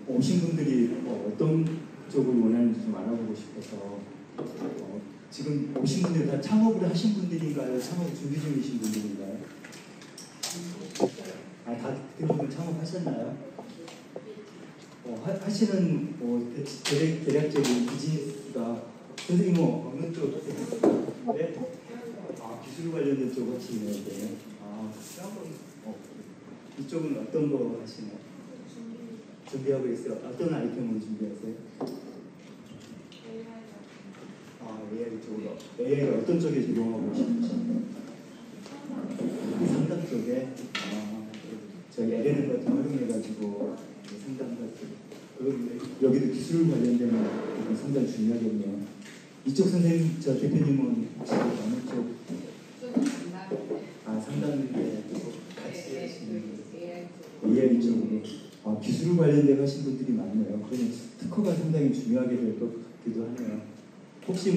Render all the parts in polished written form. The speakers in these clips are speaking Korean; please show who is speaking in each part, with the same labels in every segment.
Speaker 1: 오신 분들이 어떤 쪽을 원하는지 좀 알아보고 싶어서 지금 오신 분들이 다 창업을 하신 분들인가요? 창업 준비 중이신 분들인가요? 다 대부분 창업하셨나요? 하시는 대략적인 비즈니스가 선생님은 어느 쪽 네? 기술 관련된 쪽 하시네요. 이쪽은 어떤 거 하시나요? 준비하고 있어요. 어떤 아이템으로 준비하세요? AI 쪽으로. AI를 어떤 쪽에 적용하고 싶으신가요? 상담 쪽에 저희 LLM 같은 거 활용해가지고 상담 같은 여기도 기술 관련된 거 상당히 중요하겠네요. 이쪽 선생님, 저 대표님은 혹시 어느 쪽? 상담인데 같이 하시는 AI 쪽으로. 기술 관련된 하신 분들이 많네요. 그러면 특허가 상당히 중요하게 될 것 같기도 하네요. 혹시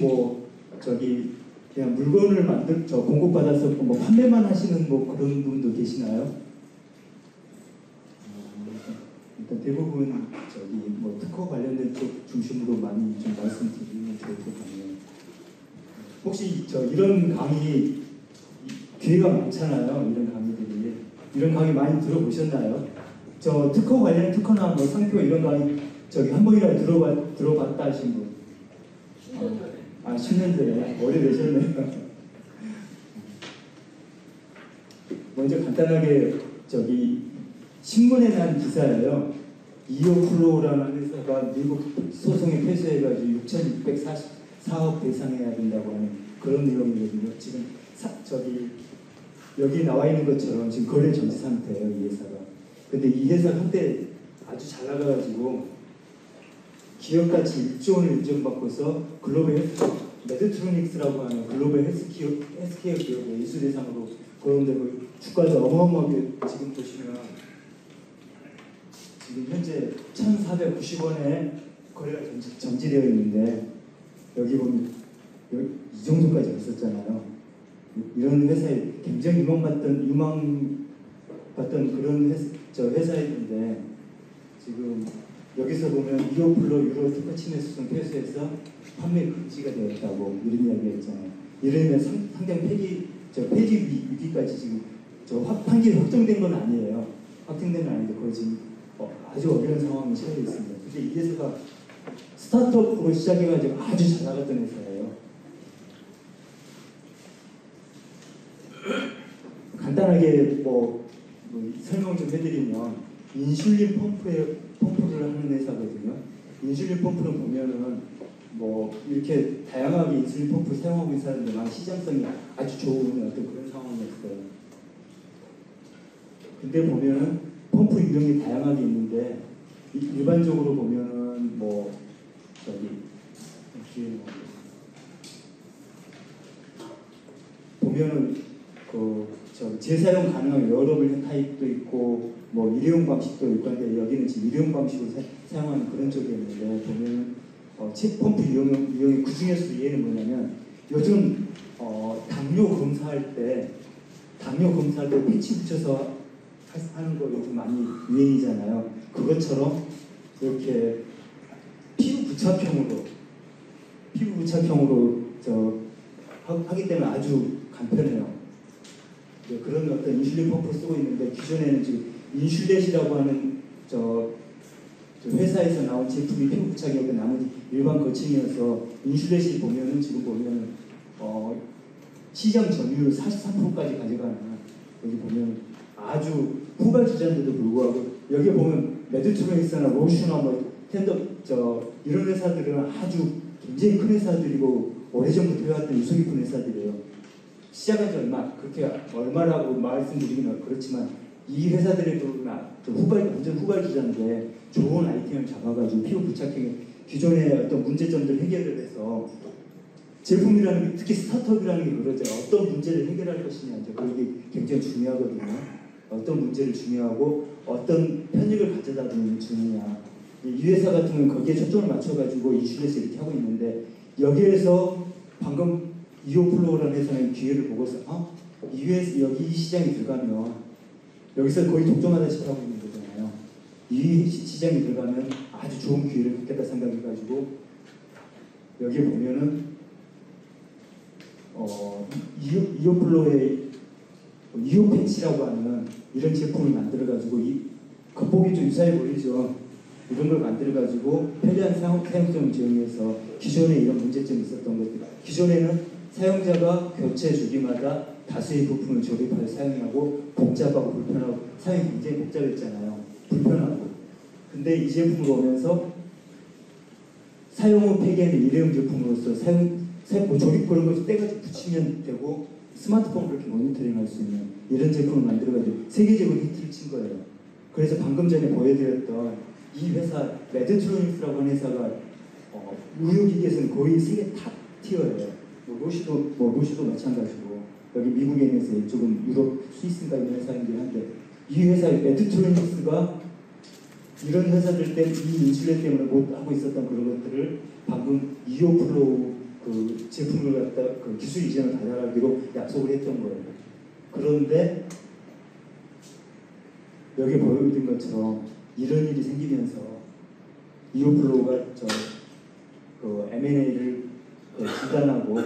Speaker 1: 그냥 물건을 공급받아서 판매만 하시는 그런 분도 계시나요? 일단 대부분 특허 관련된 쪽 중심으로 많이 좀 말씀드리면 좋을 것 같네요. 혹시 이런 강의 기회가 많잖아요. 이런 강의들이. 이런 강의 많이 들어보셨나요? 특허 관련 특허나 상표 이런 강의 한 번이라도 들어봤다 하신 분? 10년 전에 오래되셨네요. 먼저 간단하게 신문에 난 기사예요. 이오플로우라는 회사가 미국 소송에 패소해가지고 6,644억 배상해야 된다고 하는 그런 내용이거든요. 지금 여기 나와 있는 것처럼 지금 거래 정지 상태예요, 이 회사가. 근데 이 회사가 한때 아주 잘 나가가지고 기업가치 1조 원을 인정받고서 글로벌 메드트로닉스라고 하는 글로벌 헬스케어 기업의 이수 대상으로 거론되고 주가도 어마어마하게 지금 보시면 지금 현재 1,490원에 거래가 정지되어 있는데 여기 보면 이 정도까지 갔었잖아요. 이런 회사에 굉장히 유망받던 그런 회사였는데 지금 여기서 보면 이오플로 유로 특허 침해 소송 패소해서 판매 금지가 되었다고 이런 이야기가 있잖아요. 이러면 상당히 폐지 위기까지 지금 판결이 확정된 건 아니에요. 확정된 건 아닌데 거의 지금 아주 어려운 상황에 처해 있습니다. 근데 이 회사가 스타트업으로 시작해가지고 아주 잘 나갔던 회사예요. 간단하게 설명 좀 해드리면 인슐린 펌프를 하는 회사거든요. 인슐린 펌프를 보면은 이렇게 다양하게 인슐린 펌프 사용하고 있는 사람들만 시장성이 아주 좋은 그런 상황이었어요. 근데 보면은 펌프 유형이 다양하게 있는데 일반적으로 보면은 보면은 재사용 가능한 여러블 타입도 있고 일회용 방식도 있고 한데 여기는 지금 일회용 방식으로 사용하는 그런 쪽이었는데 보면은 펌프 유형이 그 중에서도 얘는 뭐냐면 요즘 당뇨 검사할 때 패치 붙여서 하는 거 요즘 많이 유행이잖아요. 그것처럼 이렇게 피부 부착형으로 하기 때문에 아주 간편해요. 그런 어떤 인슐린 펌프를 쓰고 있는데 기존에는 지금 인슐렛이라고 하는 회사에서 나온 제품이 피부 부착이었고 나머지 일반 거침이어서 인슐렛이 보면은 지금 보면은 시장 점유율 43%까지 가져가는 여기 보면 아주 후발주자인데도 불구하고 여기 보면 메드트로닉스나 로슈나 이런 회사들은 아주 굉장히 큰 회사들이고 오래전부터 해왔던 유서 깊은 회사들이에요. 시작한 지 얼마라고 말씀드리기는 그렇지만 이 회사들에도 완전 후발주자인데 좋은 아이템을 잡아가지고 피부 부착형에 기존의 어떤 문제점들 해결을 해서 제품이라는 게 특히 스타트업이라는 게 그러죠. 어떤 문제를 해결할 것이냐 그게 굉장히 중요하거든요. 어떤 문제를 중요하고 어떤 편익을 가져다 주느냐. 이 회사 같은 경우는 거기에 초점을 맞춰가지고 인슐렛을 이렇게 하고 있는데 여기에서 방금 이오플로우라는 회사는 기회를 보고서 여기 이 시장에 들어가면 여기서 거의 독점하다시피 하고 있는 거잖아요. 이 이 시장에 들어가면 아주 좋은 기회를 갖겠다 생각해가지고 여기에 보면은 이오플로의 이오 패치라고 하는 이런 제품을 만들어가지고 겉보기 좀 유사해 보이죠. 이런 걸 만들어가지고 편리한 사용성을 제공해서 기존에 이런 문제점이 있었던 것들. 기존에는 사용자가 교체 주기마다 다수의 부품을 조립하여 사용하고 복잡하고 불편하고 사용이 굉장히 복잡했잖아요. 불편하고. 근데 이 제품을 오면서 사용 후 폐기하는 일회용 제품으로서 조립 그런 것을 떼가지고 붙이면 되고 스마트폰 그렇게 모니터링할 수 있는 이런 제품을 만들어가지고 세계적으로 히트를 친 거예요. 그래서 방금 전에 보여드렸던 이 회사 메드트로닉스라고 하는 회사가 의료기기에서는 거의 세계 탑 티어예요. 로시도 마찬가지고 여기 미국에 있는 회사, 이쪽은 유럽, 스위스인가 이런 회사이긴 한데 이 회사의 메드트로닉스가 이런 회사들 때문에 이 인슐레 때문에 못 하고 있었던 그런 것들을 방금 이오플로우 그 제품을 갖다 그 기술 이전을 달달하기로 약속을 했던 거예요. 그런데 여기 보여드린 것처럼 이런 일이 생기면서 이오플로우가 그 M&A를 중단하고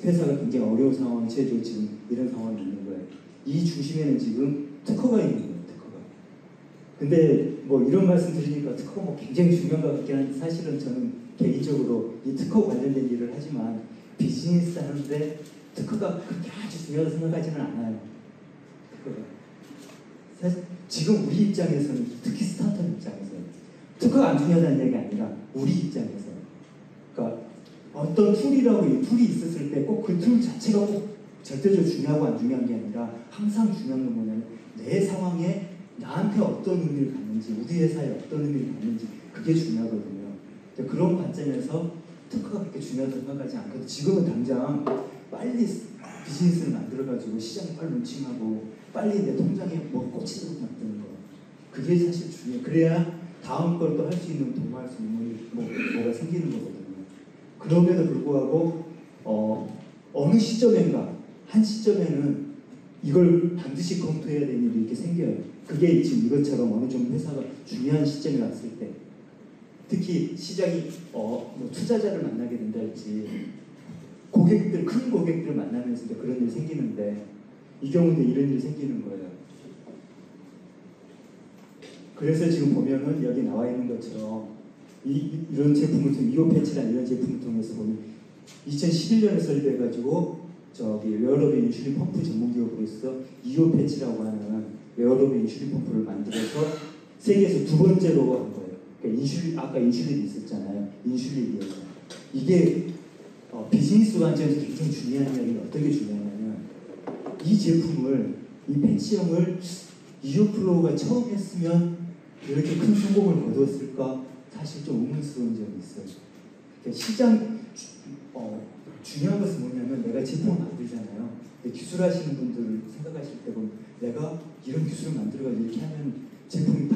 Speaker 1: 회사가 굉장히 어려운 상황에 처해지고 지금 이런 상황이 있는 거예요. 이 중심에는 지금 특허가 있는 거예요. 특허가. 근데 뭐 이런 말씀 드리니까 특허가 뭐 굉장히 중요한 것 같긴 한데 사실은 저는 개인적으로 이 특허 관련된 일을 하지만 비즈니스 하는데 특허가 그렇게 아주 중요하다고 생각하지는 않아요. 특허가. 사실 지금 우리 입장에서는 특히 스타트업 입장에서는 특허가 안 중요하다는 얘기가 아니라 우리 입장에서 그러니까 어떤 툴이라고 이 툴이 있었을 때 꼭 그 툴 자체가 꼭 절대적으로 중요하고 안 중요한 게 아니라 항상 중요한 건 뭐냐면 내 상황에 나한테 어떤 의미를 갖는지 우리 회사에 어떤 의미를 갖는지 그게 중요하거든요. 그런 관점에서 특허가 그렇게 중요하다고 생각하지 않거든요. 지금은 당장 빨리 비즈니스를 만들어가지고 시장을 빨리 론칭하고 빨리 내 통장에 뭐 꽂히도록 만드는 거 그게 사실 중요해요. 그래야 다음 걸 또 할 수 있는 도모할 수 있는 뭐가 생기는 거거든요. 그럼에도 불구하고 어느 시점인가 한 시점에는 이걸 반드시 검토해야 되는 일이 이렇게 생겨요. 그게 지금 이것처럼 어느 정도 회사가 중요한 시점에 왔을 때 특히 시장이 뭐 투자자를 만나게 된다 할지 큰 고객들을 만나면서 그런 일이 생기는데 이 경우는 이런 일이 생기는 거예요. 그래서 지금 보면은 여기 나와 있는 것처럼 이런 제품을 통해 이오 패치라는 이런 제품을 통해서 보면 2011년에 설립해가지고 웨어러블 인슐린 펌프 전문 기업으로서 이오 패치라고 하는 웨어러블 인슐린 펌프를 만들어서 세계에서 두 번째로 한 거예요. 그러니까 아까 인슐린이 있었잖아요. 인슐린이어서 이게 비즈니스 관점에서 굉장히 중요한 이야기는 어떤 게 중요하냐면 이 제품을 이 패치형을 이오플로우가 처음 했으면 이렇게 큰 성공을 거두었을까 사실 좀 의문스러운 점이 있어요. 그러니까 중요한 것은 뭐냐면 내가 제품을 만들잖아요. 근데 기술하시는 분들을 생각하실 때 보면 내가 이런 기술을 만들어가지고 이렇게 하면 제품이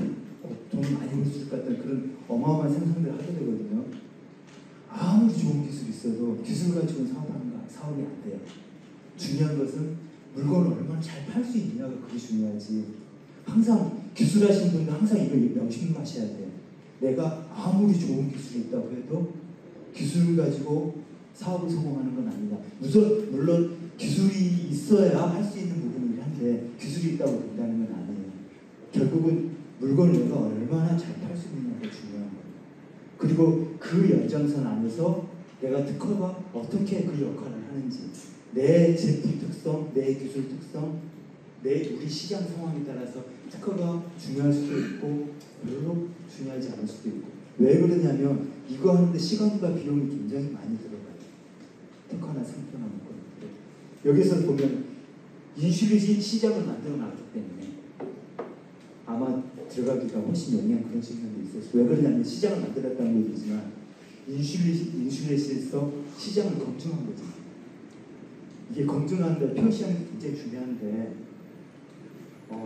Speaker 1: 돈을 많이 벌 수 있을 것 같다는 그런 어마어마한 상상들을 하게 되거든요. 아무리 좋은 기술이 있어도 기술 가지고는 사업이 안 돼요. 중요한 것은 물건을 얼마나 잘 팔 수 있느냐가 그게 중요하지. 항상 기술하시는 분들 항상 이걸 명심하셔야 돼요. 내가 아무리 좋은 기술이 있다고 해도 기술을 가지고 사업을 성공하는 건 아니다. 물론 기술이 있어야 할 수 있는 부분이긴 한데 기술이 있다고 된다는 건 아니에요. 결국은 물건을 내가 얼마나 잘 팔 수 있느냐가 중요한 거예요. 그리고 그 연장선 안에서 내가 특허가 어떻게 그 역할을 하는지 내 제품 특성, 내 기술 특성, 우리 시장 상황에 따라서 특허가 중요할 수도 있고 별로 중요하지 않을 수도 있고 왜 그러냐면 이거 하는데 시간과 비용이 굉장히 많이 들어가요. 특허나 상표나 뭐 그런 것들. 여기서 보면 인슐린 시장을 만들어 놨기 때문에 아마 들어가기가 훨씬 용이한 그런 측면도 있어요. 왜 그러냐면 시장을 만들었다는 얘기지만 인슐린에서 시장을 검증한 거죠. 이게 검증하는데 표시하는 게 굉장히 중요한데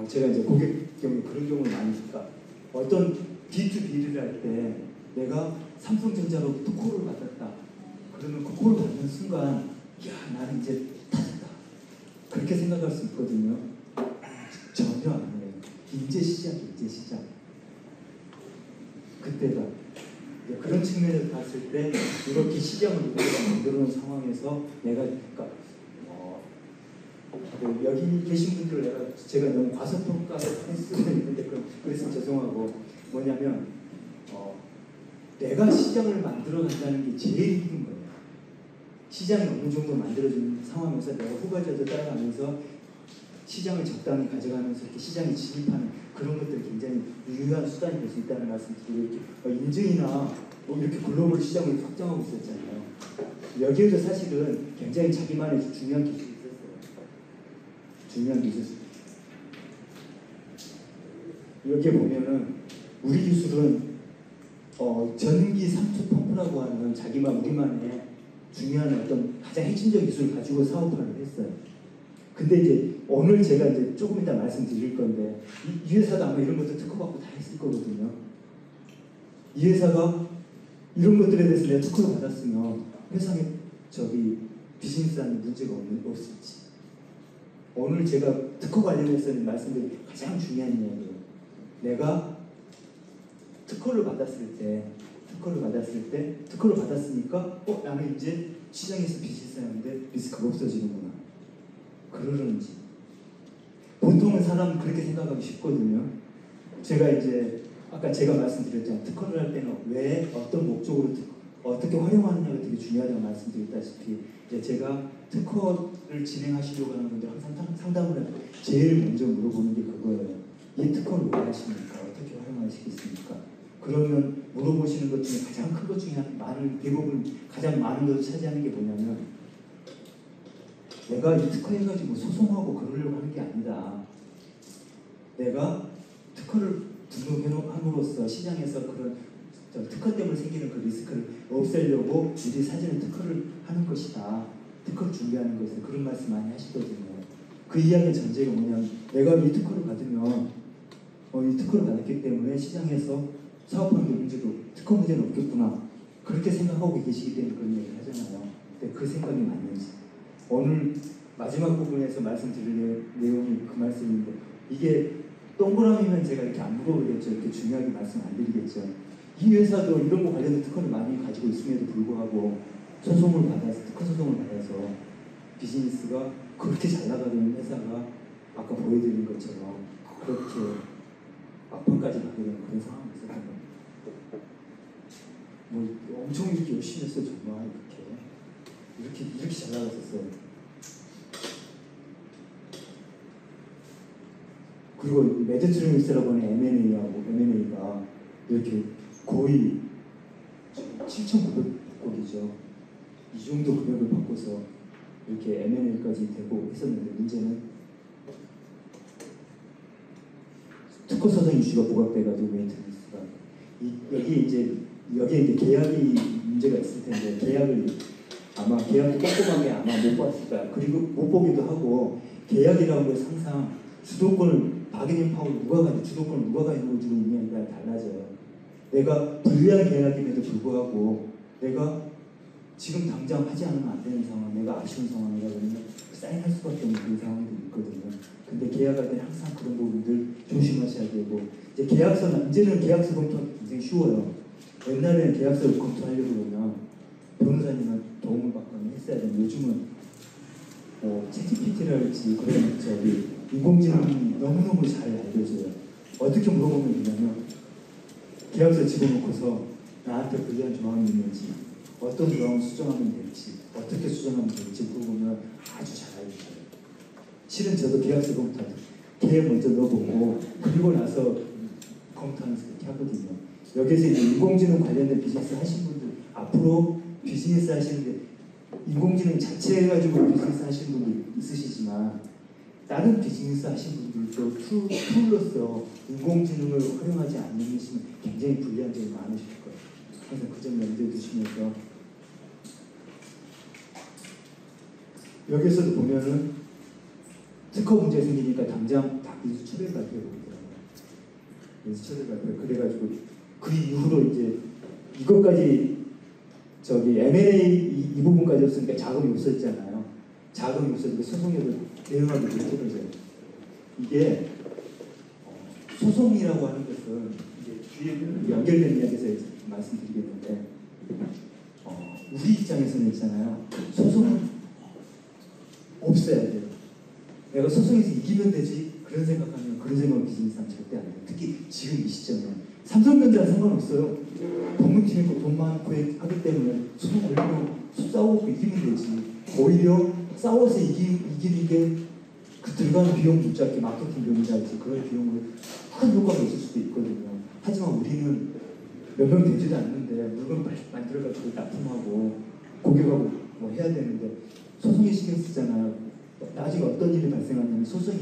Speaker 1: 제가 이제 고객 경우 그런 경우를 많이 있다. 어떤 B2B를 할 때 내가 삼성전자로부터 콜을 받았다. 그러면 그 콜을 받는 순간 야 나는 이제 타졌다. 그렇게 생각할 수 있거든요. 전혀 아니에요. 이제 시작. 그때다. 그런 측면에서 봤을 때 이렇게 시장을 우리가 만들어 놓은 상황에서 내가 그러니까 여기 계신 분들 제가 너무 과소평가를 할 수는 있는데 그래서 죄송하고 뭐냐면 내가 시장을 만들어 간다는 게 제일 힘든 거예요. 시장이 어느 정도 만들어진 상황에서 내가 후발자들 따라가면서 시장을 적당히 가져가면서 이렇게 시장에 진입하는 그런 것들이 굉장히 유효한 수단이 될 수 있다는 말씀 드리고 인증이나 뭐 이렇게 글로벌 시장을 확장하고 있었잖아요. 여기에도 사실은 굉장히 자기만의 중요한 기술이 있었어요. 중요한 기술. 여기에 보면은 우리 기술은 전기 삼투 펌프라고 하는 우리만의 중요한 어떤 가장 핵심적 기술을 가지고 사업을 했어요. 근데 이제 오늘 제가 이제 조금 이따 말씀드릴 건데 이 회사도 아마 이런 것도 특허받고 다 했을 거거든요. 이 회사가 이런 것들에 대해서 내가 특허를 받았으면 회사에 비즈니스하는 문제가 없을지. 오늘 제가 특허 관련해서 말씀드린 가장 중요한 이야기예요. 내가 특허를 받았으니까 나는 이제 시장에서 비즈니스 하는데 리스크가 없어지는구나. 그러는지. 보통은 사람은 그렇게 생각하기 쉽거든요. 제가 이제 아까 제가 말씀드렸잖아요. 특허를 할 때는 왜 어떤 목적으로 어떻게 활용하느냐가 되게 중요하다고 말씀드렸다시피 이제 제가 특허를 진행하시려고 하는 분들 항상 상담을 할 때 제일 먼저 물어보는 게 그거예요. 이 특허를 왜 하십니까? 어떻게 활용하시겠습니까? 그러면 물어보시는 것 중에 가장 큰 것 중에 대부분 가장 많은 것을 차지하는 게 뭐냐면 내가 이 특허해가지고 소송하고 그러려고 하는 게 아니다. 내가 특허를 등록함으로써 시장에서 그런 특허 때문에 생기는 그 리스크를 없애려고 미리 사전에 특허를 하는 것이다. 특허를 준비하는 것이다. 그런 말씀 많이 하시거든요. 그 이야기의 전제가 뭐냐면 내가 이 특허를 받으면 이 특허를 받았기 때문에 시장에서 사업하는 데 문제도 특허 문제는 없겠구나. 그렇게 생각하고 계시기 때문에 그런 얘기를 하잖아요. 근데 그 생각이 맞는지. 오늘 마지막 부분에서 말씀드릴 내용이 그 말씀인데 이게 동그라미면 제가 이렇게 안 물어보겠죠. 이렇게 중요하게 말씀 안 드리겠죠. 이 회사도 이런 거 관련된 특허를 많이 가지고 있음에도 불구하고 특허 소송을 받아서 비즈니스가 그렇게 잘 나가는 회사가 아까 보여드린 것처럼 그렇게 막판까지 가게 되는 그런 상황이 있었던 겁니다. 뭐 엄청 이렇게 열심히 했어요. 정말 이렇게 잘 나갔었어요. 그리고 매드트리믹스라고 하는 M&A가 이렇게 거의 7,900억이죠. 이 정도 금액을 받고서 이렇게 M&A까지 되고 했었는데 문제는 특허 소송 이슈가 부각돼가지고 매드트리믹스가 여기에 이제 계약이 문제가 있을 텐데 계약도 꼼꼼하게 아마 못 봤을 거야. 그리고 못 보기도 하고 계약이라는 것은 항상 바게닝 파워를 주도권을 누가 가지고 있느냐에 따라 달라져요. 내가 불리한 계약임에도 불구하고 내가 지금 당장 하지 않으면 안 되는 상황, 내가 아쉬운 상황이라 그러면 사인할 수밖에 없는 그런 상황이 있거든요. 근데 계약할 때는 항상 그런 부분들 조심하셔야 되고 이제는 계약서 검토하기 굉장히 쉬워요. 옛날에는 계약서를 검토하려고 그러면 변호사님은 도움을 받거나 했어야 되는데 요즘은 챗GPT랄지 그런 인공지능이 너무너무 잘 알려줘요. 어떻게 물어보면 되냐면 계약서 집어넣고서 나한테 불리한 조항이 있는지 어떤 조항을 수정하면 될지 어떻게 수정하면 될지 물어보면 아주 잘 알려줘요. 실은 저도 계약서 검토할 때 계약 먼저 넣어보고 그리고 나서 검토하면서 그렇게 하거든요. 여기서 이제 인공지능 관련된 비즈니스 하신 분들 앞으로 비즈니스 하시는데 인공지능 자체 가지고 비즈니스 하시는 분들 있으시지만 다른 비즈니스 하시는 분들도 툴로서 인공지능을 활용하지 않는 것은 굉장히 불리한 점이 많으실 거예요. 항상 그 점 염두에 두시면서 여기서도 보면은 특허 문제 생기니까 당장 다 민수 처벌 발표해 보더라고요. 민수 처벌 발표. 그래가지고 그 이후로 이제 이것까지 M&A 이 부분까지 없으니까 자금이 없었잖아요. 자금이 없으니까 소송력을 대응하기 힘들어져요. 이게 소송이라고 하는 것은 이제 연결된 이야기에서 말씀드리겠는데 우리 입장에서는 있잖아요. 소송은 없어야 돼요. 내가 소송에서 이기면 되지 그런 생각하면 그런 생각은 비즈니스는 절대 안 해요. 특히 지금 이 시점에 삼성전자는 상관없어요. 법무팀이고 돈 많고 하기 때문에 소송 걸리면 싸우고 이기면 되지. 오히려 싸워서 이기는 게 그 들어가는 비용 붙잡기 마케팅 비용이랄지 그런 비용을 큰 효과가 있을 수도 있거든요. 하지만 우리는 몇 명 되지도 않는데 물건 빨리 만들어가지고 납품하고 고객하고 뭐 해야 되는데 소송에 신경 쓰잖아요. 나중에 어떤 일이 발생하냐면 소송이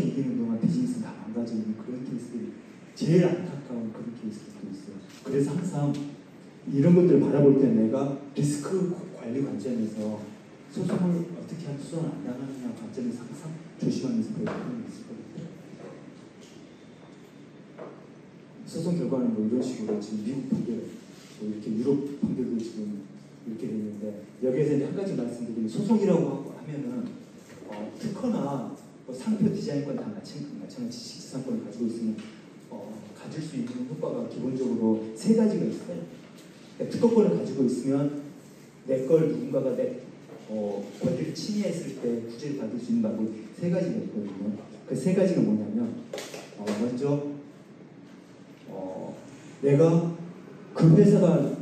Speaker 1: 이기는 동안 비즈니스 다 망가지는 그런 케이스들이 제일 안타까운 그런 케이스들도 있어요. 그래서 항상 이런 것들을 바라볼 때 내가 리스크 관리 관점에서 소송을 어떻게 하면 소송을 안 당하느냐 관점에서 항상 조심하면서 배울 필요는 있을 것 같아요. 소송 결과는 뭐 이런 식으로 지금 미국 판결, 뭐 이렇게 유럽 판결도 지금 이렇게 되는데 여기에서 이제 한 가지 말씀드리면 소송이라고 하면은 특허나 뭐 상표 디자인권 다 마찬가지 지식재산권을 가지고 있으면 가질 수 있는 효과가 기본적으로 세 가지가 있어요. 그러니까 특허권을 가지고 있으면 내 걸 누군가가 내 권리를 침해했을 때 구제를 받을 수 있는 방법이 세 가지가 있거든요. 그 세 가지가 뭐냐면 먼저 내가 그 회사가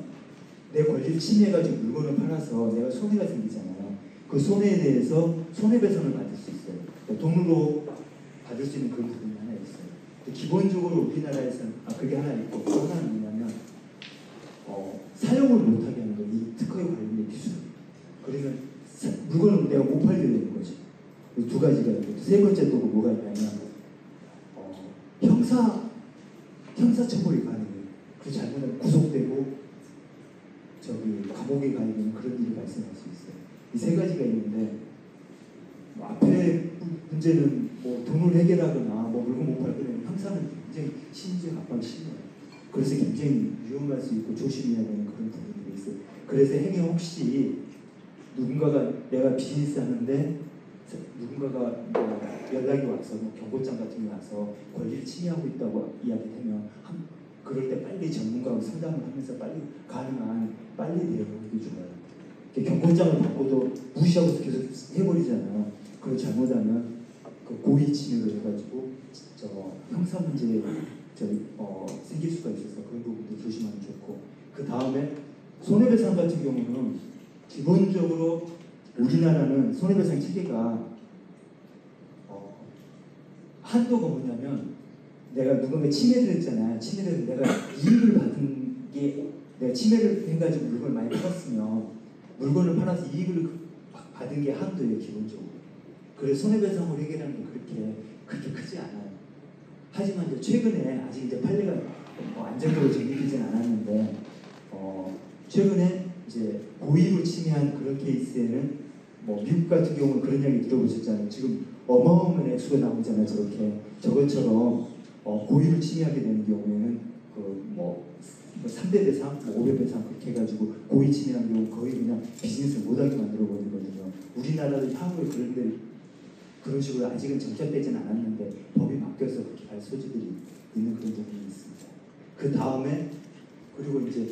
Speaker 1: 내 권리를 침해해가지고 물건을 팔아서 내가 손해가 생기잖아요. 그 손해에 대해서 손해배상을 받을 수 있어요. 그러니까 돈으로 받을 수 있는 그런 부분이 하나 있어요. 기본적으로 우리나라에서는 그게 하나 있고 또 하나는 뭐냐면 사용을 못하게 하는 거예요. 이 특허에 관련된 기술. 그러면 물건을 내가 못 팔게 되는 거지. 두 가지가 있고 세 번째 또 뭐가 있냐면 형사 처벌이 가능해요. 그 잘못하면 구속되고 감옥에 가야 되는 그런 일이 발생할 수 있어요. 이 세 가지가 있는데 앞에 문제는 뭐 돈을 해결하거나 뭐 물건 못 팔게 되면 형사는 굉장히 심지어 압박이 심해요. 그래서 굉장히 위험할 수 있고 조심해야 되는 그런 부분들이 있어요. 그래서 행여 혹시 누군가가 내가 비즈니스 하는데 누군가가 뭐 연락이 와서 뭐 경고장 같은 게 와서 권리를 침해하고 있다고 이야기하면 그럴 때 빨리 전문가하고 상담을 하면서 빨리 대응하는 게 좋아요. 경고장을 받고도 무시하고 계속 해버리잖아요. 그걸 잘못하면 그 고의 침해로 해가지고 형사 문제 생길 수가 있어서 그런 부분도 조심하면 좋고 그 다음에 손해배상 같은 경우는 기본적으로 우리나라는 손해배상 체계가 한도가 뭐냐면 내가 누군가 침해를 했잖아요. 침해를 내가 이익을 받은 게 내가 침해를 해가지고 물건을 많이 팔았으면 물건을 팔아서 이익을 받은 게 한도예요. 기본적으로. 그래서 손해배상을 해결하는 게 그렇게 크지 않아요. 하지만 이제 최근에 아직 이제 판례가 안정적으로 정립되지는 않았는데 최근에 이제 고의로 침해한 그런 케이스에는 뭐 미국 같은 경우는 그런 이야기 들어보셨잖아요. 지금 어마어마한 액수가 나오잖아요. 저것처럼 고의로 침해하게 되는 경우에는 뭐 3대 배상, 5배 배상 그렇게 해가지고 고의 침해한 경우 거의 그냥 비즈니스를 못하게 만들어 버리거든요. 우리나라도 향후에 그런 식으로 아직은 정착되지는 않았는데 법이 바뀌어서 그렇게 갈 소지들이 있는 그런 부분이 있습니다. 그 다음에 그리고 이제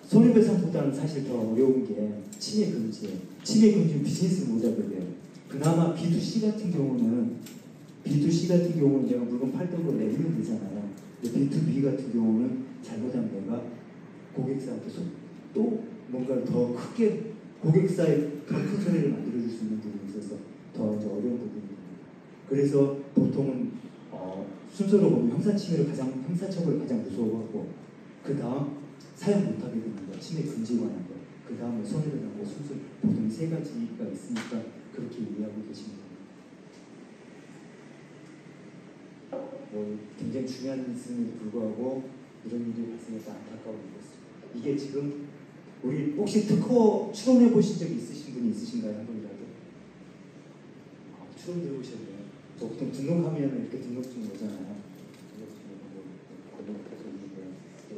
Speaker 1: 손해배상보다는 사실 더 어려운 게 침해 금지예요. 침해 금지는 비즈니스를 못하게 돼요. 그나마 B2C 같은 경우는 내가 물건 팔던 걸 내리면 되잖아요. B2B 같은 경우는 잘못하면 내가 고객사한테 또 뭔가 더 크게 고객사에 더 큰 손해를 만들어줄 수 있는 부분이 있어서 더 이제 어려운 부분입니다. 그래서 보통은 순서로 보면 형사처벌을 가장 무서워하고 그 다음 사용 못하게 되는 거, 침해 금지에 관한 거, 그 다음에 손해배상 거 순서 보통 세 가지가 있으니까 그렇게 이해하고 계십니다. 굉장히 중요한 일임에도 불구하고 이런 일이 발생해서 안타까운 일이었습니다. 이게 지금 우리 혹시 특허 출원해 보신 적 있으신 분이 있으신가요? 한 분이라도? 출원해 보셨네요. 보통 등록하면 이렇게 등록증이 오잖아요.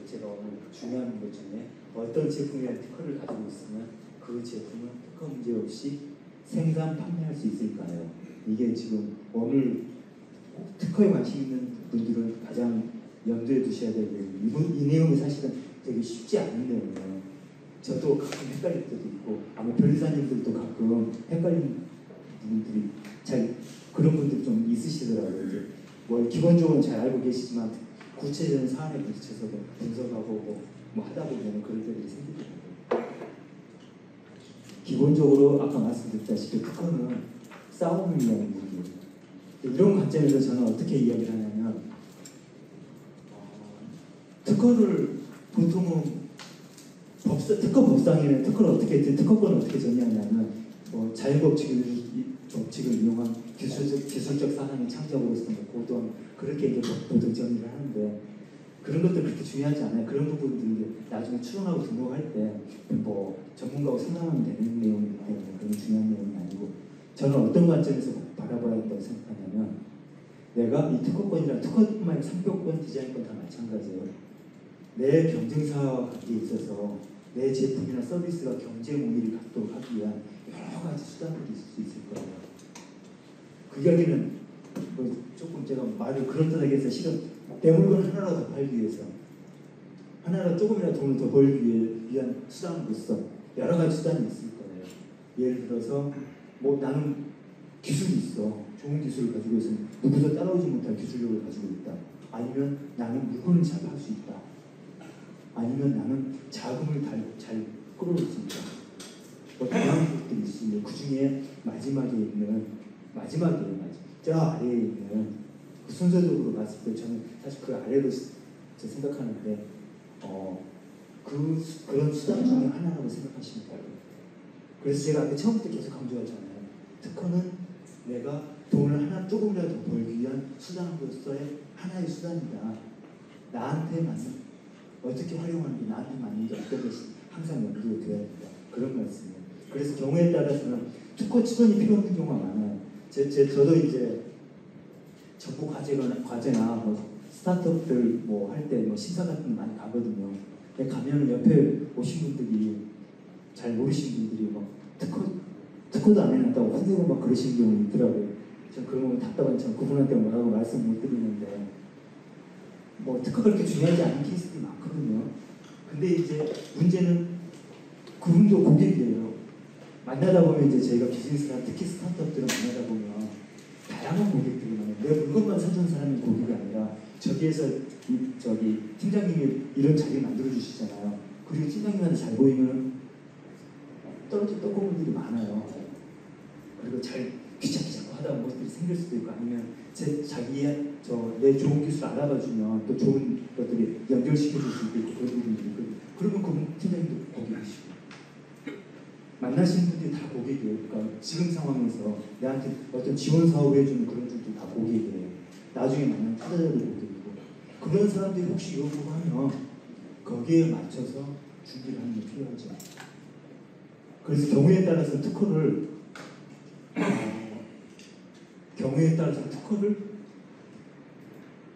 Speaker 1: 제가 오늘 중요한 것 중에 어떤 제품이나 특허를 가지고 있으면 그 제품은 특허 문제 없이 생산, 판매할 수 있을까요? 이게 지금 오늘 특허에 관심 있는 분들은 가장 염두에 두셔야 되고 이 내용이 사실은 되게 쉽지 않은 내용이에요. 저도 가끔 헷갈릴 때도 있고 아마 변리사님들도 가끔 헷갈리는 분들이 잘 그런 분들이 좀 있으시더라고요. 이제 뭐 기본적으로 잘 알고 계시지만 구체적인 사안에 부딪혀서 분석하고 뭐 하다 보면 그럴 때들이 생기더라고요. 기본적으로 아까 말씀드렸다시피 특허는 싸움을 위한 무기예요. 이런 관점에서 저는 어떻게 이야기를 하냐면 특허를 보통은 특허법상에는 특허권을 어떻게 정의하냐면 자율법칙을 이용한 기술적 산업의 창작으로서 고도한 그렇게 이제 보통 정의를 하는데 그런 것들 그렇게 중요하지 않아요. 그런 부분들이 나중에 추론하고 등록할 때 뭐 전문가하고 상담하면 되는 내용이기 때문에 그런 중요한 내용이 아니고 저는 어떤 관점에서 바라봐야 한다고 생각하냐면 내가 이 특허권이랑 특허뿐만 아니라 상표권, 디자인권 다 마찬가지예요. 내 경쟁사와 관계에 있어서 내 제품이나 서비스가 경쟁 우위를 갖도록 하기 위한 여러 가지 수단들이 있을 수 있을 거예요. 그 이야기는 뭐 조금 제가 말을 그럴듯하게 해서 실은 내 물건 하나라도 팔기 위해서 하나라도 조금이라도 돈을 더 벌기 위한 수단으로서 여러 가지 수단이 있을 거예요. 예를 들어서 뭐 나는 기술이 있어. 좋은 기술을 가지고 있으면 누구도 따라오지 못할 기술력을 가지고 있다. 아니면 나는 물건을 잘 팔 수 있다. 아니면 나는 자금을 잘 끌어올 수 있다. 뭐 다양한 것들이 있으면 그 중에 마지막에 저 아래에 있는 그 순서적으로 봤을 때 저는 사실 그 아래로 생각하는데 그런 수단 중에 하나라고 생각하시면 돼요. 그래서 제가 아까 처음부터 계속 강조하잖아요. 특허는 내가 돈을 조금이라도 더 벌기 위한 수단으로서의 하나의 수단이다. 나한테 맞는 어떻게 활용하는 게 나한테 맞는지 어떤 것이 항상 염두에 둬야 된다. 그런 말씀이에요. 그래서 경우에 따라서는 특허 추론이 필요 없는 경우가 많아요. 저도 이제 정부 과제나 뭐 스타트업들 뭐 할 때 뭐 심사 같은 거 많이 가거든요. 근데 가면 옆에 오신 분들이 잘 모르시는 분들이 막 특허도 안 해놨다고 혼내고 막 그러시는 경우 있더라고요. 전 그런 거 답답한 참 그분한테 뭐라고 말씀 못 드리는데 뭐 특허가 그렇게 중요하지 않은 케이스들이 많거든요. 근데 이제 문제는 그분도 고객이에요. 만나다 보면 이제 저희가 비즈니스나 특히 스타트업들을 만나다 보면 다양한 고객들이 많아요. 내 물건만 사주는 사람이 고객이 아니라 저기에서 저기 팀장님이 이런 자리 만들어 주시잖아요. 그리고 팀장님한테 잘 보이면 떨어져 떡고분들이 많아요. 그리고 잘 귀찮고 하다 보면 것들이 생길 수도 있고 아니면 내 좋은 기술 알아봐주면 또 좋은 것들이 연결시켜 줄 수도 있고 그런 부분들이 있거든요. 그러면 그분 팀장님도 고객이시고 만나시는 분들이 다 고객이에요. 그러니까 지금 상황에서 내한테 어떤 지원 사업을 해주는 그런 분들이 다 고객이에요. 나중에 만나는 투자자도 고객이고 그런 사람들이 혹시 요구하면 거기에 맞춰서 준비를 하는 게 필요하죠. 그래서 경우에 따라서 특허를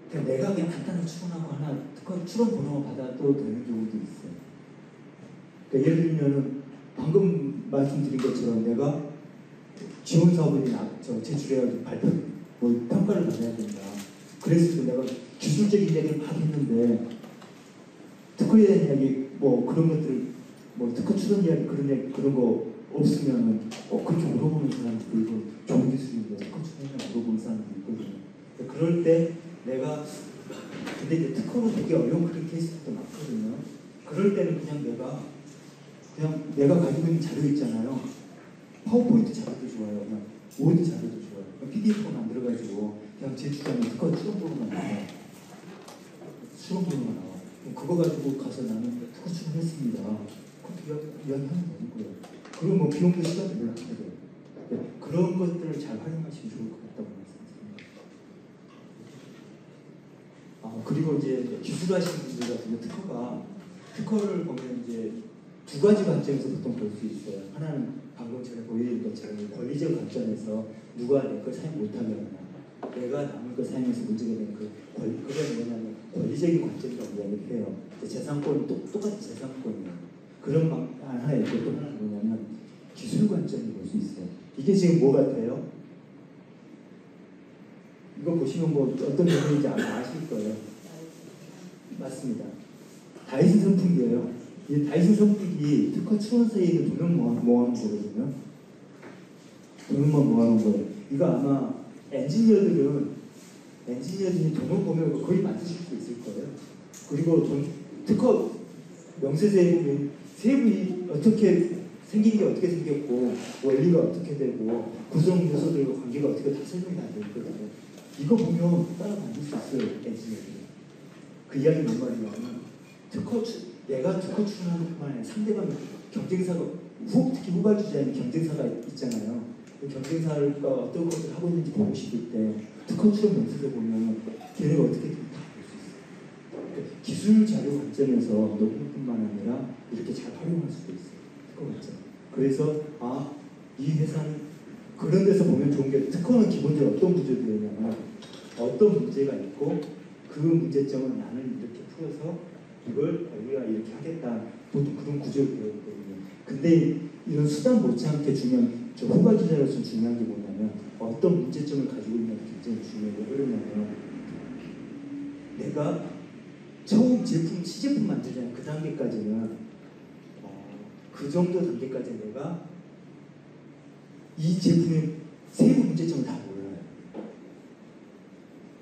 Speaker 1: 그냥 내가 그냥 간단히 추론하고 하나 특허 추론 번호 받아도 되는 경우도 있어요. 그러니까 예를 들면은 방금 말씀드린 것처럼 내가 지원 사업을 제출해야 발표 뭐 평가를 받아야 된다. 그랬을 때 내가 기술적인 이야기를 막 했는데 특허에 대한 이야기 뭐 그런 것들 뭐 특허 추론 이야기 그런 거 없으면은 그렇게 물어보는 사람들도 있고 좋은 기술인데 특허 추론이나 물어보는 사람들도 있거든요. 그럴 때 근데 이제 특허로 되게 어려운 그런 케이스도 많거든요. 그럴 때는 그냥 내가 가지고 있는 자료 있잖아요. 파워포인트 자료도 좋아요. 그냥 워드 자료도 좋아요. PDF로 만들어가지고 그냥 제출하면 특허 추론본으로 나와요. 추론본으로 나와. 그거 가지고 가서 나는 특허 추론했습니다. 그렇게 이야기하면 되는 거예요. 그리고 뭐 비용도 시간도 별로 안 들어요. 그런 것들을 잘 활용하시면 좋을 것 같다고 말씀드립니다. 그리고 이제 기술하시는 분들 같은 경우 특허를 보면 이제 두 가지 관점에서 보통 볼 수 있어요. 하나는 방금 전에 보여드린 것처럼 권리적 관점에서 누가 내 걸 사용 못하게 하나, 내가 남의 걸 사용해서 문제가 되는 그건 뭐냐면 권리적인 관점이라고 이야기를 해요. 재산권 똑같이 재산권이에요. 그런 방 하나 있고 또 하나는 뭐냐면 기술 관점이 볼 수 있어요. 이게 지금 뭐 같아요? 이거 보시면 뭐 어떤 내용인지 아실 거예요. 다이슨 선풍기예요. 이 다이슨 선풍기 특허 출원 사이에 있는 돈을 모아놓은 거거든요. 돈만 모아놓은 거예요. 이거 아마 엔지니어들이 돈을 보면 거의 만드실 수 있을 거예요. 그리고 특허 명세서에 보면 세부이 어떻게 생긴 게 어떻게 생겼고 원리가 어떻게 되고 구성 요소들과 관계가 어떻게 다 설명이 다 되어 있거든요. 이거 보면 따라 만들 수 있어요, 엔지니어들이. 그 이야기 뭔 말이냐면 내가 특허 출원하는 뿐만 아니라 상대방 경쟁사가 특히 후발주자에는 경쟁사가 있잖아요. 그 경쟁사가 어떤 것을 하고 있는지 보고 싶을 때 특허 출원 명세서 보면 걔네가 어떻게 다 볼 수 있어요. 그러니까 기술 자료 관점에서 높은뿐만 아니라 이렇게 잘 활용할 수도 있어요. 특허 관점. 그래서 이 회사는 그런 데서 보면 좋은 게 특허는 기본적으로 어떤 구조되냐면 어떤 문제가 있고 그 문제점을 나는 이렇게 풀어서 이걸 우리가 이렇게 하겠다. 보통 그런 구조로 되어 있거든요. 근데 이런 수단 못지않게 중요한 후발주자로서 중요한 게 뭐냐면 어떤 문제점을 가지고 있는 게 굉장히 중요해요. 그러냐면 내가 처음 시제품 만들잖아요. 그 단계까지는 그 정도 단계까지 내가 이 제품의 세부 문제점을 다 몰라요.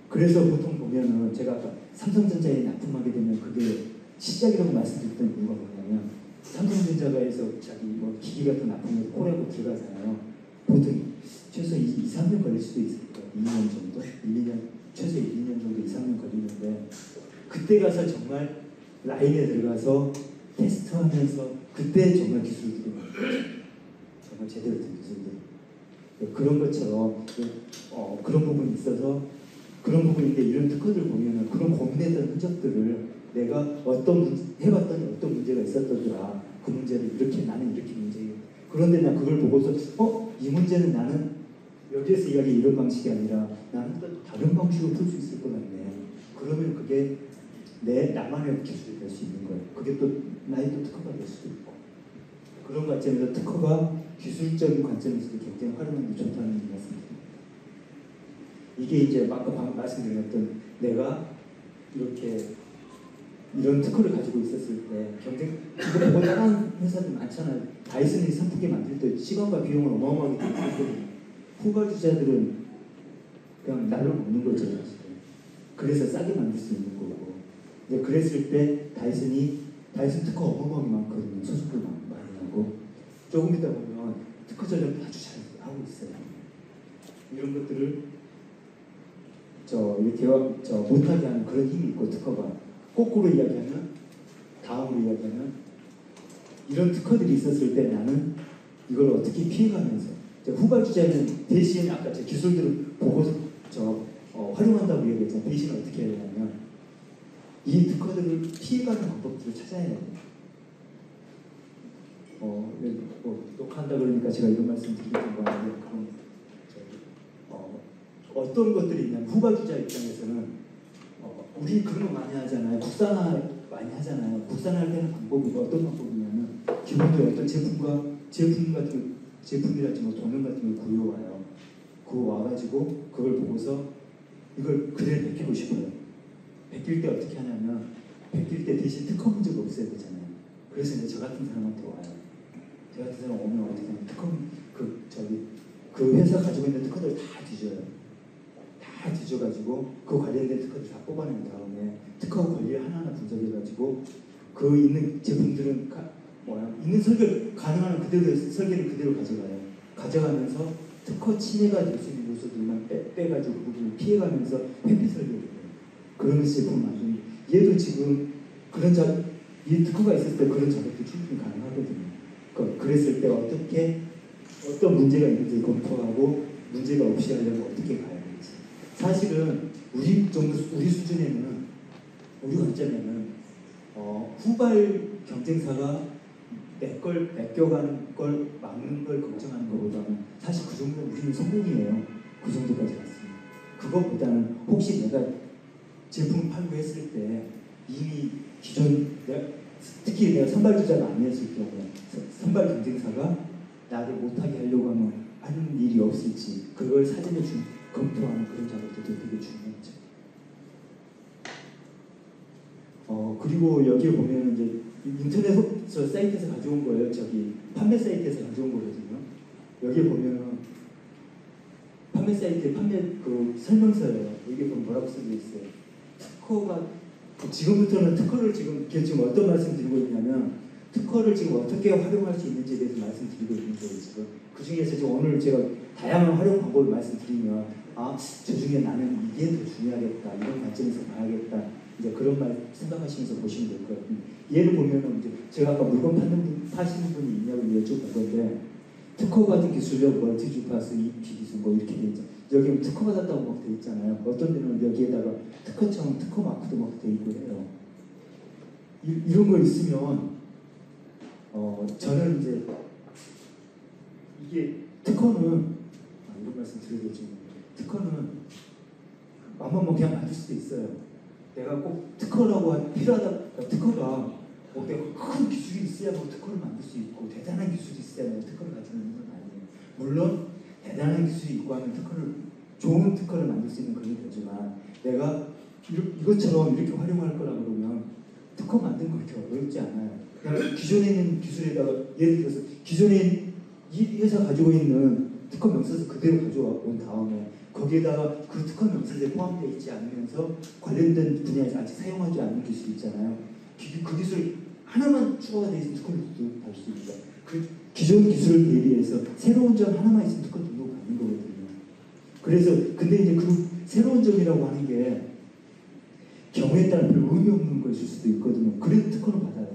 Speaker 1: 그래서 보통 보면은 제가 아까 삼성전자에 납품하게 되면 그게 시작이라고 말씀드렸던 이유가 뭐냐면 삼성전자가에서 자기 기기 같은 납품을 콜하고 들어가잖아요. 보통 최소 2-3년 걸릴 수도 있을 거예요. 2년 정도? 1-2년, 최소 1-2년 정도 2-3년 걸리는데 그때 가서 정말 라인에 들어가서 테스트하면서 그때 정말 기술들이 정말 제대로 된 기술들 그런 것처럼 그런 부분이 있어서 그런 부분인데 이런 특허들 보면은 그런 고민했던 흔적들을 내가 해봤더니 어떤 문제가 있었더라. 그 문제를 나는 이렇게 문제예요. 그런데 나 그걸 보고서 이 문제는 나는 여기에서 이야기 이런 방식이 아니라 나는 또 다른 방식으로 풀 수 있을 것 같네. 그러면 그게 나만의 기술이 될 수 있는 거예요. 그게 또 나의 또 특허가 될 수도 있고 그런 관점에서 특허가 기술적인 관점에서도 굉장히 활용하는 게 좋다는 말씀입니다. 이게 이제 아까 말씀드렸던 내가 이렇게 이런 특허를 가지고 있었을 때 이거 보고 다른 회사들 많잖아요. 다이슨이 선풍기 만들 때 시간과 비용을 어마어마하게 들였거든요. 후발주자들은 그냥 나를 먹는 거죠. 그래서 싸게 만들 수 있는 거고. 이제 그랬을 때 다이슨 특허 어마어마하게 많거든요. 소속도 많이 나고. 조금 있다 보면 특허 전략도 아주 잘 하고 있어요. 이런 것들을 이렇게 못하게 하는 그런 힘이 있고 특허가 거꾸로 이야기하면 다음으로 이야기하면 이런 특허들이 있었을 때 나는 이걸 어떻게 피해가면서 후발주자는 대신 아까 제 기술들을 보고서 활용한다고 얘기했잖아요. 대신 어떻게 해야 되냐면 이 특허들을 피해가는 방법들을 찾아야 해요. 녹화한다 그러니까 제가 이런 말씀 드리는 거 아니에요. 어떤 것들이 있냐면 후발주자 입장에서는 우리 그런 거 많이 하잖아요. 국산화 많이 하잖아요. 국산화할 때는 방법이 어떤 방법이냐면 기본적으로 어떤 제품이랄지 도면 같은 걸 구해와요. 그거 와가지고 그걸 보고서 이걸 그대로 베끼고 싶어요. 베낄 때 어떻게 하냐면 베낄 때 대신 특허 문제가 없어야 되잖아요. 그래서 이제 저 같은 사람한테 와요. 저 같은 사람 오면 어떻게 하면 그 회사 가지고 있는 특허들 다 뒤져요. 다 뒤져가지고 그 관련된 특허들 다 뽑아낸 다음에 특허 권리를 하나하나 분석해가지고 그 있는 제품들은 있는 설계 가능한 설계를 그대로 가져가면서 특허 침해가 될 수 있는 요소들만 빼가지고 그 부분을 피해가면서 회피 설계를 해요. 그러면서 제품을 만드는 얘도 지금 이 특허가 있을 때 그런 작업도 충분히 가능하거든요. 그랬을 때 어떤 문제가 있는지 검토하고 문제가 없이 하려면 어떻게 가야 될지. 사실은 우리 수준에는 우리 관점에는 후발 경쟁사가 내 걸 뺏겨가는 걸 막는 걸 걱정하는 것보다는 사실 그 정도는 우리는 성공이에요. 그 정도까지 갔습니다. 그것보다는 혹시 내가 제품을 팔고 했을 때 이미 특히 내가 선발주자가 아니었을 경우에 선발 경쟁사가 나를 못하게 하려고 하는 일이 없을지 그걸 사전에 검토하는 그런 작업들도 되게 중요하죠. 그리고 여기에 보면 이제 인터넷 저 사이트에서 가져온 거예요. 저기 판매 사이트에서 가져온 거거든요. 여기에 보면은 판매 사이트에 판매 그 설명서예요. 여기에 보면 뭐라고 써져 있어요. 특허가 지금부터는 특허를 지금 어떤 말씀 드리고 있냐면 특허를 지금 어떻게 활용할 수 있는지에 대해서 말씀드리고 있는 거예요. 지금 그 중에서 지금 오늘 제가 다양한 활용 방법을 말씀드리면 저 중에 나는 이게 더 중요하겠다 이런 관점에서 봐야겠다 이제 그런 말 생각하시면서 보시면 될 거예요. 예를 보면은 이제 제가 아까 물건 파시는 분이 있냐고 여쭤본 건데 특허 받은 기술력 멀티 주파수 EP 기술 뭐 이렇게 돼 있죠. 여기 특허 받았다고 막 돼 있잖아요. 어떤 데는 여기에다가 특허청 특허 마크도 막 돼 있고 해요. 이런 거 있으면 저는 이제 이게 특허는 이런 말씀 드려야겠지만 특허는 마음만 뭐 그냥 받을 수도 있어요. 내가 꼭 특허라고 필요하다 특허가 내가 큰 기술이 있어야 뭐 특허를 만들 수 있고 대단한 기술이 있어야 뭐 특허를 가지고 있는 건 아니에요. 물론 대단한 기술이 있고 하면 좋은 특허를 만들 수 있는 그런 거지만 내가 이것처럼 이렇게 활용할 거라고 그러면 특허 만드는 거 그렇게 어렵지 않아요. 그냥 기존에 있는 기술에다가 예를 들어서 기존에 이 회사 가지고 있는 특허 명세서 그대로 가져온 다음에 거기에다가 그 특허 명세서에 포함되어 있지 않으면서 관련된 분야에서 아직 사용하지 않는 기술이 있잖아요. 그 기술 하나만 추가가 되어 있으면 특허를 받을 수 있다. 그 기존 기술을 대비해서 새로운 점 하나만 있으면 특허 등록 받는 거거든요. 그래서 근데 이제 그 새로운 점이라고 하는 게 경우에 따라 별 의미 없는 것일 수도 있거든요. 그래도 특허는 받아요.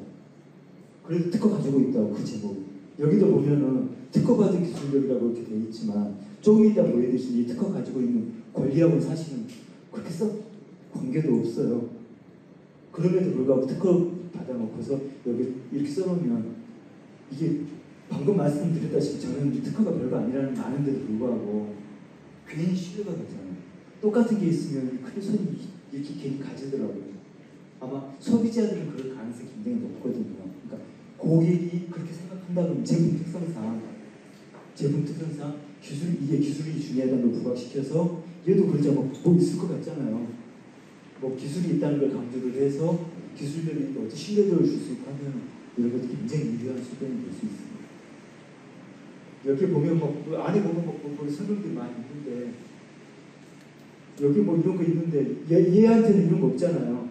Speaker 1: 그래도 특허 가지고 있다고 그 제목. 여기도 보면은 특허 받은 기술력이라고 이렇게 되어 있지만 조금 이따 보여드릴 이 특허 가지고 있는 권리하고는 사실은 그렇게 관계도 없어요. 그럼에도 불구하고 특허 받아놓고서 여기 이렇게 써놓으면 이게 방금 말씀드렸다시피 저는 특허가 별거 아니라는 아는데도 불구하고 괜히 신뢰가 가잖아요. 똑같은 게 있으면 크게 손이 이렇게 괜히 가지더라고요. 아마 소비자들은 그럴 가능성이 굉장히 높거든요. 그러니까 고객이 그렇게 생각한다면 제품 특성상 이게 기술이 중요하다는 걸 부각시켜서 얘도 그러자 뭐 있을 것 같잖아요. 뭐 기술이 있다는 걸 강조를 해서 기술력이 어떤 신뢰도를 줄 수 있고 하면 이런 것도 굉장히 유리한 수단이 될 수 있습니다. 여기 보면 그 안에 보면 뭐 설명들이 많이 있는데 여기 뭐 이런 거 있는데 얘한테는 이런 거 없잖아요.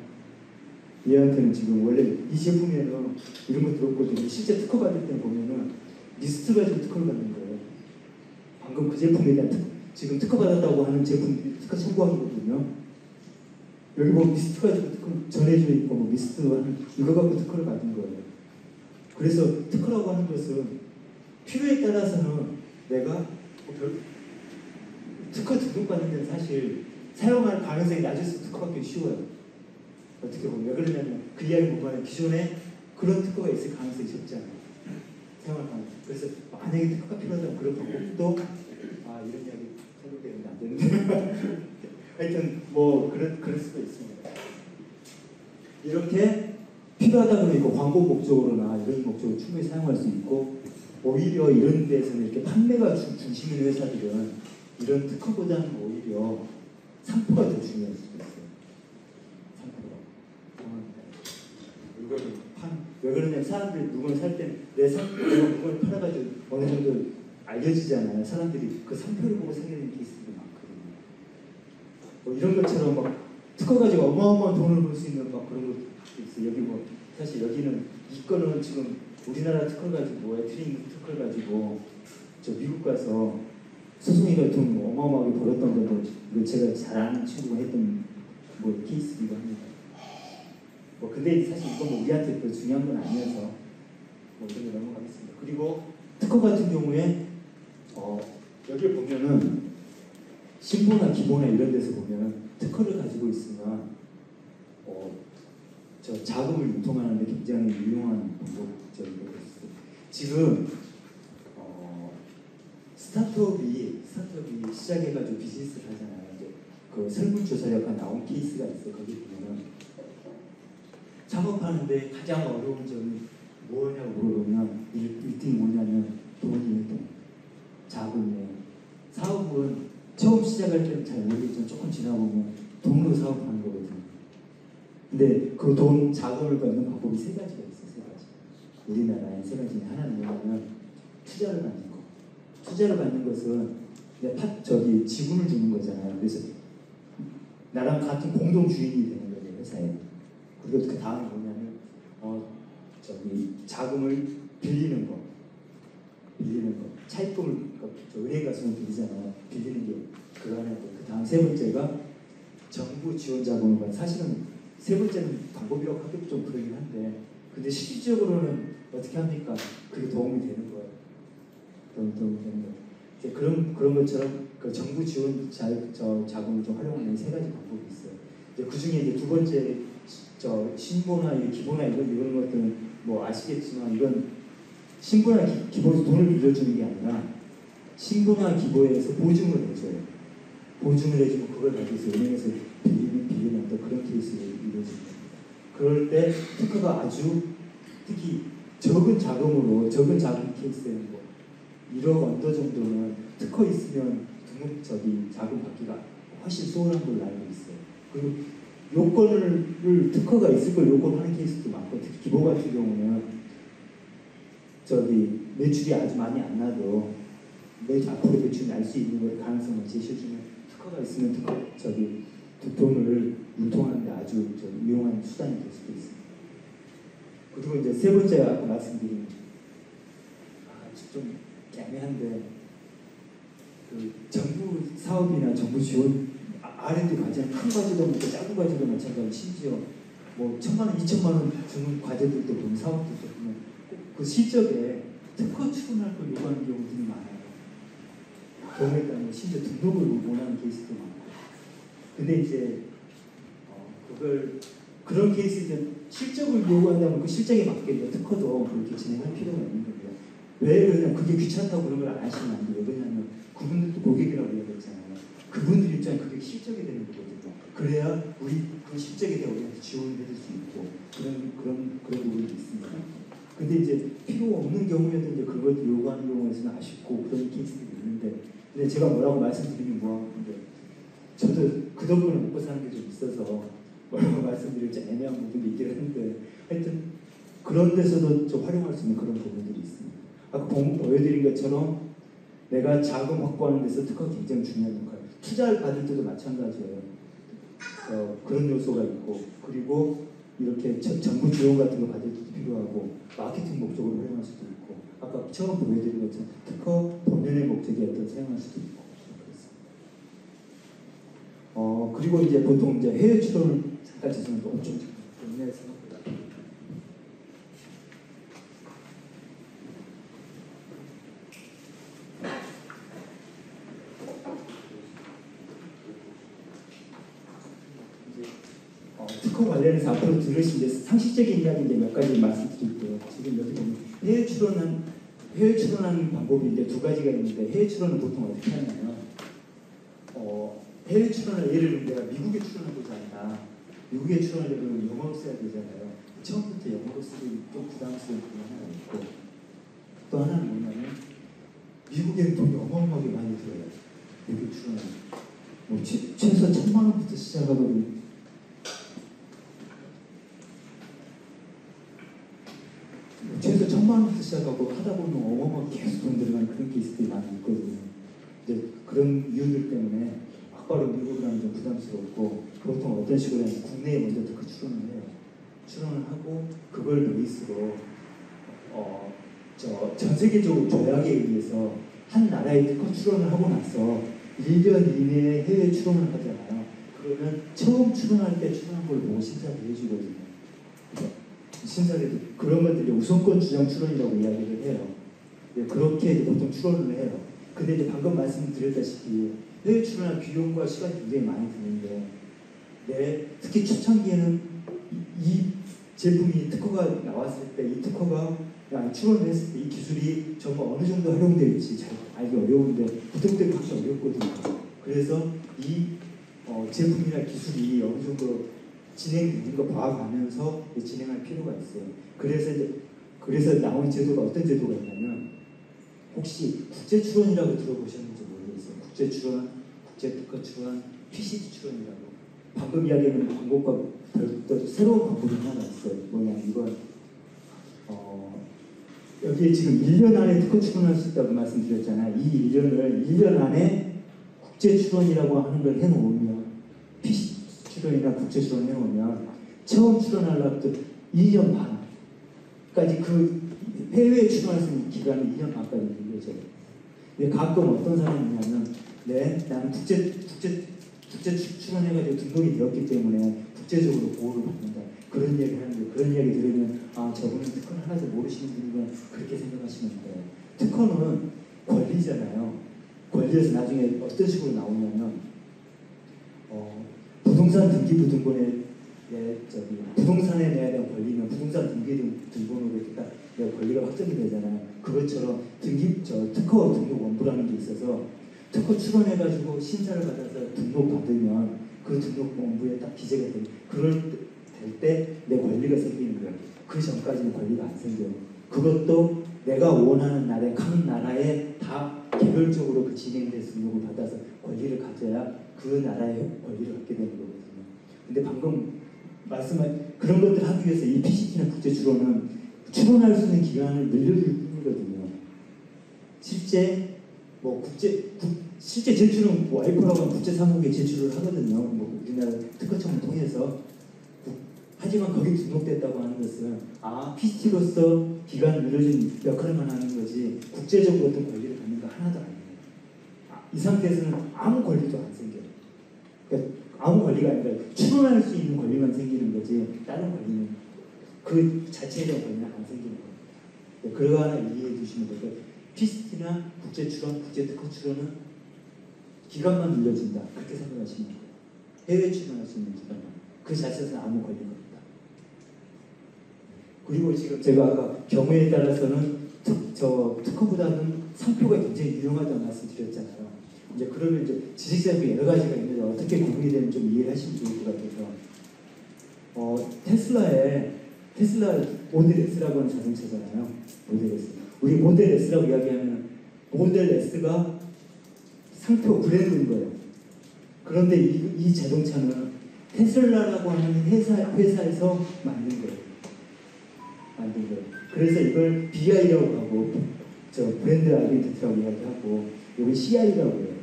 Speaker 1: 얘한테는 지금 원래 이 제품에는 이런 거 들었거든요. 실제 특허 받을 때 보면은 리스트 가지고 특허를 받는 거예요. 방금 그 제품에 대한 지금 특허 받았다고 하는 제품 특허 청구한 거거든요. 여기 뭐 리스트 가지고 특허 전해져 있고 뭐 리스트 이거 갖고 특허를 받은 거예요. 그래서 특허라고 하는 것은 필요에 따라서는 내가 특허 등록받는 데는 사실 사용할 가능성이 낮을수록 특허받기 쉬워요. 어떻게 보면 왜 그러냐면 그 이야기 보면 기존에 그런 특허가 있을 가능성이 적잖아요. 사용할 가능성. 그래서 만약에 특허가 필요하다면 그런 방법도 이런 이야기 생각되는데 안 되는데 하여튼 뭐 그럴 수도 있습니다. 이렇게 필요하다 그러면 이거 광고 목적으로나 이런 목적으로 충분히 사용할 수 있고 오히려 이런 데서는 이렇게 판매가 중심인 회사들은 이런 특허보다는 오히려 상표가 더 중요할 수도 있어요. 왜 그러냐면 사람들이 물건을 살 때 내 상표가 물건을 팔아가지고 어느 정도 알려지잖아요. 사람들이 그 상표를 보고 사게 되는 케이스들이 많거든요. 뭐 이런 것처럼 막 특허 가지고 어마어마한 돈을 벌 수 있는 막 그런 것도 있어요. 여기 뭐 사실 여기는 이 건은 지금 우리나라 특허 가지고 애트링 특허 가지고 저 미국 가서 소송이가 돈 어마어마하게 벌었던 건데 제가 잘 아는 친구가 했던 뭐 케이스이기도 합니다. 뭐 근데 사실 이건 뭐 우리한테 그 중요한 건 아니어서 뭐 이런 거 넘어가겠습니다. 그리고 특허 같은 경우에 여기 보면은 신보나 기보나 이런 데서 보면은 특허를 가지고 있으면 저 자금을 유통하는데 굉장히 유용한 방법적인 것이 있어요. 지금 스타트업이 시작해가지고 비즈니스를 하잖아요. 이제 그 설문조사력가 나온 케이스가 있어요. 거기 보면은 창업하는데 가장 어려운 점이 뭐냐고 물어보면 1등이 뭐냐면 돈이에요. 돈. 자금이에요. 사업은 처음 시작할 때는 잘 모르겠지만 조금 지나보면 돈으로 사업하는 거거든요. 근데 그 돈 자금을 받는 방법이 세 가지가 있어요. 세 가지. 우리나라에 세 가지 중에 하나는 뭐냐면 투자를 받는 거. 투자를 받는 것은 저기 지분을 주는 거잖아요. 그래서 나랑 같은 공동 주인이 되는 거죠, 회사에. 그리고 그 다음에 뭐냐면 저기 자금을 빌리는 거. 차입금을 은행 가서는 빌리잖아요. 빌리는 게 그거 하나고, 그 다음 세 번째가 정부 지원 자금을 받는. 사실은 세 번째는 방법이라고 하기도 좀 그러긴 한데, 근데 실질적으로는 어떻게 합니까? 그게 도움이 되는 거예요. 도움이 되는 거예요. 이제 그런 것처럼 그 정부 지원 자금을 좀 활용하는 세 가지 방법이 있어요. 이제 그 중에 이제 두 번째 신고나 기보나 이런 것들은 뭐 아시겠지만, 이건 신고나 기보에서 돈을 빌려주는 게 아니라 신고나 기보에서 보증을 해줘요. 보증을 해주고 그걸 가지고 은행에서 빌리는 그런 케이스를 이루어집니다. 그럴 때 특허가 아주 특히 적은 자금 케이스에는 뭐 1억 언더 정도는 특허 있으면 등록 자금 받기가 훨씬 수월한 걸로 알고 있어요. 그리고 요건을 특허가 있을 걸 요건하는 케이스도 많고, 특히 기보 같은 경우는 매출이 아주 많이 안 나도 앞으로 매출이 날 수 있는 가능성을 제시해주면 특허가 있으면 돈을 유통하는데 아주 유용한 수단이 될 수도 있습니다. 그리고 이제 세 번째 아까 말씀드린 좀 애매한데, 그 정부 사업이나 정부 지원 R&D 과제는 큰 과제도 있고 작은 과제도 마찬가지로, 심지어 뭐 1,000만 원, 2,000만 원 주는 과제들도 보면 사업들도 보면 그 실적에 특허 출원할 걸 요구하는 경우들이 많아요. 경우에 따르면 심지어 등록을 원하는 케이스도 많고. 근데 이제 그런 케이스에 실적을 요구한다면 그 실적에 맞게 특허도 그렇게 진행할 필요가 있는 거예요. 왜 그러냐면 그게 귀찮다고 그런 걸 안 하시면 안 돼요. 왜냐하면 그분들도 고객이라고 얘기했잖아요. 그분들 입장에 그게 실적이 되는 거거든요. 그래야 우리 그 실적에 대해 우리한테 지원을 해줄 수 있고 그런 부분이 있습니다. 근데 이제 필요 없는 경우에도 이제 그걸 요구하는 경우에서는 아쉽고 그런 케이스들이 있는데, 근데 제가 뭐라고 말씀드리긴 뭐하는데, 저도 그 덕분에 먹고 사는 게 좀 있어서 뭐라고 말씀드릴지 애매한 부분이 있긴 한데, 하여튼 그런 데서도 좀 활용할 수 있는 그런 부분들이 있습니다. 아까 보여드린 것처럼 내가 자금 확보하는 데서 특허가 굉장히 중요한 역할. 투자를 받을 때도 마찬가지예요. 그런 요소가 있고, 그리고 이렇게 정부 지원 같은 거 받을 때도 필요하고, 마케팅 목적으로 활용할 수도 있고, 아까 처음 보여드린 것처럼 특허 본연의 목적이 어떤 사용할 수도 있고, 그렇습니다. 그리고 이제 보통 이제 해외 출원을 잠깐 죄송한데 엄청 좋네 생각보다. 특허 관련해서 앞으로 들으신 이제 상식적인 이야기 이제 몇 가지 말씀드릴게요. 지금 여기 보면 해외 출원하는 방법이 이제 두 가지가 있는데, 해외 출원은 보통 어떻게 하냐면 해외 출원을 예를 들면 내가 미국에 출원하고자 한다. 미국에 출원하려면 영어로 써야 되잖아요. 처음부터 영어로 쓰기 좀 부담스러운 부분이 하나 있고, 또 하나는 뭐냐면 미국에는 돈이 어마어마하게 많이 들어요. 미국 출원은 뭐 최소 1,000만 원부터 시작하거든요. 최소 1,000만 원부터 시작하고 하다 보면 어마어마하게 계속 돈 들어가는 그런 케이스들이 많이 있거든요. 이제 그런 이유들 때문에 막바로 미국을 하면 좀 부담스럽고, 보통 어떤 식으로 하면 국내에 먼저 특허 출원을 해요. 출원을 하고 그걸 베이스로 전 세계적으로 조약에 의해서 한 나라에 특허 출원을 하고 나서 1년 이내에 해외 출원을 하잖아요. 그러면 처음 출원할 때 출원한 걸 보고 심사를 해주거든요. 심사를 그런 것들이 우선권 주장 출원이라고 이야기를 해요. 그렇게 보통 출원을 해요. 근데 이제 방금 말씀드렸다시피 해외 출원할 비용과 시간이 굉장히 많이 드는데, 특히 초창기에는 이 제품이 특허가 나왔을 때, 이 특허가 출원을 했을 때 이 기술이 정말 어느 정도 활용될지 잘 알기 어려운데, 부탁되고 하기 어렵거든요. 그래서 이 제품이나 기술이 어느 정도 진행되는 거 봐가면서 진행할 필요가 있어요. 그래서 나온 제도가 어떤 제도가 있냐면, 혹시 국제 출원이라고 들어보셨는지 모르겠어요. 국제 출원, 국제 특허 출원, PCT 출원이라고. 방금 이야기하는 방법과 별도 새로운 방법이 하나 있어요. 뭐냐면 이건 여기에 지금 1년 안에 특허 출원할 수 있다고 말씀드렸잖아요. 이 1년을 1년 안에 국제 출원이라고 하는 걸 해놓으면 PC 출원이나 국제 출원 해놓으면 처음 출원하려면 2년 반까지 그 해외에 출원할 수 있는 기간이 2년 반까지 있는 거죠. 근데 가끔 어떤 사람이 있냐면 나는 국제 출원해가지고 등록이 되었기 때문에 국제적으로 보호를 받는다. 그런 얘기 하는데 그런 이야기 들으면 저분은 특허는 하나도 모르시는 분이면 그렇게 생각하시면 돼요. 특허는 권리잖아요. 권리에서 나중에 어떤 식으로 나오냐면 부동산 등기부등본에 부동산에 내야 되는 권리는 부동산 등기부등본으로 이렇게 딱 권리가 확정이 되잖아요. 그것처럼 특허 등록 원부라는 게 있어서 특허 출원해가지고 심사를 받아서 등록받으면 그 등록 원부에 딱 기재가 되면 그럴 때 내 권리가 생기는 거예요. 그 전까지는 권리가 안 생겨요. 그것도 내가 원하는 나라에 각 나라에 다 개별적으로 그 진행돼서 등록을 받아서 권리를 가져야 그 나라의 권리를 갖게 되는 거거든요. 근데 방금 말씀한 그런 것들 하기 위해서 이 PCT나 국제 출원은 출원할 수 있는 기간을 늘려줄 뿐이거든요. 실제 실제 제출은 와이프라고 하면 국제사무국에 제출을 하거든요. 우리나라 특허청을 통해서. 하지만 거기 등록됐다고 하는 것은 PCT로서 기간을 늘려준 역할만 하는 거지 국제적으로 어떤 권리를 갖는 거 하나도 아니에요. 이 상태에서는 아무 권리도 안 생겨요. 그러니까 아무 권리가 아니라 출원할 수 있는 권리만 생기는 거지 다른 권리는 그 자체에 대한 권리는 안 생기는 거예요. 그거 하나 이해해 주시면 될까요? PCT나 국제 출원, 국제 특허 출원은 기간만 늘려준다. 그렇게 생각하시면 돼요. 해외 출원할 수 있는 기간만. 그 자체에서는 아무 권리가 없다. 그리고 지금 제가 아까 경우에 따라서는 특허보다는 상표가 굉장히 유용하다고 말씀드렸잖아요. 이제 그러면 이제 지식사회가 여러 가지가 있는데 어떻게 구분이 되면 좀 이해하시면 좋을 것 같아서 테슬라 모델 S라고 하는 자동차잖아요. 모델 S. 우리 모델 S라고 이야기하면 모델 S가 상표 브랜드인 거예요. 그런데 이 자동차는 테슬라라고 하는 회사에서 만든 거예요. 그래서 이걸 BI라고 하고, 브랜드 아이덴티티라고 이야기하고, 여기 CI라고 해요.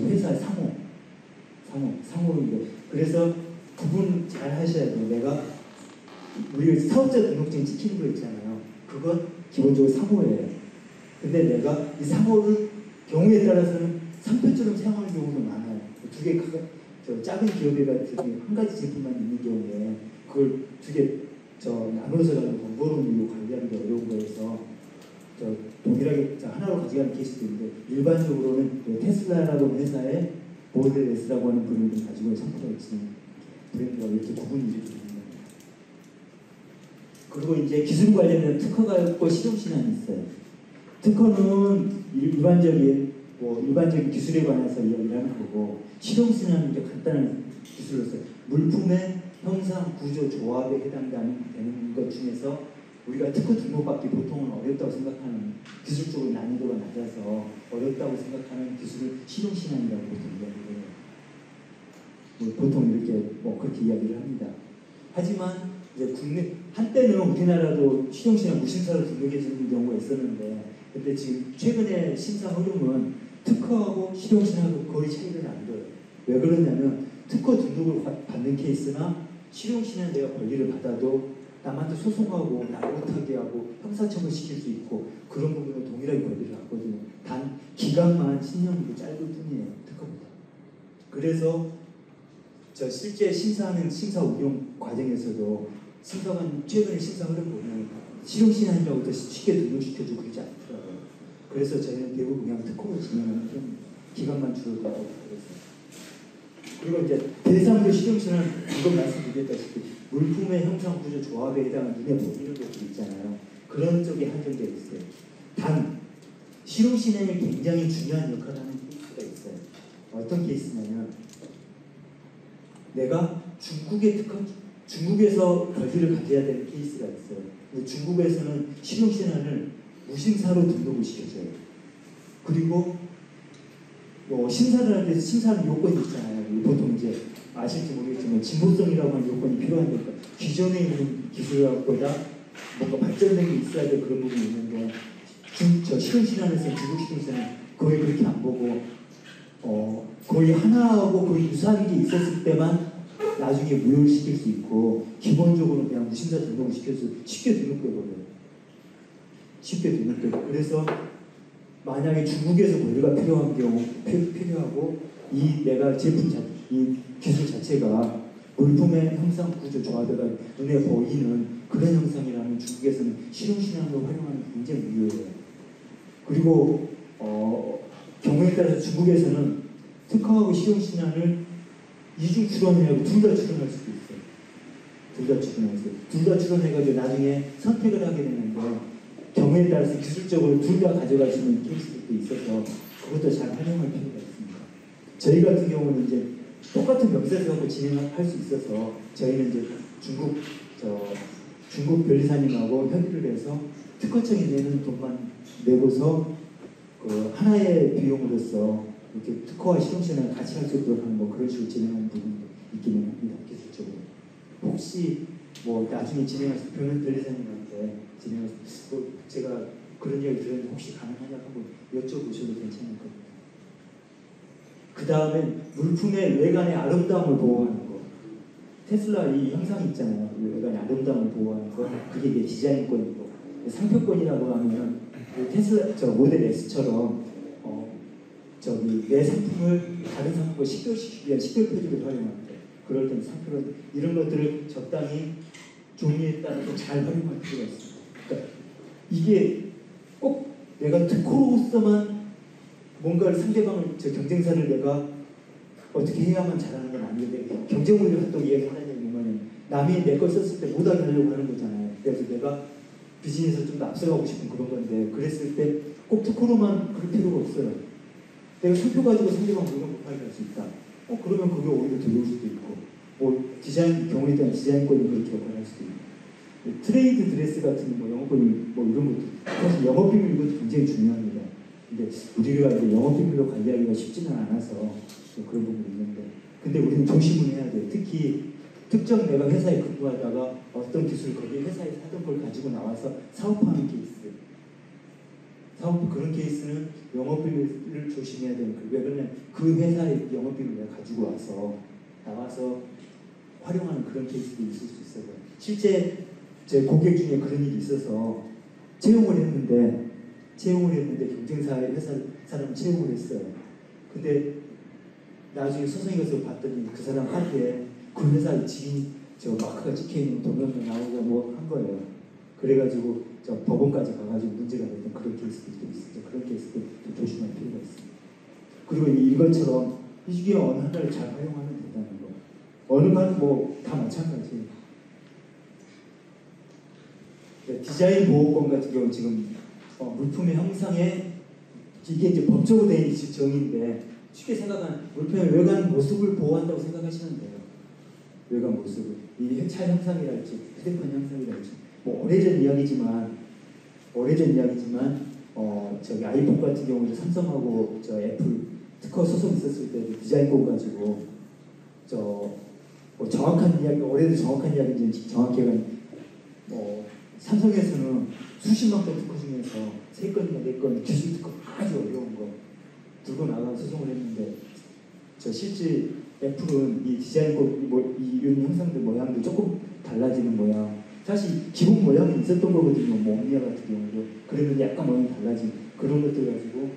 Speaker 1: 회사 상호인데. 그래서 구분 잘 하셔야 돼요. 우리 사업자 등록증 찍히는 거 있잖아요. 그건 기본적으로 상호예요. 근데 내가 이 상호를 경우에 따라서는 상표처럼 사용하는 경우도 많아요. 두 개 작은 기업에 한 가지 제품만 있는 경우에 그걸 두 개 나눠서 가는 번거로움으로 관리하는 게 어려운 거여서 동일하게 하나로 가져가는 케이스도 있는데 일반적으로는 테슬라라고 하는 회사의 모델 S라고 하는 브랜드를 가지고 상표가 있는 브랜드가 이렇게 구분이 이렇게 되는 겁니다. 그리고 이제 기술 관련된 특허가 있고 실용신안이 있어요. 특허는 일반적인 기술에 관해서 이야기를 하는 거고, 실용신안은 이제 간단한 기술로서 물품의 형상, 구조, 조합에 해당되는 것 중에서 우리가 특허 등록받기 보통은 어렵다고 생각하는, 기술적으로 난이도가 낮아서 어렵다고 생각하는 기술을 실용신안이라고 보통 이야기를 해요. 보통 이렇게 그렇게 이야기를 합니다. 하지만 이제 한때는 우리나라도 실용신안 무심사로 등록해 주는 경우가 있었는데, 근데 지금 최근에 심사 흐름은 특허하고 실용신안하고 거의 차이를 안 둬요. 왜 그러냐면 특허 등록을 받는 케이스나 실용신안 내가 권리를 받아도 남한테 소송하고 나 못하게 하고 형사처벌 시킬 수 있고 그런 부분은 동일하게 권리를 갖거든요. 단 기간만 10년으로 짧을 뿐이에요. 특허보다. 그래서 실제 심사하는 심사 운영 과정에서도 심사관 최근에 심사 흐름 보면 실용신안이라고 더 쉽게 등록시켜주고 그러지 않더라고요. 그래서 저희는 대부분 그냥 특허로 진행하는 편입니다. 기간만 줄어들고 그래서. 그리고 이제 대상도 실용신안 이건 말씀드렸다시피 물품의 형상, 구조, 조합에 해당하는 눈에 보이는 것들 있잖아요. 그런 쪽에 한정되어 있어요. 단 실용신안이 굉장히 중요한 역할을 하는 케이스가 있어요. 어떤 케이스냐면 내가 중국에서 권리를 가져야 되는 케이스가 있어요. 근데 중국에서는 실용신안을 무심사로 등록을 시켜줘요. 그리고 심사를 할 때 심사하는 요건이 있잖아요. 보통 이제 아실지 모르겠지만 진보성이라고 하는 요건이 필요하니까 기존에 있는 기술보다 뭔가 발전된 게 있어야 될 그런 부분이 있는데 저 실용신안에서 중국 실용신은 거의 그렇게 안 보고 거의 하나하고 거의 유사한 게 있었을 때만 나중에 무효를 시킬 수 있고 기본적으로 그냥 무심사 등록을 시켜서 쉽게 등록돼버려요. 쉽게 등록되고 그래서 만약에 중국에서 권리가 필요한 경우 필요하고 이 내가 이 기술 자체가 물품의 형상 구조 조합에가 눈에 보이는 그런 형상이라면 중국에서는 실용신안으로 활용하는 게 굉장히 유효해요. 그리고 경우에 따라서 중국에서는 특허하고 실용신안을 이중 출원하고 둘 다 출원할 수도 있어요. 둘 다 출원해가지고 나중에 선택을 하게 되는데 경우에 따라서 기술적으로 둘 다 가져갈 수 있는 케이스들도 있어서 그것도 잘 활용할 필요가 있습니다. 저희 같은 경우는 이제 똑같은 명세서 갖고 진행할 수 있어서 저희는 이제 중국 변리사님하고 협의를 해서 특허청이 내는 돈만 내고서 그 하나의 비용으로서 이렇게 특허와 실용신안을 같이 할 수 있도록 하는 뭐 그런 식으로 진행하는 부분이 있기는 합니다. 기술적으로. 혹시 뭐 나중에 진행하실 변리사님한테 진행하실 제가 그런 이야기 들었는데 혹시 가능하냐고 한번 여쭤보셔도 괜찮을 겁니다. 그 다음에 물품의 외관의 아름다움을 보호하는 거. 테슬라 이 형상이 있잖아요. 외관의 아름다움을 보호하는 거. 그게 이제 디자인권이고. 상표권이라고 하면 테슬라 모델 S처럼 내 상품을 다른 상품과 식별시키기 위한 식별 표지를 활용하는데 그럴 때는 상표를 이런 것들을 적당히 종이에 따라서 잘 활용할 필요가 있습니다. 그러니까 이게 꼭 내가 특허로서만 뭔가를 상대방을 경쟁사를 내가 어떻게 해야만 잘하는 건 아닌데 경쟁원리 활동 이야기하는 얘기는 남이 내 걸 썼을 때 못하게 하려고 하는 거잖아요. 그래서 내가 비즈니스를 좀 더 앞서가고 싶은 그런 건데 그랬을 때 꼭 특허로만 그럴 필요가 없어요. 내가 상표 가지고 상대방 물건 못하게 할 수 있다. 그러면 그게 오히려 들어올 수도 있고 뭐 디자인 경우에 대한 디자인권이 그렇게 역할을 할 수도 있고 트레이드 드레스 같은 뭐 영업권이 뭐 이런 것도 사실 영업비밀 이것도 굉장히 중요합니다. 근데 우리가 이제 영업비밀로 관리하기가 쉽지는 않아서 그런 부분이 있는데 근데 우리는 조심을 해야 돼요. 특히 특정 내가 회사에 근무하다가 어떤 기술 거기 회사에서 하던 걸 가지고 나와서 사업하는 케이스 그런 케이스는 영업비밀을 조심해야 되는 거예요. 왜 그러냐면 그 회사의 영업비밀을 내가 가지고 나와서 활용하는 그런 케이스도 있을 수 있어요. 실제 제 고객 중에 그런 일이 있어서 채용을 했는데 경쟁사의 회사 사람 채용을 했어요. 근데 나중에 소송에 가서 봤더니 그 사람 하기에 그 회사의 지인 마크가 찍혀있는 동영상 나오고 뭐 한 거예요. 그래가지고 법원까지 가가지고 문제가 됐던 그런 케이스들도 있어요. 그런 케이스도 조심할 필요가 있습니다. 그리고 이것처럼 이 중에 어느 하나를 잘 활용하면 된다는 거. 어느 건 뭐 다 마찬가지예요. 디자인 보호권 같은 경우 지금 물품의 형상에 이게 이제 법적으로 된 정의인데 쉽게 생각하면 물품의 외관 모습을 보호한다고 생각하시면 돼요. 외관 모습을 이 차 형상이랄지 휴대폰 형상이랄지 뭐 오래전 이야기지만 아이폰 같은 경우는 삼성하고 애플 특허 소송 있었을 때 디자인권 가지고 뭐 정확한 이야기 올해도 정확한 이야기인지 정확히 삼성에서는 수십만 건 특허 중에서 3건이나 4건 기술 특허 아주 어려운 거 들고 나가 소송을 했는데 실제 애플은 이 디자인권 이런 형상들 모양도 조금 달라지는 모양 사실 기본 모양이 있었던 거거든요. 뭐 옴니아 같은 경우도 그러면 약간 모양이 달라진 그런 것들 가지고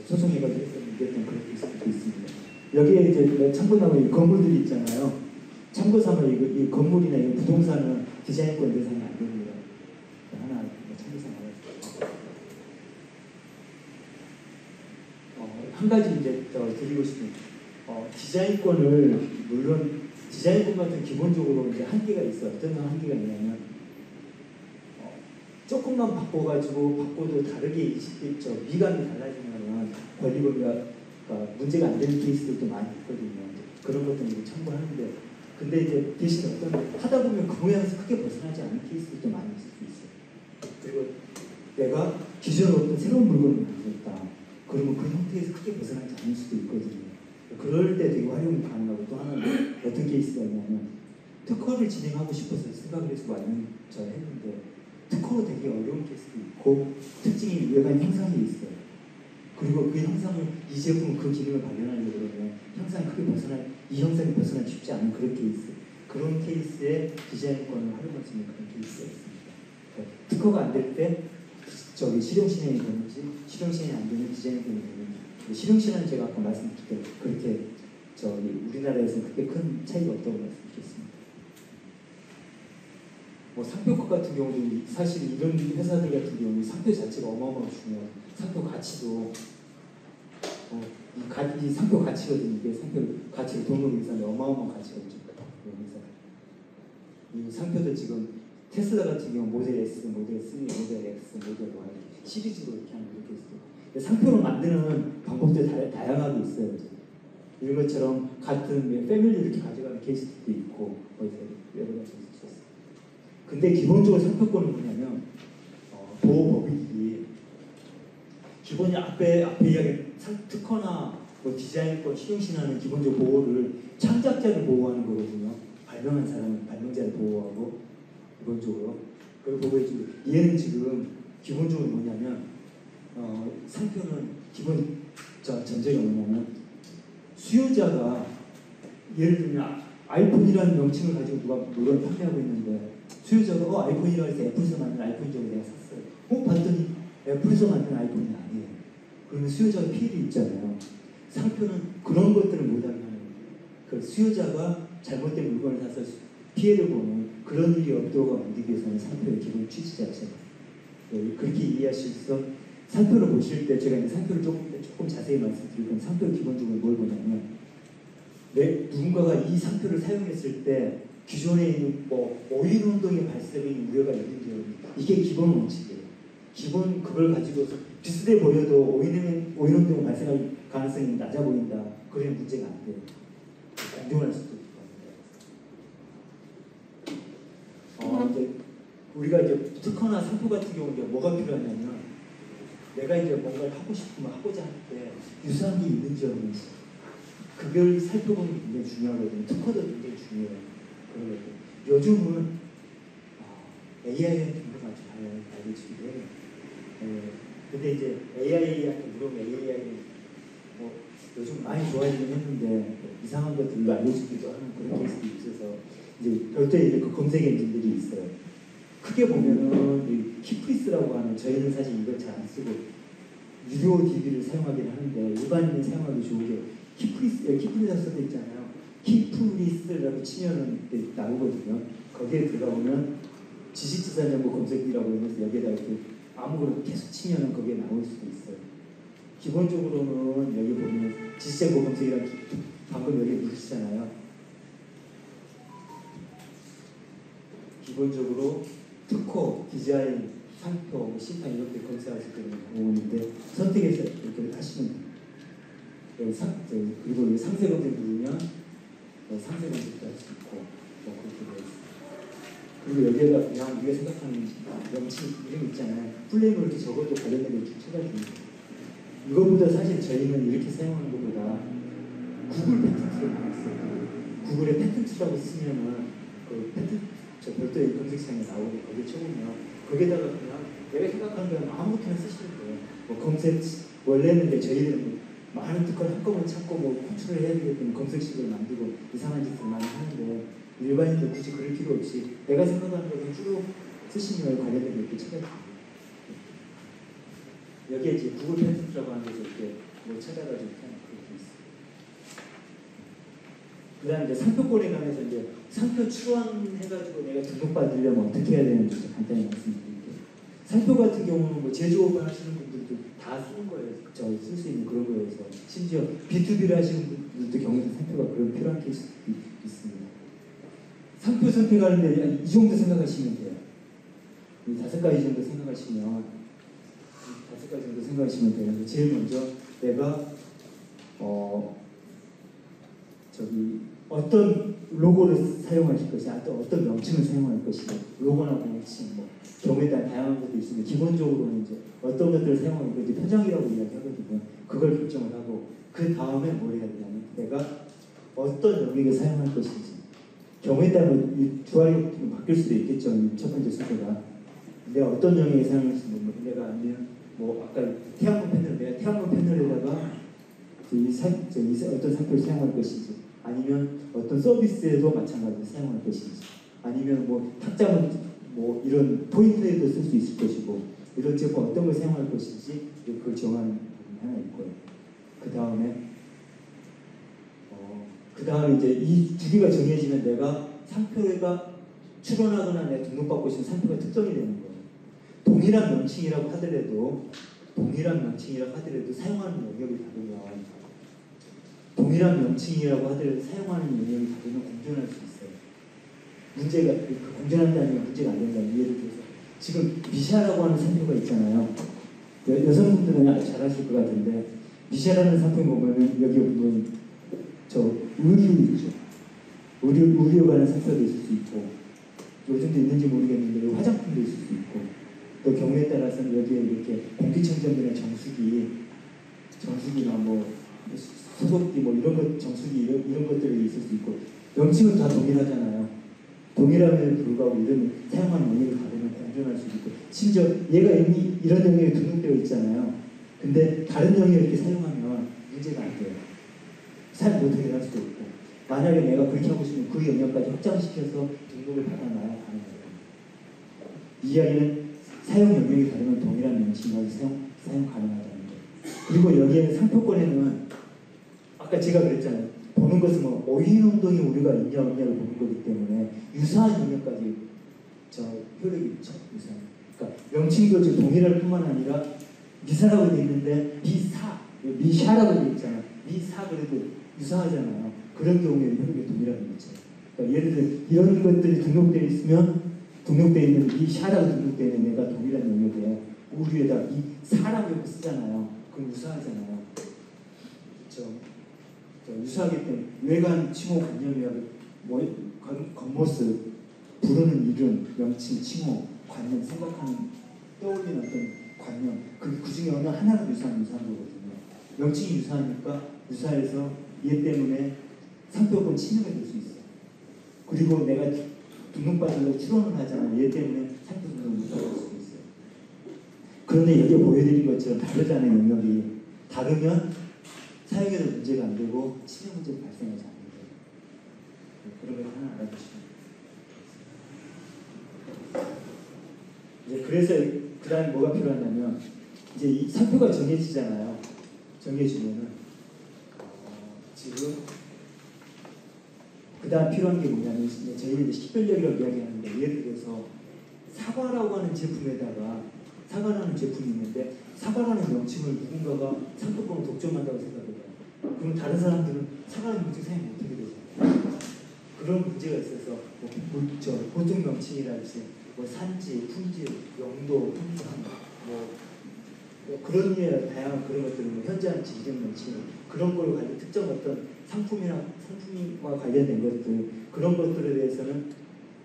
Speaker 1: 소송해가지고 했던 그런 케이스도 있습니다. 여기에 이제 참고 나면 이 건물들이 있잖아요. 참고 삼아 이 건물이나 이 부동산은 디자인권 대상이 안 됩니다. 하나 참고 삼아. 한 가지 이제 드리고 싶은 디자인권을 물론 디자인권 같은 기본적으로 이제 한계가 있어요. 어떤 한계가 있냐면 조금만 바꿔도 다르게 미감이 달라지면 권리금과 문제가 안 되는 케이스들도 많이 있거든요. 그런 것들을 참고하는데 근데 이제 대신 하다 보면 그 모양에서 크게 벗어나지 않는 케이스들도 많이 있을 수 있어요. 그리고 내가 기존에 어떤 새로운 물건을 만들었다. 그러면 그 형태에서 크게 벗어나지 않을 수도 있거든요. 그럴 때 되게 활용이 가능하고 또 하나는 어떤 케이스가 있냐면 특허를 진행하고 싶어서 생각을 해서 왔는 저 했는데 특허로 되게 어려운 케이스도 있고 특징이 외관 형상이 있어요. 그리고 그 형상을 이 제품은 그 기능을 발견하려고 그러면 형상이 크게 이 형상이 벗어나기 쉽지 않은 그런 케이스. 그런 케이스에 디자인권을 활용할 수 있는 그런 케이스가 있습니다. 특허가 안 될 때 저기 실용 실행이 되는지 실용 실행이 안 되는 디자인이 되는지 실용 실행은 제가 아까 말씀드린 대로 그렇게 저기 우리나라에서는 그렇게 큰 차이가 없다고 말씀드렸습니다. 뭐 상표권 같은 경우도 사실 이런 회사들 같은 경우는 상표 자체가 어마어마하게 중요해요. 상표 가치도 이 상표 가치거든요. 이게 상표 가치를 돈으로 계산하면 어마어마한 가치가 있죠. 이 상표도 지금 테슬라 같은 경우 모델 S, 모델 3, 모델 X, 모델 Y 시리즈로 이렇게 하는 그렇게 있어요. 상표를 만드는 방법도 다양하게 있어요. 이런 것처럼 같은 패밀리 이렇게 가져가는 케이스도 있고 여러 가지 있었어요. 근데 기본적으로 상표권은 뭐냐면 보호법이 기본이 앞에 이야기한 특허나 뭐 디자인권, 실용신화는 기본적으로 보호를 창작자를 보호하는 거거든요. 발명한 사람은 발명자를 보호하고 기본적으로 그걸 보호해주고 얘는 지금 기본적으로 뭐냐면 상표는 기본 전제가 뭐냐면 수요자가 예를 들면 아이폰이라는 명칭을 가지고 누가 물건을 판매하고 있는데 수요자가 아이폰이라고 해서 애플에서 만든 아이폰인 줄 내가 샀어요. 봤더니 애플에서 만든 아이폰이 아니에요. 그러면 수요자가 피해를 입잖아요. 상표는 그런 것들을 못하게 하는 거예요. 그 수요자가 잘못된 물건을 사서 피해를 보는 그런 일이 없도록 만들기 위해서는 상표의 기본 취지 자체가 그렇게 이해하실 수 있어. 상표를 보실 때 제가 이제 상표를 조금 자세히 말씀드릴 건 상표 기본적으로 뭘 보냐면 누군가가 이 상표를 사용했을 때 기존에 있는 오인운동의 발생에 우려가 있는지 이게 기본 원칙이에요. 기본 그걸 가지고서 비슷해 보여도 오인운동이 발생할 가능성이 낮아 보인다. 그러면 문제가 안 돼요. 공정할 수도 있고. 이제 우리가 이제 특허나 상표 같은 경우 이제 뭐가 필요하냐면 내가 이제 뭔가를 하고 싶으면 하고자 할 때 유사한 게 있는지 없는지 그걸 살펴보는 게 굉장히 중요하거든요. 특허도 굉장히 중요해요. 그러거든요. 요즘은 AI한테 물어봐 좀 알려주기도 해요. 근데 이제 AI한테 물어보면 AI는 뭐 요즘 많이 좋아지긴 했는데 이상한 것들도 알려주기도 하는 그런 케이스도 있어서 이제 별도의 이제 그 검색 엔진들이 있어요. 크게 보면은 이 키프리스라고 하는 저희는 사실 이걸 잘 안 쓰고 유료 DB를 사용하긴 하는데 일반인이 사용하기 좋은 게 키프리스 써져 있잖아요. 키프리스라고 치면은 나오거든요. 거기에 들어가보면 지식재산정보 검색이라고 해서 여기에다 이렇게 아무거나 계속 치면은 거기에 나올 수도 있어요. 기본적으로는 여기 보면 지식정보 검색이라고 방금 여기 누르시잖아요. 기본적으로 특허, 디자인, 상표, 심판 이렇게 검색하실 때 나오는데 선택해서 이렇게 하시면 돼요. 그리고 여기 상세 검색 누르면 상세 검색도 할 수 있고 그렇게 되어 있어요. 그리고 여기에다 그냥 우리가 생각하는 명칭 이름 있잖아요. 플레임을 이렇게 적어도 관련된 걸 쭉 찾아줍니다. 이거보다 사실 저희는 이렇게 사용하는 것보다 구글 패턴트를 많이 써요. 구글에 패턴트라고 쓰면은 그 패턴트 별도의 검색창에 나오고 거기에 쳐보면 거기에다가 그냥 내가 생각하는 건 아무렇게나 쓰시는 거예요. 뭐 검색 원래는 이제 저희는 많은 특허를 한꺼번에 찾고 컨트롤 해야 되기 때문에 검색식을 만들고 이상한 짓을 많이 하는데 일반인들 굳이 그럴 필요 없이 내가 생각하는 것을 쭉 쓰시면 관련된 걸 이렇게 찾아줍니다. 여기에 이제 구글 패턴트라고 하는 데서 이렇게 뭐 찾아가지고 이렇게 하는 그런 게 있어요. 그 다음에 이제 상표권에 관해서 이제 상표 출원해가지고 내가 등록받으려면 어떻게 해야 되는지 간단히 말씀드릴게요. 상표 같은 경우는 뭐 제조업을 하시는 분들도 다 쓰는 거예요. 쓸 수 있는 그런 거여서 심지어 B2B를 하시는 분들도 경우도 상표가 그런 필요한 케이스도 있습니다. 상표 선택하는데 이 정도 생각하시면 돼요. 이 5가지 정도 생각하시면 돼요. 제일 먼저 내가 어떤 로고를 사용하실 것이냐, 또 어떤 명칭을 사용할 것이냐, 로고나 명칭, 경우에 따라 다양한 것도 있습니다. 기본적으로는 이제 어떤 것들을 사용하는 건지 표정이라고 이야기하거든요. 그걸 결정을 하고 그 다음에 뭘 해야 되냐면 내가 어떤 영역에 사용할 것인지. 경우에 따르면 이 주어력이 바뀔 수도 있겠죠. 이 첫 번째 순서가. 내가 어떤 영역에 사용할지 내가 아니면 뭐 아까 태양광 패널 내가 태양광 패널에다가 어떤 상표를 사용할 것인지, 아니면 어떤 서비스에도 마찬가지로 사용할 것인지, 아니면 뭐 탁자문 뭐 이런 포인트에도 쓸 수 있을 것이고, 이런 제품 어떤 걸 사용할 것인지 그걸 정하는 부분이 하나 있고요. 그 다음에 이제 이 두 개가 정해지면 내가 상표가 출원하거나 내가 등록받고 있는 상표가 특정이 되는 거예요. 동일한 명칭이라고 하더라도 사용하는 영역이 다르면, 동일한 명칭이라고 하더라도 사용하는 영역이 다르면 공존할 수 있어요. 문제가 공존한다는 게 문제가 안 된다는, 예를 들어서 지금 미샤라고 하는 상표가 있잖아요. 여성분들은 잘 아실 것 같은데, 미샤라는 상표 보면은 여기 보면 저 의류 있죠. 의류에 관한 상표도 있을 수 있고, 요즘도 있는지 모르겠는데 화장품도 있을 수 있고, 또 경우에 따라서는 여기에 이렇게 공기청정기나 정수기나 뭐 소독기 뭐 이런 것, 정수기 이런 것들이 있을 수 있고, 명칭은 다 동일하잖아요. 동일함에도 불구하고 이런 사용하는 영역이 다르면 공존할 수 있고, 심지어 얘가 이미 이런 영역에 등록되어 있잖아요. 근데 다른 영역을 이렇게 사용하면 문제가 안 돼요. 사용 못하게 할 수도 있고, 만약에 내가 그렇게 하고 싶으면 그 영역까지 확장시켜서 등록을 받아놔야 가능해요. 이 이야기는 사용 영역이 다르면 동일한 명칭으로 사용 가능하다는 거예요. 그리고 여기에는 상표권에는 아까 제가 그랬잖아요. 보는 것은 뭐 오인운동이 우리가 있냐 없냐를 보는 거기 때문에 유사한 영역까지 효력이 있죠. 유사한. 그러니까 명칭도 지금 동일할 뿐만 아니라 미사라고 되어 있는데 미샤라고 되어 있잖아요. 미사 그래도 유사하잖아요. 그런 경우에 효력이 동일한 거죠. 그러니까 예를 들어 이런 것들이 등록되어 있으면, 등록되어 있는 이 샤라고 등록되어 있는 애가 동일한 영역에 우리에다 이 사라고 쓰잖아요. 그럼 유사하잖아요. 그렇죠. 유사하기 때문에 외관 칭호 관념이라고 뭐 겉모습, 부르는 이름, 명칭, 칭호, 관념, 생각하는 떠올리는 어떤 관념, 그 중에 어느 하나가 유사한 거거든요. 명칭이 유사하니까 유사해서 얘 때문에 상표권 침해가 될 수 있어요. 그리고 내가 등록받으려고 출원을 하잖아요. 얘 때문에 상표 등록을 못하게 될 수도 있어요. 그런데 여기 보여드린 것처럼 다르잖아요. 영역이 다르면 사용에도 문제가 안 되고 침해 문제가 발생하지 않는 거예요. 그런 걸 하나 알아두시면 이제 그래서 그 다음에 뭐가 필요하냐면, 이제 이 상표가 정해지잖아요. 정해지면은 지금 그 다음 필요한 게 뭐냐면, 저희는 이제 식별력이라고 이야기하는데, 예를 들어서 사과라고 하는 제품에다가, 사과라는 제품이 있는데 사과라는 명칭을 누군가가 상표권을 독점한다고 생각해봐요. 그럼 다른 사람들은 사과라는 명칭 사용 못하게 되잖아요. 그런 문제가 있어서 보통 명칭이랄지 뭐 산지, 품질, 영도, 품질, 뭐 그런 류의 다양한 그런 것들은 뭐 현재한치 이런 명칭, 그런 걸 관련 특정 어떤 상품과 관련된 것들, 그런 것들에 대해서는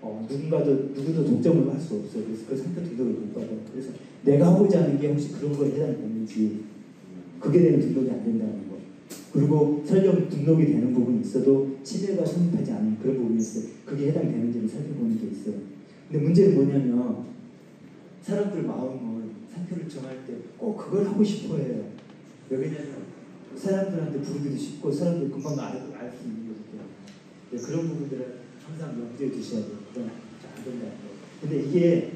Speaker 1: 누구도 독점을 할 수 없어요. 그래서 그 상표 등록을 못 받아요. 그래서 내가 하고자 하는 게 혹시 그런 거에 해당되는지, 그게 되면 등록이 안 된다는 거. 그리고 설령 등록이 되는 부분이 있어도 침해가 성립하지 않은 그런 부분이 있어요. 그게 해당되는지를 살펴보는 게 있어요. 근데 문제는 뭐냐면, 사람들 마음은 상표를 정할 때 꼭 그걸 하고 싶어 해요. 왜냐면 사람들한테 부르기도 쉽고 사람들이 금방 알 수 있는 거거든요. 그런 부분들을 항상 염두에 두셔야 돼요. 그건 안 된다는 거. 근데 이게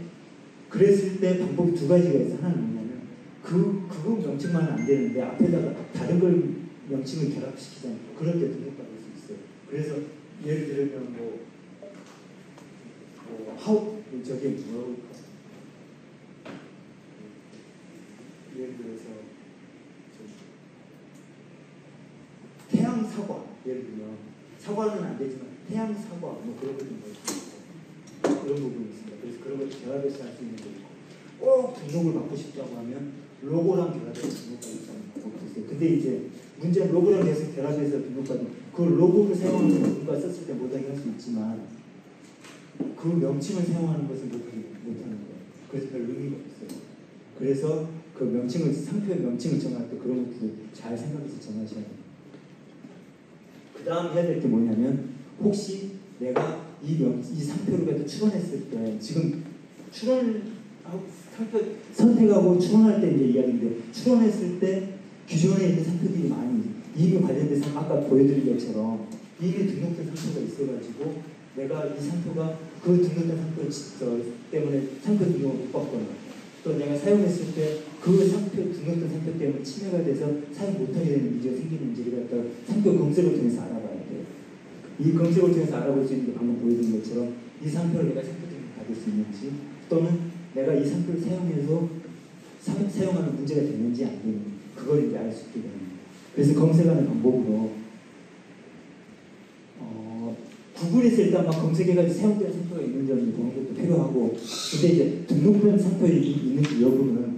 Speaker 1: 그랬을 때 방법이 두 가지가 있어요. 하나는 뭐냐면 그거 명칭만은 안 되는데 앞에다가 다른 걸 명칭을 결합시키잖아요. 그럴 때 등록받을 수 있어요. 그래서 예를 들면 예를 들어서 태양 사과, 예를 들면 사과는 안 되지만 태양 사과 뭐 그런 것도 있고 그런 부분이 있습니다. 그래서 그런 것도 결합해서 할 수 있는 거 있고, 꼭 등록을 받고 싶다고 하면 로고랑 결합해서 등록받을 수 있는 방법도 있어요. 근데 이제 문제는 로고랑 계속 결합해서 등록받는, 그 로고를 사용하는 누군가 썼을 때 못하게 할 수 있지만 그 명칭을 사용하는 것은 못하는 거예요. 그래서 별 의미가 없어요. 그래서 그 상표의 명칭을 정할 때 그런 것도 잘 생각해서 정하셔야 돼요. 그 다음 해야 될 게 뭐냐면 혹시 내가 이 상표를 갖다 출원했을 때 지금 상표 선택하고 출원할 때 이제 이야기인데 출원했을 때 기존에 있는 상표들이 많이 이미 관련돼서 아까 보여드린 것처럼 이미 등록된 상표가 있어가지고 내가 이 상표가 그 등록된 상표 때문에 상표 등록을 못 받거나 또 내가 사용했을 때 그 상표 등록된 상표 때문에 침해가 돼서 사용 못하게 되는 문제가 생기는지를 갖다가 상표 검색을 통해서 알아봐야 돼요. 이 검색을 통해서 알아볼 수 있는 게 방금 보여드린 것처럼 이 상표를 내가 상표 등록 받을 수 있는지 또는 내가 이 상표를 사용해서 사용하는 문제가 되는지 안 되는지 그걸 이제 알 수 있게 됩니다. 그래서 검색하는 방법으로 구글에서 일단 막 검색해가지고 사용된 상표가 있는지 없는지 보는 것도 필요하고 근데 이제 등록된 상표가 있는지 여부는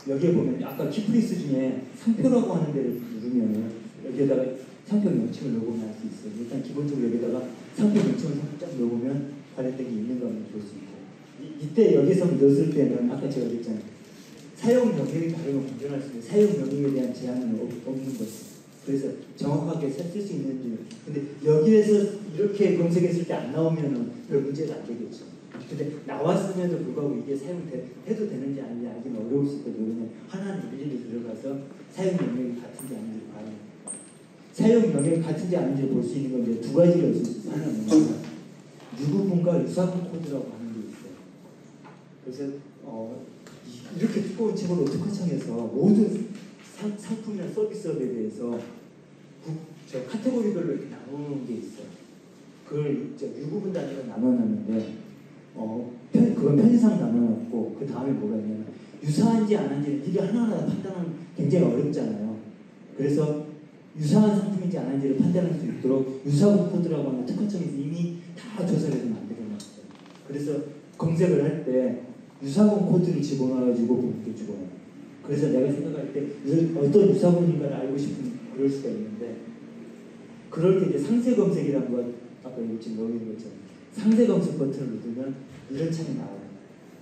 Speaker 1: 여기에 보면 아까 키프리스 중에 상표라고 하는 데를 누르면 여기에다가 상표 명칭을 넣어보면 알 수 있어요. 일단 기본적으로 여기다가 상표 명칭을 쫙 넣어보면 관련된 게 있는 거 한번 볼 수 있고 이때 여기서 넣었을 때는 아까 제가 얘기했잖아요. 사용 명령이 다르면 공존할 수 있는데 사용 명령에 대한 제한은 없는 거죠. 그래서 정확하게 쓸 수 있는지 근데 여기에서 이렇게 검색했을 때 안 나오면은 별 문제가 안 되겠죠. 근데 나왔음에도 불구하고 이게 사용해도 되는지 아닌지 알기는 어려울 수 있거든요. 왜냐면 하나는 일일이 들어가서 사용 명령이 같은지 아닌지 봐야 돼요. 사용 명령이 같은지 아닌지 볼 수 있는 건 이제 두 가지가 있을 수 있어요. 하나는 유구분과 유사분 코드라고 하는 게 있어요. 그래서 이렇게 두꺼운 책을 특허청에서 모든 상품이나 서비스업에 대해서 카테고리별로 이렇게 나누는 게 있어요. 그걸 유구분 단위로 나눠놨는데 그건 편의상 나눠놨고 그 다음에 뭐가 있냐면 유사한지 안 한지는 이게 하나하나 판단하는 굉장히 어렵잖아요. 그래서 유사한 상품인지 안 한지를 판단할 수 있도록 유사분 코드라고 하는 특허청에서 이미 다 조사를 해서 만들어놨어요. 그래서 검색을 할 때 유사분 코드를 집어넣어가지고 보는 게 좋아요. 그래서 내가 생각할 때 어떤 유사분인가를 알고 싶으면 그럴 수가 있는데 그럴 때 이제 상세 검색이라는 것 아까 지금 넣은 것처럼 상세 검색 버튼을 누르면 이런 창이 나와요.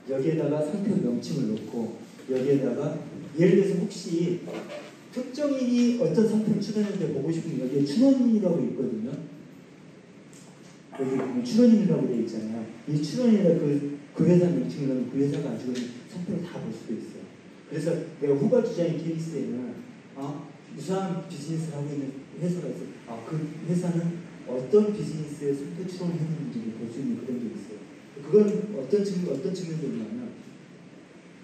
Speaker 1: 여기에다가 상표 명칭을 넣고 여기에다가 예를 들어서 혹시 특정인이 어떤 상표를 출원했는데 보고 싶으면 여기에 출원인이라고 있거든요. 여기 보면 출원인이라고 되어 있잖아요. 이 출원인이라 그 회사 명칭을 넣으면 그 회사가 가지고 있는 상표를 다 볼 수도 있어요. 그래서 내가 후발주자인 케이스에는 유사한 비즈니스를 하고 있는 회사가 있어요. 그 회사는 어떤 비즈니스에 상표 출원을 했는지 볼 수 있는 그런 게 있어요. 그건 어떤 측면이냐면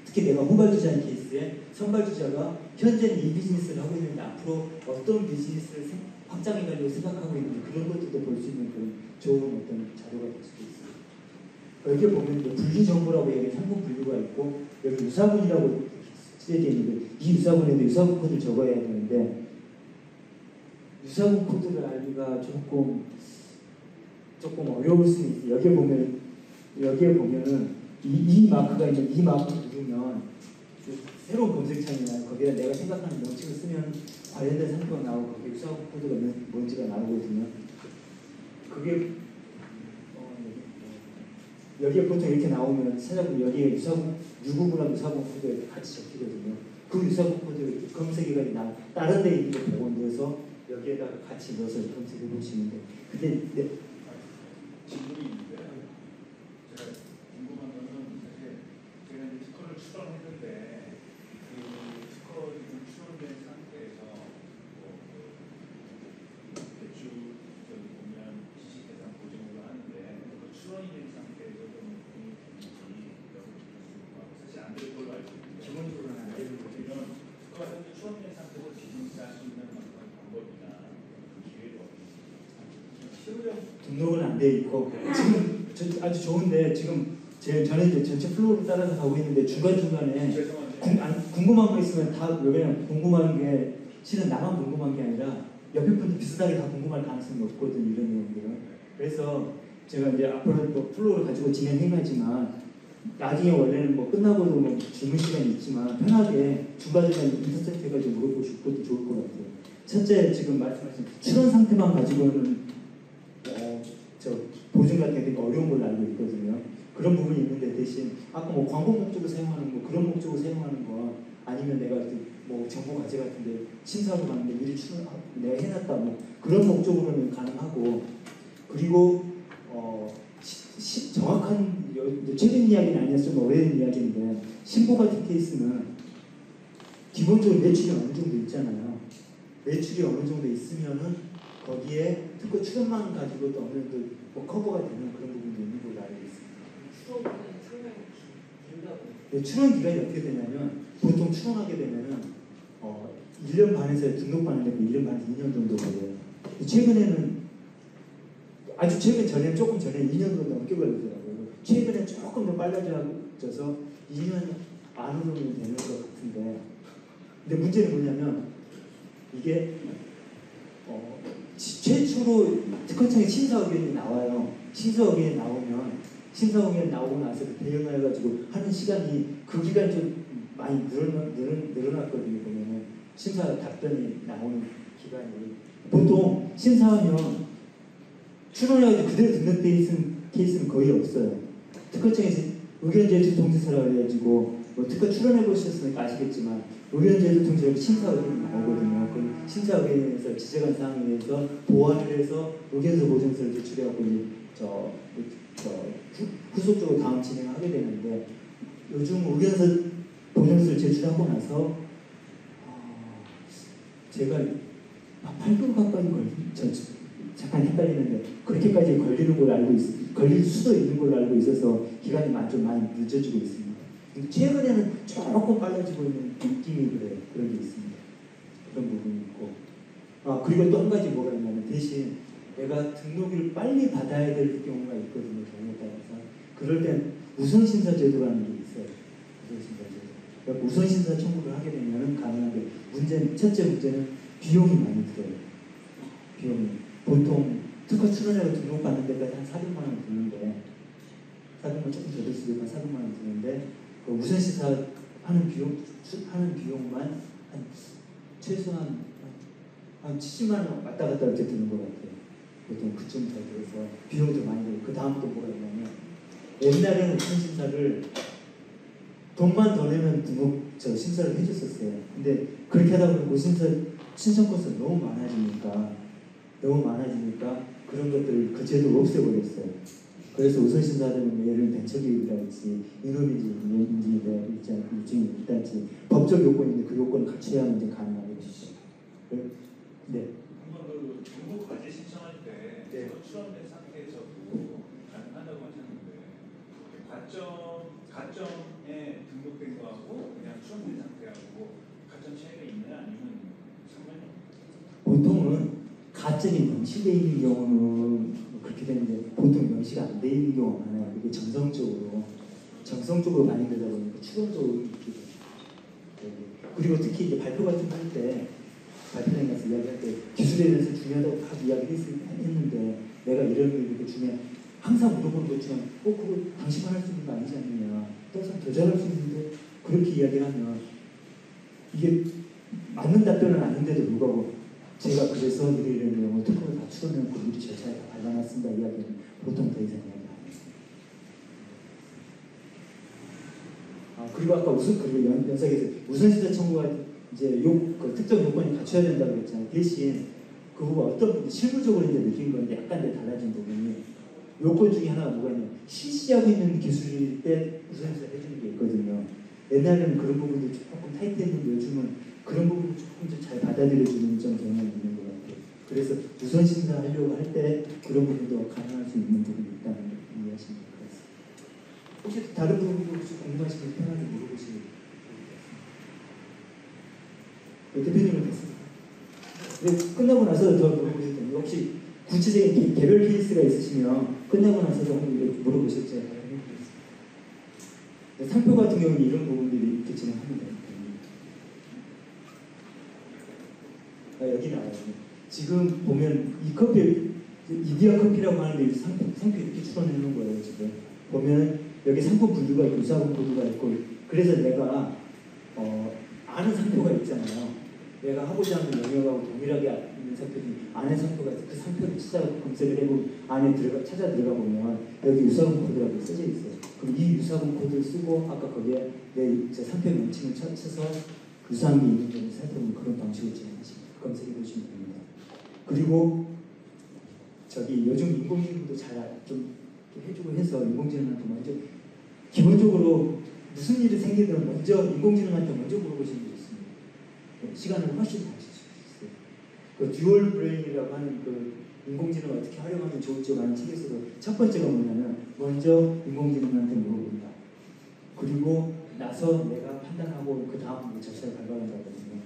Speaker 1: 특히 내가 후발주자인 케이스에 선발주자가 현재는 이 비즈니스를 하고 있는데 앞으로 어떤 비즈니스를 확장해가지고 생각하고 있는지 그런 것들도 볼 수 있는 그런 좋은 어떤 자료가 될 수도 있어요. 여기 보면 분리정보라고 얘기하는 상품 분류가 있고 여기 유사분이라고 쓰여져 있는데 이 유사분에도 유사분 코드를 적어야 되는데 유사분 코드를 알기가 조금 어려울 수 있어요. 여기에 보면은 이 마크가 있는 이 마크를 누르면 새로운 검색창이나 거기에 내가 생각하는 명칭을 쓰면 관련된 상표가 나오고 거기에 유사분 코드가 뭔지가 나오거든요. 그게 여기에 보통 이렇게 나오면 찾아보면 여기에 유구분하고 유사분 코드가 같이 적히거든요. 그 유사분 코드 검색해가지고 다른 데 있는 거 보고 넣어서 여기에다가 같이 넣어서 검색해 보시는데 근데
Speaker 2: 질문이 있는데 제가 궁금한 거는 사실 제가 이제 특허를 출원했는데 그 특허 출원된 상태에서 대출 보면 지식재산 보증으로 하는데 그 출원이 된 상태에서 좀 공이 되는지 사실 안 될 걸로 알고 있는데
Speaker 1: 기본적으로는 안 되는 거죠.
Speaker 2: 특허가 현재 출원된 상태로 비즈니스 할 수 있는 방법이나 기회가
Speaker 1: 등록은 안 돼 있고 지금 아주 좋은데 지금 저는 이제 전체 플로우를 따라서 가고 있는데 중간중간에 궁금한 거 있으면 다 왜냐면 궁금한 게 실은 나만 궁금한 게 아니라 옆에 분들 비슷하게 다 궁금할 가능성이 없거든 이런 내용들은. 그래서 제가 이제 앞으로 뭐 플로우를 가지고 진행해가지만 나중에 원래는 뭐 끝나고도 뭐 질문 시간이 있지만 편하게 중간중간에 인터셉트 해가지고 물어보실 것도 좋을 것 같아요. 첫째 지금 말씀하신 출원 상태만 가지고는 보증 같은 게 되게 어려운 걸로 알고 있거든요. 그런 부분이 있는데 대신 아까 뭐 광고 목적으로 사용하는 거 그런 목적으로 사용하는 거 아니면 내가 뭐 정보 과제 같은데 심사하러 갔는데 미리 내가 해놨다 뭐 그런 목적으로는 가능하고 그리고 정확한 최근 이야기는 아니어서 좀 오래된 이야기인데 신보 같은 케이스는 기본적으로 매출이 어느 정도 있잖아요. 매출이 어느 정도 있으면은 거기에 특허 출원만 가지고도 어느 정도 뭐 커버가 되는 그런 부분도 있는 걸로 알고 있습니다.
Speaker 3: 출원은 상당히 길다고.
Speaker 1: 네, 출원 기간이 어떻게 되냐면 보통 출원하게 되면은 1년 반에서 등록받는데 1년 반에서 2년 정도 걸려요. 최근에는 아주 전에 조금 전에 2년 정도 넘게 걸리더라고요. 최근에 조금 더 빨라져서 2년 안으로 되는 것 같은데 근데 문제는 뭐냐면 이게 최초로 특허청에 심사 의견이 나와요. 심사 의견이 나오고 나서 대응해가지고 하는 시간이 그 기간 좀 많이 늘어났거든요. 보면은 심사 답변이 나오는 기간이 보통 심사하면 출원해가지고 그대로 등록돼 있는 케이스는 거의 없어요. 특허청에서 의견 제출 통지서라고 해가지고 뭐 특허 출원해 보셨으니까 아시겠지만 의견 제출 통지서로 심사 의견이 나오거든요. 그 심사 의견에서 지적한 사항에 대해서 보완을 해서 의견서 보증서를 제출해갖고 후속적으로 다음 진행하게 되는데 요즘 의견서 보증서를 제출하고 나서 제가 8개월 가까이 잠깐 헷갈리는데 그렇게까지 걸릴 수도 있는 걸로 알고 있어서 기간이 좀 많이 늦어지고 있습니다. 근데 최근에는 조금 빨라지고 있는 느낌이 그래요. 그런 게 있습니다. 그런 부분이 있고 그리고 또 한 가지 뭐가 있냐면 대신 내가 등록을 빨리 받아야 될 경우가 있거든요. 경우에 따라서 그럴 땐 우선심사제도라는 게 있어요. 우선심사제도. 그러니까 우선심사 청구를 하게 되면 가능한데 첫째 문제는 비용이 많이 들어요. 비용이 보통 특허 출원해서 등록받는 데까지 한 400만 원 드는데 400만 조금 더 들 수도 있고 400만 원 드는데 그 우선심사 하는 비용만 한 최소한 한 70만 원 왔다 갔다 이렇게 드는 것 같아요. 보통 그쯤 더 들어서 비용도 많이 들고 그 다음 또 뭐가 있냐면 옛날에는 우선심사를 돈만 더 내면 심사를 해줬었어요. 근데 그렇게 하다 보면 우선심사 신청 건수가 너무 많아지니까 그런 것들 그 제도를 없애버렸어요. 그래서 우선심사하면 예를 들면 벤처기업이라든지 인허비인지 일증이 있다든지 법적 요건인데 그 요건을 갖춰야만 이제 가능하게 되죠. 네.
Speaker 2: 한번 그 등록 과제 신청할 때
Speaker 1: 네.
Speaker 2: 출원된 상태에서도 가능하다고 하셨는데 가점에 등록된 거하고 그냥 출원된 상태하고 가점 차이가 있나요? 아니면 상관이 없나요?
Speaker 1: 보통은 가점이 명시되어 있는 경우는 그렇게 되는데 보통 명시가 안 되어 있는 경우가 많아요. 이게 정성적으로 많이 되다 보니까 추론적으로 이렇게 돼요. 그리고 특히 이제 발표 같은 거 할 때 발표장에 가서 이야기할 때 기술에 대해서 중요하다고 막 이야기했는데 내가 이런 걸 이렇게 주면 항상 물어보는 것처럼 그거 당신만 할 수 있는 거 아니지 않느냐 또한 더 잘할 수 있는데 그렇게 이야기하면 이게 맞는 답변은 아닌데도 불구하고 제가 그래서 이런 내용을 특허를 다 추론해놓고 미리 절차에 다 발라놨습니다 이야기는 보통 더 이상 이야기 안 했습니다. 그리고 아까 그리고 연석에서 우선심사 청구가 이제 그 특정 요건이 갖춰야 된다고 했잖아요. 대신 그거가 어떤 부분 실무적으로 이제 느낀 건데 약간 달라진 부분이 요건 중에 하나가 뭐가 있냐면 실시하고 있는 기술일 때 우선심사 해주는 게 있거든요. 옛날에는 그런 부분도 조금 타이트했는데 요즘은 그런 부분을 조금 더 잘 받아들여주는 좀 경향이 있는 것 같아요. 그래서 우선심사 하려고 할 때 그런 부분도 가능할 수 있는 부분이 있다는 걸 이해하시면 될 것 같습니다. 혹시 다른 부분도 혹시 궁금하시면 편하게 물어보시면 대표님은 됐습니다. 네, 끝나고 나서 더 물어보실 텐데 혹시 구체적인 개별 케이스가 있으시면 끝나고 나서도 한번 물어보실지 해드리겠습니다. 상표 같은 경우는 이런 부분들이 이렇게 진행합니다. 여기 나와요. 지금 보면 이 커피, 이디야 커피라고 하는데 상표 이렇게 추론해 놓은 거예요. 지금 보면 여기 상품 분류가 있고 유사분 코드가 있고 그래서 내가 아는 상표가 있잖아요. 내가 하고자 하는 영역하고 동일하게 있는 상표들이 안에 상표가 있어. 그 상표를 검색을 해보면 안에 찾아 들어가 보면 여기 유사분 코드라고 써져 있어요. 그럼 이 유사분 코드를 쓰고 아까 거기에 제 상표 명칭을 쳐서 유사한 게 있는지 살펴보는 그런 방식으로 진행하십니다. 검색해 보시면 됩니다. 그리고 저기 요즘 인공지능도 잘 좀 해주고 해서 인공지능한테 먼저 기본적으로 무슨 일이 생기든 먼저 인공지능한테 먼저 물어보시는 게 있습니다. 시간을 훨씬 단축할 수 있어요. 그 듀얼 브레인이라고 하는 그 인공지능을 어떻게 활용하면 좋을지 라는 책에서도 첫 번째가 뭐냐면 먼저 인공지능한테 물어본다. 그리고 나서 내가 판단하고 그 다음 절차를 밟아간다거든요.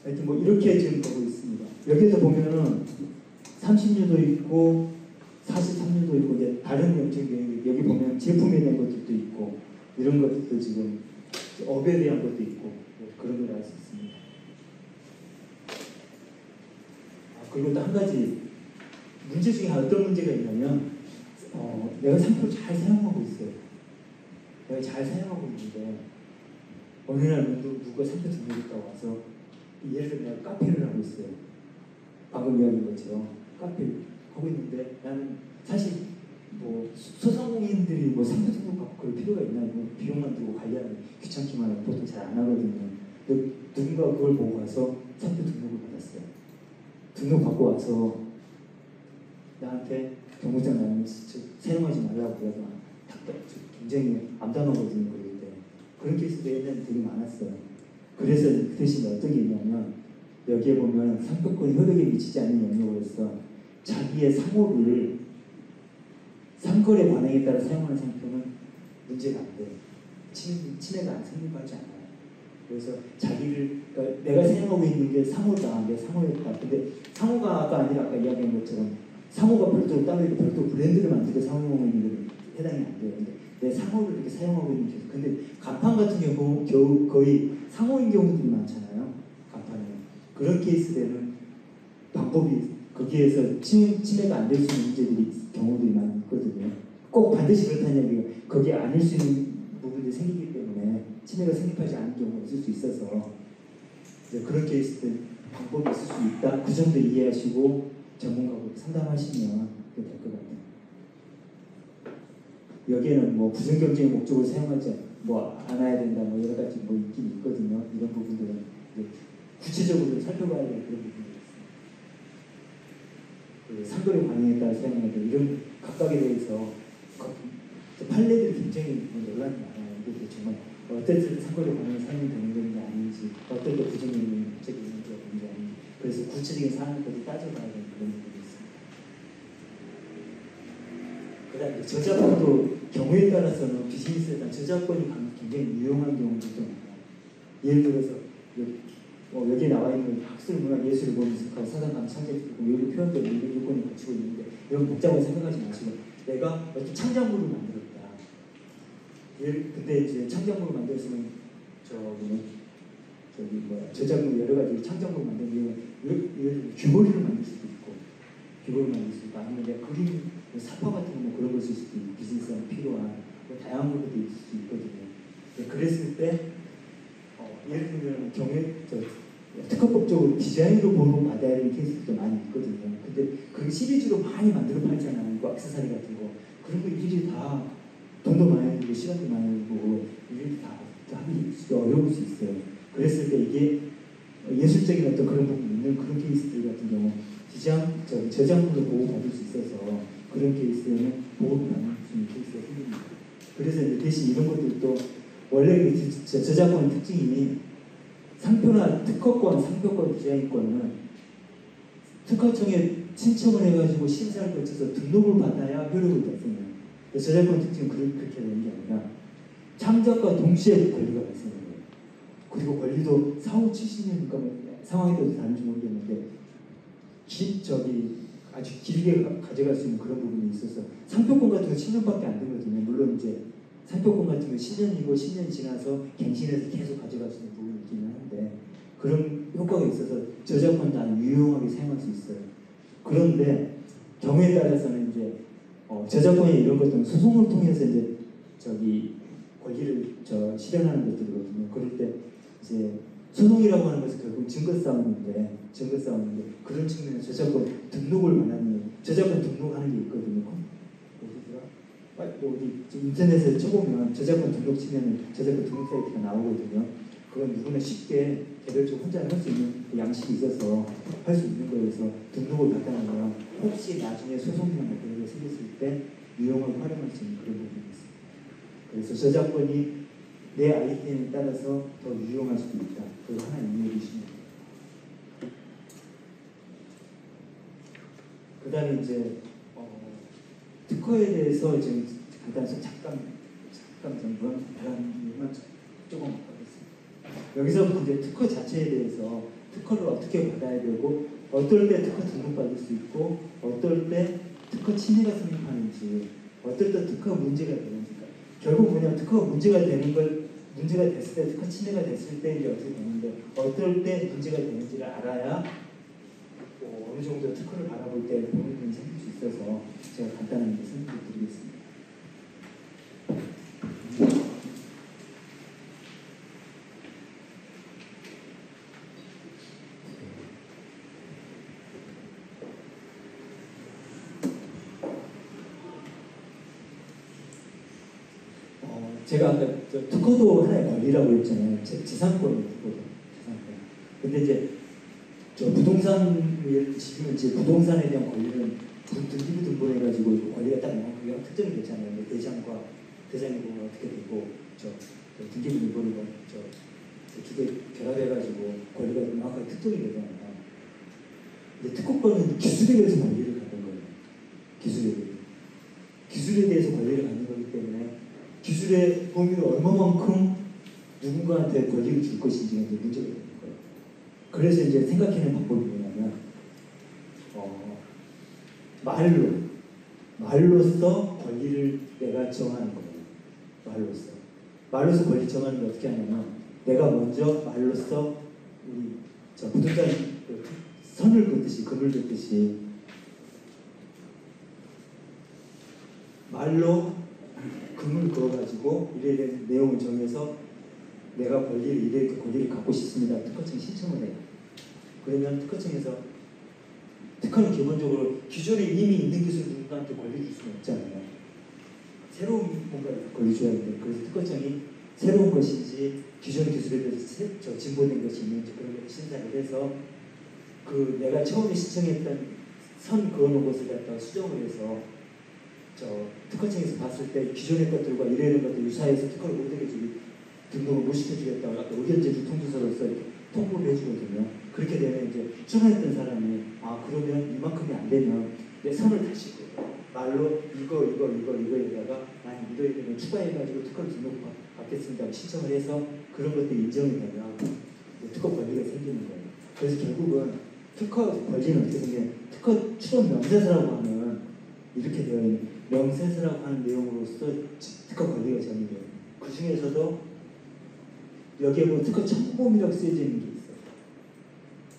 Speaker 1: 하여튼 뭐 이렇게 지금 보고 있습니다. 여기에서 보면은 30년도 있고 43년도 있고 이제 다른 영역이 여기 보면 제품에 대한 것들도 있고 이런 것들도 지금 업에 대한 것도 있고 그런 걸 알 수 있습니다. 그리고 또 한 가지 문제 중에 어떤 문제가 있냐면 내가 상표를 잘 사용하고 있어요. 내가 잘 사용하고 있는데 어느 날 누가 상표 등록했다고 와서 예를 들면 내가 카페를 하고 있어요. 방금 이야기한 것처럼 카페 하고 있는데 나는 사실 뭐 소상공인들이 뭐 상표 등록 받고 그럴 필요가 있나 뭐 비용만 들고 관리하는 귀찮기만 하고 보통 잘 안 하거든요. 누군가 그걸 보고 가서 상표 등록을 받았어요. 등록 받고 와서 나한테 경고장 나는 사용하지 말라고 그래서 굉장히 암담하거든요. 그럴 때 그런 케이스도 옛날에 되게 많았어요. 그래서 그 대신에 어떤 게 있냐면 여기에 보면 상표권 효력에 미치지 않는 영역으로서 자기의 상호를 상거래 관행에 따라 사용하는 상표는 문제가 안 돼요. 침해가 안 성립하지 않아요. 그래서 그러니까 내가 사용하고 있는 게 상호다, 내 상호였다. 근데 상호가 아니라 아까 이야기한 것처럼 상호가 별도로 따로 있고 별도 브랜드를 만들고 사용하고 있는 게 해당이 안 돼요. 근데 내 상호를 이렇게 사용하고 있는 케이스. 근데 간판 같은 경우 거의 상호인 경우들이 많잖아요. 간판은 그런 케이스들은 방법이 거기에서 침해가 안 될 수 있는 문제들이 경우들이 많이 있거든요. 꼭 반드시 그렇다는 얘기가 거기에 아닐 수 있는 부분들이 생기기 때문에 침해가 성립하지 않은 경우가 있을 수 있어서 그런 케이스들 방법이 있을 수 있다. 그 정도 이해하시고 전문가하고 상담하시면 그게 될 것 같아요. 여기에는 뭐 부정경쟁의 목적으로 사용하지 않아야 된다. 뭐 여러 가지 뭐 있긴 있거든요. 이런 부분들은 구체적으로 살펴봐야 될 그런 부분들이 있습니다. 상거래 관행에 따라 사용해야 될 이런 각각에 대해서 판례들이 굉장히 논란이 많아요. 이게 정말 어떤 상거래 관행에 사용이 되는 건지 아닌지 어떤 때 부정경쟁이 갑자기 있는 게 있는지 아닌지 그래서 구체적인 사안까지 따져봐야 되는 그런 부분이 있습니다. 그 다음에 저작권도 경우에 따라서는 비즈니스에 대한 저작권이 굉장히 유용한 경우도 많아요. 예를 들어서 여기에 나와 있는 학술, 문화, 예술을 보면서 사상감, 창작이고 외부 표현들 이런 요건을 갖추고 있는데 이런 복잡하게 생각하지 마시고 내가 어떤 창작물을 만들었다. 근데 이제 창작물을 만들었으면 저작물 여러 가지 창작물을 만들면 귀걸이를 만들 수도 있고 아니면 내가 그림 사파 같은 거 그런 걸 쓸 수도 있고 비즈니스에 필요한 다양한 것들이 있을 수 있거든요. 그랬을 때 예를 들면 경우에 특허법적으로 디자인으로 보호받아야 되는 케이스도 많이 있거든요. 근데 그 시리즈로 많이 만들어 팔잖아요. 그 액세서리 같은 거. 그런 거 일일이 다 돈도 많이 들고 시간도 많이 들고 일일이 다 하기 어려울 수 있어요. 그랬을 때 이게 예술적인 어떤 그런 부분이 있는 그런 케이스들 같은 경우 저작물로 보호받을 수 있어서 그런 케이스에는 보호를 받는 수 있는 케이스가 생깁니다. 그래서 이제 대신 이런 것들도 원래 저작권의 특징이 상표나 특허권, 상표권, 디자인권은 특허청에 신청을 해가지고 심사를 거쳐서 등록을 받아야 효력을 발생해요. 저작권 특징은 그렇게 되는 게 아니라 창작과 동시에 권리가 발생해요. 그리고 권리도 4, 70년이니까 상황에 따라서 다른지 모르겠는데 아주 길게 가져갈 수 있는 그런 부분이 있어서 상표권 같은 건 10년밖에 안 되거든요. 물론 이제 상표권 같은 건 10년이고 10년 지나서 갱신해서 계속 가져갈 수 있는 부분이 있기는 한데 그런 효과가 있어서 저작권도 아주 유용하게 사용할 수 있어요. 그런데 경우에 따라서는 이제 저작권이 이런 것들은 소송을 통해서 이제 권리를 실현하는 것들이거든요. 그럴 때 이제 소송이라고 하는 것은 결국 증거 싸움인데 그런 측면에서 저작권 등록을 말하는 저작권 등록하는 게 있거든요. 어디 인터넷에 쳐보면 저작권 등록 치면 저작권 등록 사이트가 나오거든요. 그건 누구나 쉽게 개별적으로 혼자 할 수 있는 그 양식이 있어서 할 수 있는 거여서 등록을 받다면 혹시 나중에 소송이나 뭐 그런 게 생겼을 때 유용을 활용할 수 있는 그런 부분이 있습니다. 그래서 저작권이 내 아이템에 따라서 더 유용할 수도 있다. 그거 하나 이해해 주시면 됩니다. 그 다음에 이제 특허에 대해서 지금 잠깐 정도는 바람만 조금 하겠습니다. 여기서부터 이제 특허 자체에 대해서 특허를 어떻게 받아야 되고 어떨 때 특허 등록받을 수 있고 어떨 때 특허 침해가 성립하는지 어떨 때 특허 문제가 되는지 결국 뭐냐면 특허가 문제가 되는 걸 문제가 됐을 때 특허 침해가 됐을 때 이제 어떻게 되는데 어떨 때 문제가 되는지를 알아야 어느 정도 특허를 바라볼 때 보는 눈이 생길 수 있어서 제가 간단하게 설명을 드리겠습니다. 제가 아까 특허도 하나의 권리라고 했잖아요. 재산권이에요, 특허도. 재산권. 근데 이제 부동산을 지금 이제 부동산에 대한 권리는 등기부 등본해가지고 권리가 딱 그게 특정이 되잖아요. 대장이 보면 어떻게 되고 등기부 등본이 두개 결합해가지고 권리가 명확하게 특정이 되잖아요. 근데 특허권은 기술에 대해서 권리를 갖는 거예요. 기술에 대해서 권리를 갖는 거기 때문에 기술의 범위를 얼마만큼 누군가한테 권리를 줄 것인지가 이제 문제가 되는 거예요. 그래서 이제 생각해낸 방법이 뭐냐면 말로써 권리를 내가 정하는 거예요. 말로써 권리 정하는 게 어떻게 하냐면 내가 먼저 말로써 우리 부동산 선을 긋듯이 금을 긋듯이 말로 금을 그어가지고 이래된 내용을 정해서 내가 권리를 갖고 싶습니다. 특허청에 신청을 해요. 그러면 특허청에서 특허는 기본적으로 기존에 이미 있는 기술 누군가한테 권리 줄 수는 없잖아요. 새로운 뭔가 권리 줘야 되는데 그래서 특허청이 새로운 것인지 기존 기술에 대해서 진보된 것이 있는지 그런 걸 심사를 해서 내가 처음에 신청했던 선 그어놓은 것을 갖다가 수정을 해서 특허청에서 봤을 때 기존의 것들과 이런 것들 유사해서 특허를 못 되게 등록을 못 시켜주겠다고 아까 의견제출 통지서로서 이렇게 통보를 해주거든요. 그렇게 되면 이제 추천했던 사람이 그러면 이만큼이 안 되면 내 선을 다시 말로 이거에다가 이거에 되면 추가해가지고 특허를 등록받겠습니다 신청을 해서 그런 것들이 인정이 되면 특허 권리가 생기는 거예요. 그래서 결국은 특허 권리는 어떻게 생겨요? 특허 출원 명세서라고 하는 이렇게 되어 있는 명세서라고 하는 내용으로서 특허 권리가 정의돼요. 그 중에서도 여기에 보면 특허 청구범이라고 쓰여져 있는 게 있어요.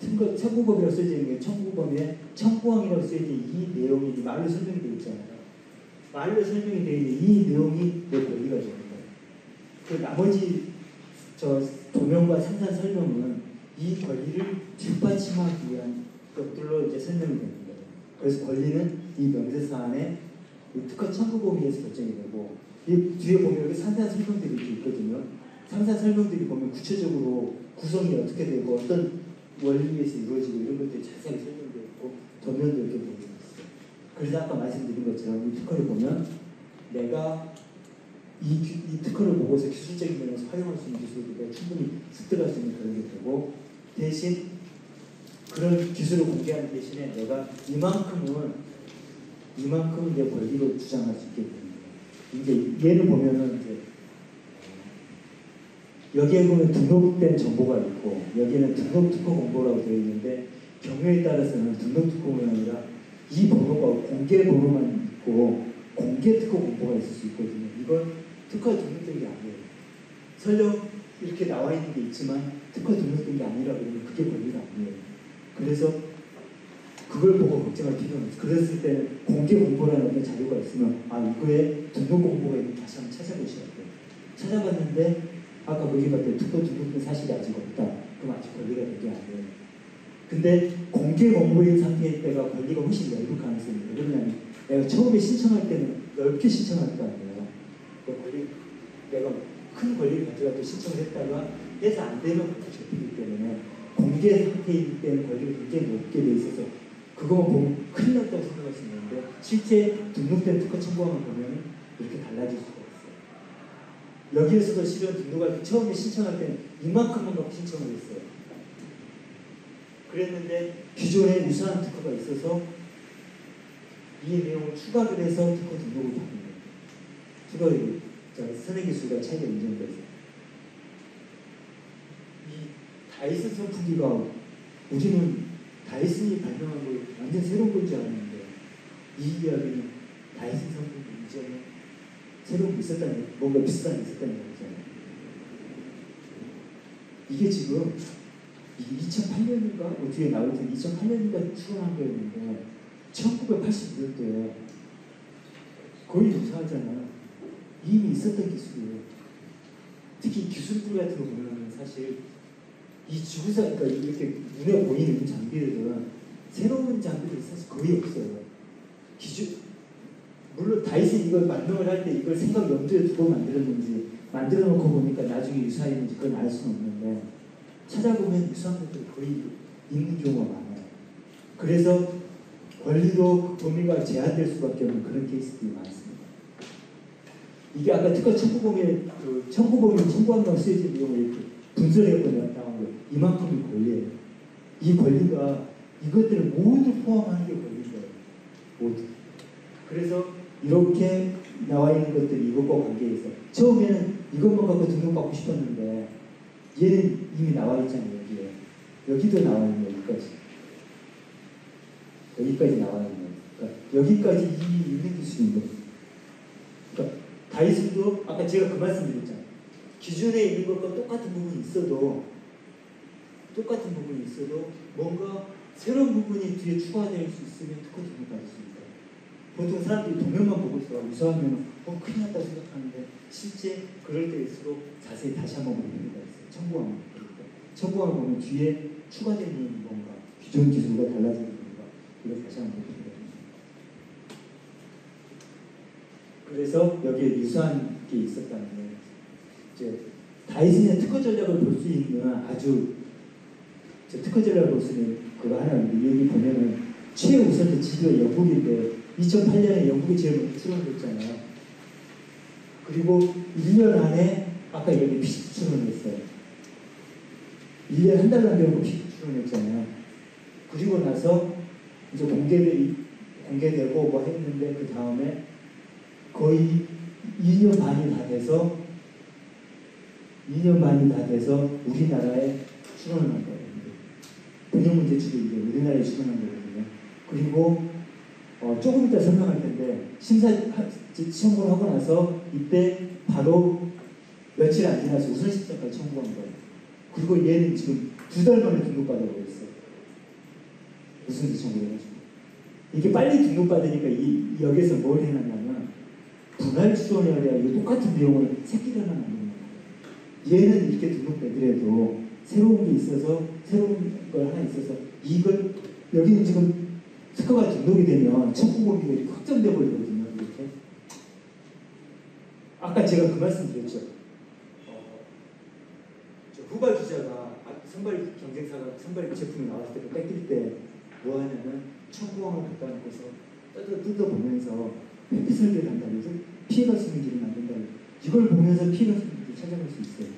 Speaker 1: 특허 청구범이라고 쓰여져 있는 게 청구범에 청구항이라고 쓰여져 있는 이 내용이 말로 설명이 되어 있잖아요. 말로 설명이 되어 있는 이 내용이 내 권리가 되는 거예요. 그 나머지 도면과 상세한 설명은 이 권리를 뒷받침하기 위한 것들로 이제 설명이 되는 거예요. 그래서 권리는 이 명세서 안에 특허 청구 범위에서 결정이 되고 이 뒤에 보면 여기 상세한 설명들이 이렇게 있거든요. 상세한 설명들이 보면 구체적으로 구성이 어떻게 되고 어떤 원리에서 이루어지고 이런 것들이 자세하게 설명되어 있고 도면도 이렇게 되어 있어요. 그래서 아까 말씀드린 것처럼 이 특허를 보면 내가 이 특허를 보고서 기술적인 면에서 활용할 수 있는 기술을 내가 충분히 습득할 수 있는 그런 게 되고 대신 그런 기술을 공개하는 대신에 내가 이만큼은 내 권리로 주장할 수 있게 되는 거예요. 이제 얘를 보면은 이제 여기에 보면 등록된 정보가 있고 여기는 등록 특허 공고라고 되어 있는데 경우에 따라서는 등록 특허 공고가 아니라 이 번호가 공개 번호만 있고 공개 특허 공고가 있을 수 있거든요. 이건 특허 등록된 게 아니에요. 설령 이렇게 나와 있는 게 있지만 특허 등록된 게 아니라 그러면 그게 권리가 아니에요. 그래서 그걸 보고 걱정할 필요는 없어요. 그랬을 때는 공개 공고라는 어떤 자료가 있으면 이거에 등록 공고가 있는 다시 한번 찾아보셔야 돼요. 찾아봤는데 아까 거기 봤을 때 특허 등록된 사실이 아직 없다. 그럼 아직 권리가 되게 안 돼요. 근데 공개 공고인 상태일 때가 권리가 훨씬 넓은 가능성이 있어요. 왜냐하면 내가 처음에 신청할 때는 넓게 신청할 거 아니에요. 내가 큰 권리를 가져가지고 신청을 했다가 해서 안 되면 잡히기 때문에 공개 상태이기 때문에 권리가 굉장히 높게 돼 있어서 그거만 보면 큰일 났다고 생각할 수 있는데 실제 등록된 특허 청구함을 보면 이렇게 달라질 수가 있어요. 여기에서도 실은 등록할 때 처음에 신청할 때는 이만큼만 갖고 신청을 했어요. 그랬는데 기존에 유사한 특허가 있어서 이 내용을 추가를 해서 특허 등록을 받는 거예요. 추가로 선행기술과 차이가 인정돼서 이 다이슨 선풍기가 우리는 다이슨이 발명한 걸 완전 새로운 걸 줄 알았는데 이 이야기는 다이슨 선풍기 이전에 새로운 게 있었다는, 뭔가 비슷한 게 있었다는 거잖아요. 이게 지금 2008년인가? 뒤에 나올 텐데 2008년인가 출원한 거였는데 1982년도에 거의 유사하잖아요. 이미 있었던 기술이에요. 특히 기술들 같은 거 보면 사실 이 지구사, 그러니까 이렇게 눈에 보이는 장비들은 새로운 장비들이 사실 거의 없어요. 물론 다이슨 이걸 만들어 할 때 이걸 생각 염두에 두고 만들었는지 만들어 놓고 보니까 나중에 유사했는지 그건 알 수는 없는데 찾아보면 유사한 것들이 거의 있는 경우가 많아요. 그래서 권리도 범위가 제한될 수밖에 없는 그런 케이스들이 많습니다. 이게 아까 특허 청구범위 청구한 건 쓰여진 내용을 이렇게 분석해서 나온 거 이만큼의 권리예요. 이 권리가 이것들을 모두 포함하는 게 권리인 거예요. 모두. 그래서 이렇게 나와 있는 것들이 이것과 관계해서 처음에는 이것만 갖고 등록받고 싶었는데 얘는 이미 나와 있잖아요. 여기에. 여기도 나와 있는 여기까지. 여기까지 나와 있는 거예요. 그러니까 여기까지 이미 있는 기술인 거예요. 그러니까 다이슨도 아까 제가 그 말씀 드렸잖아요. 기존에 있는 것과 똑같은 부분이 있어도 뭔가 새로운 부분이 뒤에 추가될 수 있으면 특허 등록받을 수 있어요. 보통 사람들이 도면만 보고 있어 유사하면 큰일 났다고 생각하는데 실제 그럴 때일수록 자세히 다시 한번 볼 필요가 있어요. 청구함을 보면 뒤에 추가되는 뭔가 기존 기술과 달라지는 뭔가 이걸 다시 한번 볼 필요가 있습니다. 그래서 여기에 유사한 게 있었다는 거예요. 이제 다이슨의 특허 전략을 볼 수 있는 아주 특허 전략을 볼 수 있는 그거 하나 있는데 여기 보면은 최우선 지도가 영국인데 2008년에 영국이 제일 먼저 출원했잖아요. 그리고 1년 안에 아까 여기 피식 출원했어요. 1년 한 달도 안 되고 피식 출원했잖아요. 그리고 나서 이제 공개되고 뭐 했는데 그 다음에 거의 2년 반이 다 돼서 우리나라에 출원을 한 거예요. 번역 문제 추리인데 우리나라에 출원한 거거든요. 그리고 조금 이따 설명할 텐데 시험을 하고 나서 이때 바로 며칠 안 지나서 우선 신청까지 청구한 거예요. 그리고 얘는 지금 2달 만에 등록받아버렸어요. 우선 신청을 해가지고. 이게 빨리 등록받으니까 여기서 뭘 해놨냐면 분할 추론이라 이거 똑같은 내용을 새끼를 하나 만드는 거예요. 얘는 이렇게 등록되더라도 새로운 게 있어서 새로운 걸 하나 있어서 이걸 여기는 지금 특허가 등록이 되면 청구범위가 이렇게 확정되어 버리거든요. 이렇게. 아까 제가 그 말씀 드렸죠. 후발 기자가 선발 경쟁사가 선발 제품이 나왔을 때 뺏길 때 뭐 하냐면 청구함을 갖다 놓고서 뜯어보면서 회피 설계를 한다고 해서 피해가 쓰는 길을 만든다고 이걸 보면서 피해가 쓰는 길을 찾아갈 수 있어요.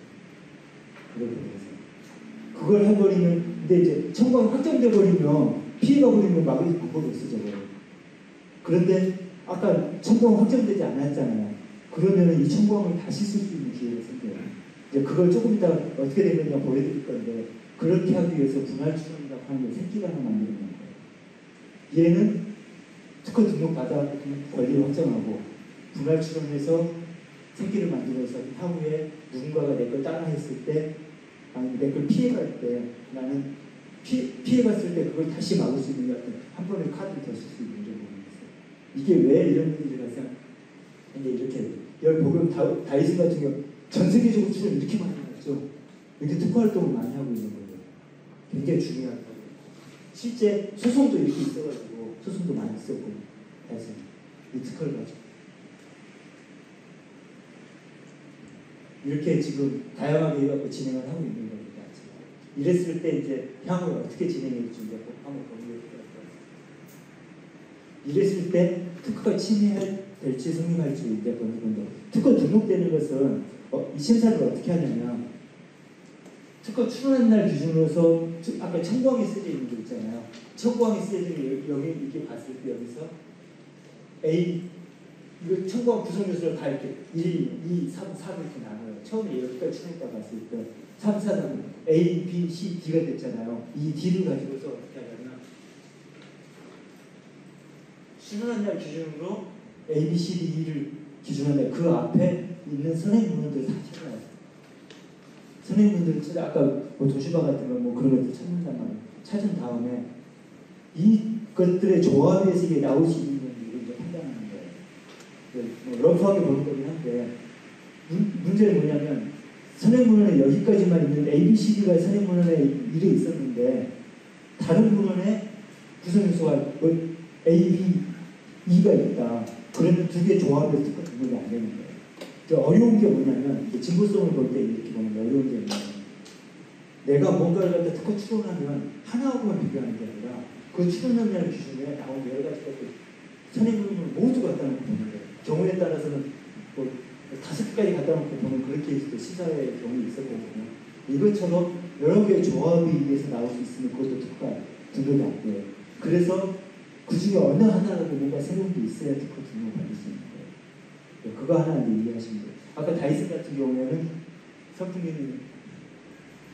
Speaker 1: 그걸 보면서. 그걸 해버리면 근데 이제 청구함이 확정돼 버리면 피해가 버리면 막을 방법이 없어 저거. 그런데 아까 청구함 확정되지 않았잖아요. 그러면 이 청구함을 다시 쓸 수 있는 기회가 생겨요. 이제 그걸 조금 이따 어떻게 된 거냐 보여드릴 건데 그렇게 하기 위해서 분할 추론이라고 하는 걸 새끼가 하나 만드는 거예요. 얘는 특허 등록 받아 권리를 확정하고 분할 추론해서 새끼를 만들어서 향후에 누군가가 내 걸 따라 했을 때 아니 내 걸 피해갈 때 나는 피해갔을 때 그걸 다시 막을 수 있는 것 같은 한 번에 카드를 더 쓸 수 있는 경우가 있어요. 이게 왜 이런 일이 발생하는데 이렇게 여기 보면 다이슨 같은 경우 전 세계적으로 출연 이렇게 많이 나왔죠. 이렇게 특허 활동을 많이 하고 있는 거예요. 굉장히 중요하다고. 실제 소송도 이렇게 있어가지고 소송도 많이 있었고 다이슨 이 특허를 가지고 이렇게 지금 다양하게 해갖고 진행을 하고 있는 겁니다. 이랬을 때 이제 향후에 어떻게 진행할지 이제 한번 고민해 볼 거예요. 이랬을 때 특허가 침해될지 성립할지 이제 보는 건데, 특허 등록되는 것은 이 심사를 어떻게 하냐면, 특허 출원한 날 기준으로서 아까 청구항이 쓰여져 있는 거 있잖아요. 청구항이 쓰여져 있는 여기 이렇게 봤을 때 여기서 A 이거 청구항 구성 요소를 다 이렇게 1, 2, 3, 4 이렇게 나눠요. 처음에 여기까지 출원했다 봤을 때 3, 4, 3 A, B, C, D가 됐잖아요. 이 D를 가지고서 어떻게 하냐면 출원한 날 기준으로 A, B, C, D를 기준으로 그 앞에 있는 선행문헌들을 다 찾아요. 선생님들은 진짜 아까 뭐 도시바 같은 거 뭐 그런 것들 찾는단 말이에요. 찾은 다음에 이것들의 조합에서 이게 나올 수 있는 일을 이제 판단하는 거예요. 뭐 러프하게 보는 거긴 한데 문제는 뭐냐면 선행문헌에 여기까지만 있는 A, B, C, D가 선행문헌에 일에 있었는데 다른 문헌에 구성요소가 A, B, E가 있다. 그러면 두 개 조합에서 특허 등록이 안 되는 거예요. 어려운 게 뭐냐면 진보성을 볼 때 이렇게 보는 게 어려운 게 뭐냐면 내가 뭔가를 갖다 특허 추론하면 하나하고만 비교하는 게 아니라 그 추론하는 기준에 나온 여러 가지 것들 선행문을 모두 갖다 놓고 보는 거예요. 경우에 따라서는 뭐 5개까지 갖다 놓고 보는 그런 케이스도 시사의 경우에 있었거든요. 이것처럼 여러 개의 조합에 의해서 나올 수 있으면 그것도 특허가 등록이 안 돼요. 그래서 그 중에 어느 하나라도 뭔가 새로운 게 있어야 특허 등록을 받을 수 있는 거예요. 그거 하나 이해하시면 돼요. 아까 다이슨 같은 경우에는 선풍기는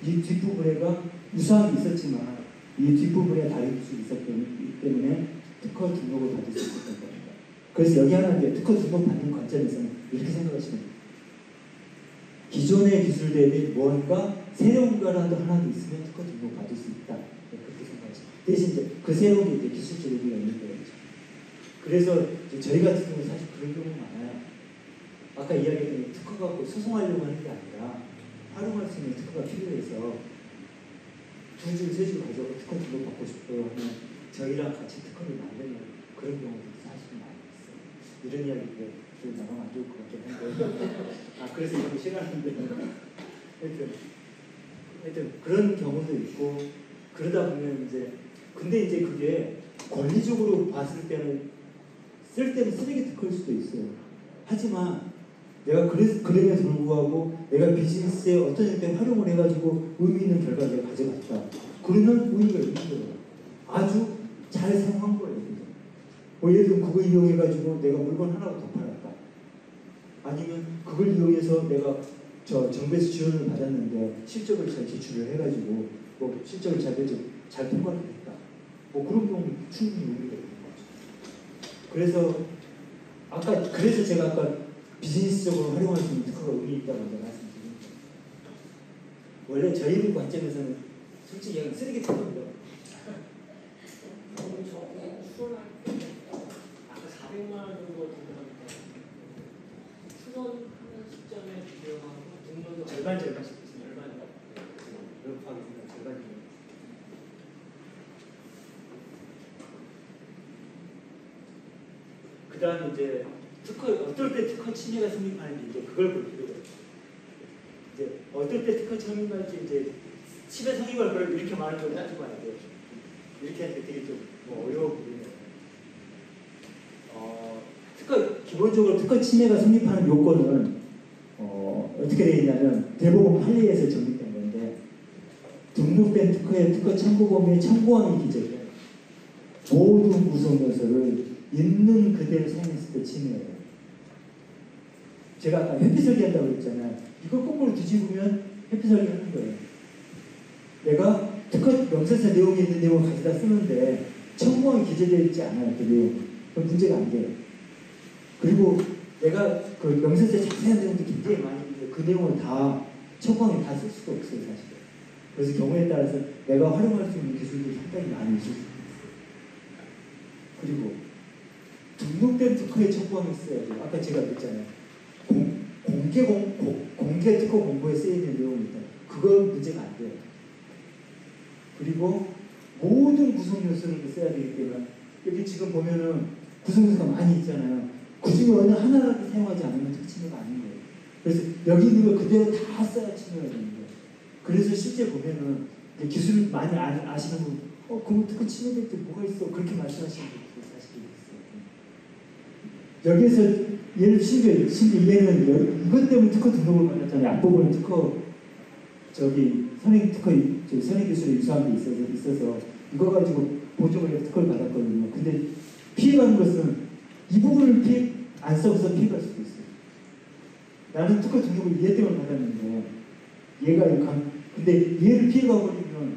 Speaker 1: 이 뒷부분에가 유사한 게 있었지만 이 뒷부분에 다른 기술이 있었기 때문에 특허 등록을 받을 수 있었던 겁니다. 그래서 여기 하나 이제 특허 등록 받는 관점에서는 이렇게 생각하시면 돼요. 기존의 기술 대비 뭔가 새로운 거라도 하나도 있으면 특허 등록 받을 수 있다. 그렇게 생각하시면 돼요. 대신 이제 그 새로운 게 이제 기술적 의미가 있는 거예요. 그래서 저희 같은 경우는 사실 그런 경우가 많아요. 아까 이야기했던 특허 갖고 소송하려고 하는 게 아니라 활용할 수 있는 특허가 필요해서 2줄, 3줄 가져고 특허 등록 받고 싶어요 하면 저희랑 같이 특허를 만드는 그런 경우도 사실 많이 있어요. 이런 이야기인데 좀 나가면 안 좋을 것 같긴 한데 그래서 이거 싫어하는데 하여튼 그런 경우도 있고 그러다 보면 이제 근데 이제 그게 권리적으로 봤을 때는 쓸 때는 쓰레기 특허일 수도 있어요. 하지만 내가 그럼에도 불구하고 내가 비즈니스에 어떤 형태의 활용을 해가지고 의미 있는 결과를 가져갔다. 그러면 의미가 있는 거예요. 아주 잘 사용한 거예요. 뭐 예를 들면 그걸 이용해가지고 내가 물건 하나를 더 팔았다. 아니면 그걸 이용해서 내가 정부에서 지원을 받았는데 실적을 잘 제출을 해가지고 뭐 실적을 잘 통과를 했다. 뭐 그런 경우는 충분히 의미가 있는 거죠. 그래서 제가 아까 비즈니스적으로 활용할 수 있는 특허가 의미 있다고 먼저 말씀드린 거예요. 원래 저희 관점에서는 솔직히 얘기하면 쓰레기 특허입니다.
Speaker 3: 저는 출원할 때 아까 400만 원 정도 들어갑니다. 출원하는 시점에 비교하고 등록을
Speaker 1: 절반씩
Speaker 3: 절반.
Speaker 1: 이렇게 하겠습니다. 절반씩. 그 다음에 이제 어떨 때 특허 침해가 성립하는지 이제 그걸 볼 필요가 있어요. 이제 어떨 때 특허 침해할지 이제 침해 성립할 걸 이렇게 많은 걸 따지고 와야 돼요. 이렇게 하니까 되게 좀 어려워 보이네요. 기본적으로 특허 침해가 성립하는 요건은 어떻게 되어 있냐면 대법원 판례에서 정립된 건데 등록된 특허의 특허 청구 범위의 청구항의 기재에 모든 구성 요소를 있는 그대로 사용했을 때 침해예요. 제가 아까 회피 설계한다고 그랬잖아요. 이걸 거꾸로 뒤집으면 회피 설계하는 거예요. 내가 특허 명세서 내용이 있는 내용을 가져다 쓰는데 청구항이 기재되어 있지 않아요. 그 내용. 그럼 문제가 안 돼요. 그리고 내가 그 명세서에 자세한 내용도 굉장히 많이 있는데 그 내용을 다 청구항에 다 쓸 수가 없어요. 사실. 그래서 경우에 따라서 내가 활용할 수 있는 기술들이 상당히 많이 있을 수 있어요. 그리고 등록된 특허의 청구항이 있어야 돼요. 아까 제가 그랬잖아요. 공개 특허 공고에 쓰여있는 내용이 있다. 그건 문제가 안 돼요. 그리고 모든 구성 요소를 써야 되기 때문에 여기 지금 보면은 구성 요소가 많이 있잖아요. 그 중에 어느 하나라도 사용하지 않으면 특허침해가 아닌 거예요. 그래서 여기 있는 거 그대로 다 써야 침해가 되는 거예요. 그래서 실제 보면은 기술을 많이 아시는 분, 그거 특허 침해될 때 뭐가 있어? 그렇게 말씀하시는 분들이 사실 있어요. 여기에서 얘를 심지어 얘는 이것 때문에 특허 등록을 받았잖아요. 앞부분에 특허 선행 기술에 유사한 게 있어서 이거 가지고 보증을 해서 특허를 받았거든요. 근데 피해가는 것은 이 부분을 안 써서 피해갈 수도 있어요. 나는 특허 등록을 얘 때문에 받았는데 근데 얘를 피해가 버리면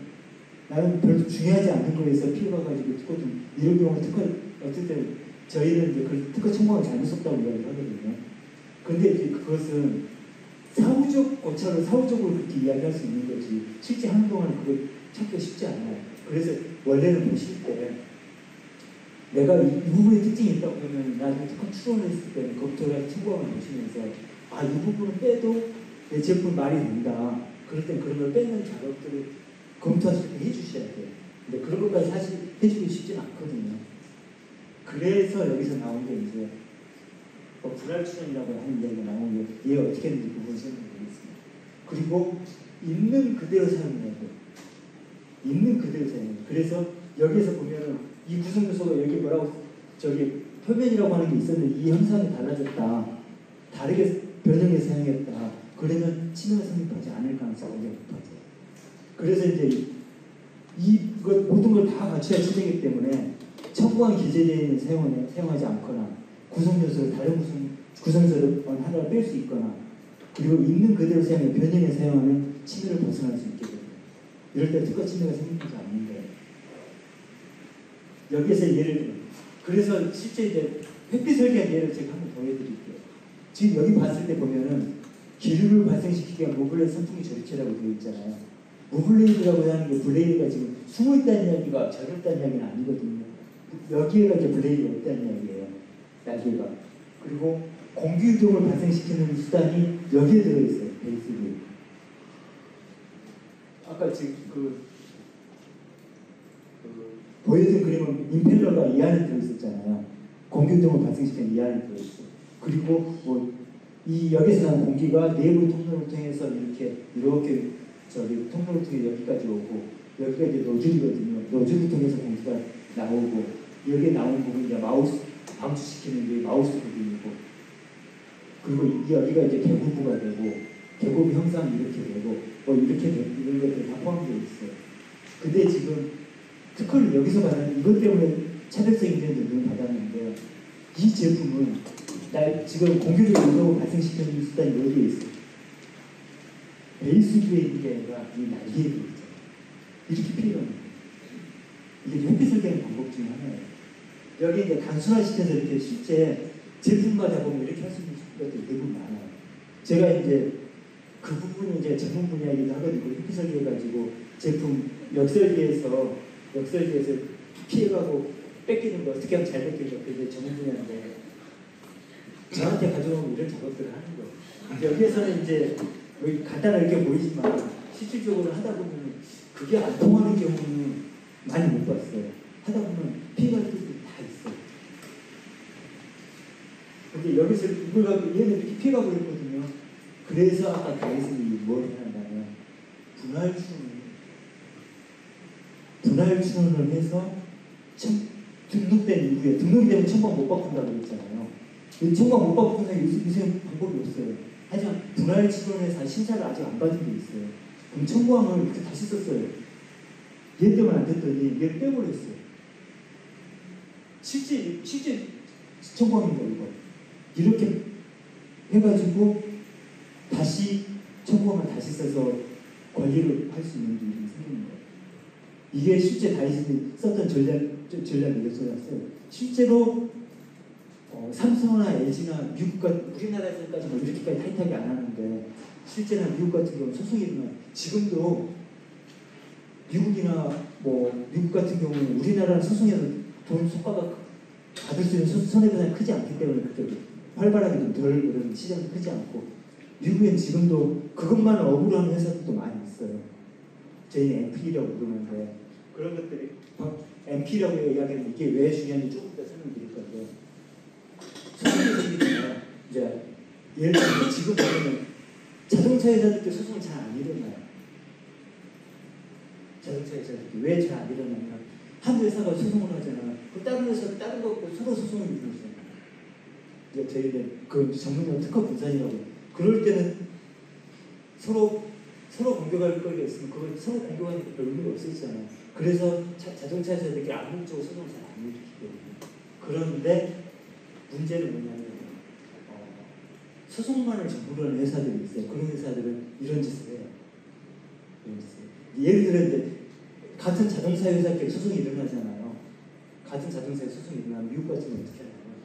Speaker 1: 나는 별로 중요하지 않는 거에서 피해가 가지고 특허 등 이런 경우 어쨌든 저희는 이제 그 특허 청구가 잘못 썼다고 이야기를 하거든요. 근데 이제 그것은 사후적으로 그렇게 이야기할 수 있는 거지 실제 하는 동안 그걸 찾기가 쉽지 않아요. 그래서 원래는 보실 때 내가 이 부분에 특징이 있다고 보면 나중에 특허 출원을 했을 때는 검토를 청구함을 보시면서 이 부분은 빼도 내 제품 말이 된다. 그럴 땐 그런 걸 빼는 작업들을 검토하실 때 해주셔야 돼요. 근데 그런 것까지 사실 해주기 쉽지는 않거든요. 그래서 여기서 나온 게 이제 불활출원이라고 하는 이야기가 나오는 게 얘 어떻게 했는지 부분 설명드리겠습니다. 그리고 있는 그대로 사용해야 돼요. 있는 그대로 사용해요. 그래서 여기에서 보면은 이 구성 요소가 여기 표면이라고 하는 게 있었는데 이 형상이 달라졌다. 다르게 변형해서 사용했다. 그러면 침해가 성립하지 않을 가능성이 굉장히 높아져요. 그래서 이제 이것 모든 걸 다 갖춰야 침해이기 때문에 첨부한 기재제는 사용하지 않거나 구성 요소를 다른 구성 요소를 하나를 뺄 수 있거나 그리고 있는 그대로 사용해 변형해 사용하면 침해를 벗어날 수 있게 됩니다. 이럴 때 특허 침해가 생기지 않는데 여기에서 예를 들면 그래서 실제 이제 햇빛 설계한 예를 제가 한번 보여드릴게요. 지금 여기 봤을 때 보면은 기류를 발생시키기 위한 모블레이드 선풍기 조립체라고 되어 있잖아요. 모블레이드라고 하는 게 블레이드가 지금 숨어 있다는 이야기가 절였다는 이야기는 아니거든요. 여기에가 이제 블레이드가 있다는 이야기예요. 날개가. 그리고 공기 유동을 발생시키는 수단이 여기에 들어있어요. 베이스에. 아까 지금 보여준 그림은 임펠러가 이 안에 들어있었잖아요. 공기 유동을 발생시키는 이 안에 들어있어요. 그리고 여기서 나온 공기가 내부 통로를 통해서 이렇게 통로를 통해 여기까지 오고 여기가 이제 노즐이거든요. 노즐을 통해서 공기가 나오고 여기에 나오는 부분이 이제 방출시키는 게 마우스 부분이고 그리고 여기가 이제 계부부가 되고 계부부 형상이 이렇게 되고 이렇게 이런 것들이 다 포함되어 있어요. 근데 지금 특허를 여기서 받았는데 이것 때문에 차별성 인정을 받았는데 이 제품은 지금 공기를 유동을 발생시키는 수단이 여기에 있어요. 베이스 위에 있는 게 아니라 이 날개에 있잖아요. 이렇게 필요합니다. 이게 햇빛 설계하는 방법 중에 하나예요. 여기 이제 단순화시켜서 이렇게 실제 제품마다 보면 이렇게 할 수 있는 것들이 대부분 많아요. 제가 이제 그 부분이 이제 전문 분야이기도 하거든요. 햇빛 설계해가지고 제품 역설계에서 피해가고 뺏기는 거 어떻게 하면 잘 뺏기는 거 그게 전문 분야인데 저한테 가져오면 이런 작업들을 하는 거예요. 여기에서는 이제 간단하게 보이지만 실질적으로 하다 보면 그게 안 통하는 경우는 많이 못 봤어요. 하다 보면 피해갈 때들이 다 있어요. 근데 여기서 이걸 갖고 얘는 이렇게 피해가고 있거든요. 그래서 아까 다이슨이 뭘 해야 한다면 분할 출원을 해서 등록된 이후에 등록이 되면 청구가 못 바꾼다고 그랬잖아요. 청구가 못 바꾸는 요새 방법이 없어요. 하지만 분할 출원에서 신사를 아직 안 받은 게 있어요. 그럼 청구함을 이렇게 다시 썼어요. 얘 때문에 안 됐더니 얘를 빼버렸어요. 실제 청구함입니다 이거. 이렇게 해가지고 다시 청구함을 다시 써서 권리를 할 수 있는 일이 생기는 거예요. 이게 실제 다이슨이 썼던 전략이었어요. 실제로 삼성이나 LG나 우리나라에서까지 이렇게까지 타이트하게 안 하는데 실제는 미국 같은 경우는 소송이 일어나요. 지금도 미국 같은 경우는 우리나라는 소송에서 돈 손가락 받을 수 있는 손해배상이 크지 않기 때문에 그렇게 활발하게 좀 덜 그런 시장이 크지 않고 미국엔 지금도 그것만 억울한 회사들도 많이 있어요. 저희는 MP라고 부르는데 그런 것들이 MP라고 이야기하는 이게 왜 중요한지 조금 더 설명드릴 건데 소송이 생기면 이제 예를 들면 지금 보면 자동차 회사들도 소송을 잘 안 일어나요. 자동차 회사들도 왜 잘 안 일어나면 한 회사가 소송을 하잖아. 그 다른 회사 다른 거 갖고 서로 소송을 일어나잖아요. 이제 저희들 그 전문용 특허 분산이라고. 그럴 때는 서로 공격할 거리가 있으면 그걸 서로 공격하니까 별 의미가 없었잖아요. 그래서 자동차 회사들끼리 암묵적으로 소송을 잘 안 일으키거든요. 그런데 문제는 뭐냐면 소송만을 전부로 하는 회사들이 있어요. 그런 회사들은 이런 짓을 해요. 이런 짓을. 예를 들어 이제 같은 자동차 회사끼리 소송이 일어나잖아요. 같은 자동차에 소송이 일어나면 미국 같은 경우 어떻게 하냐면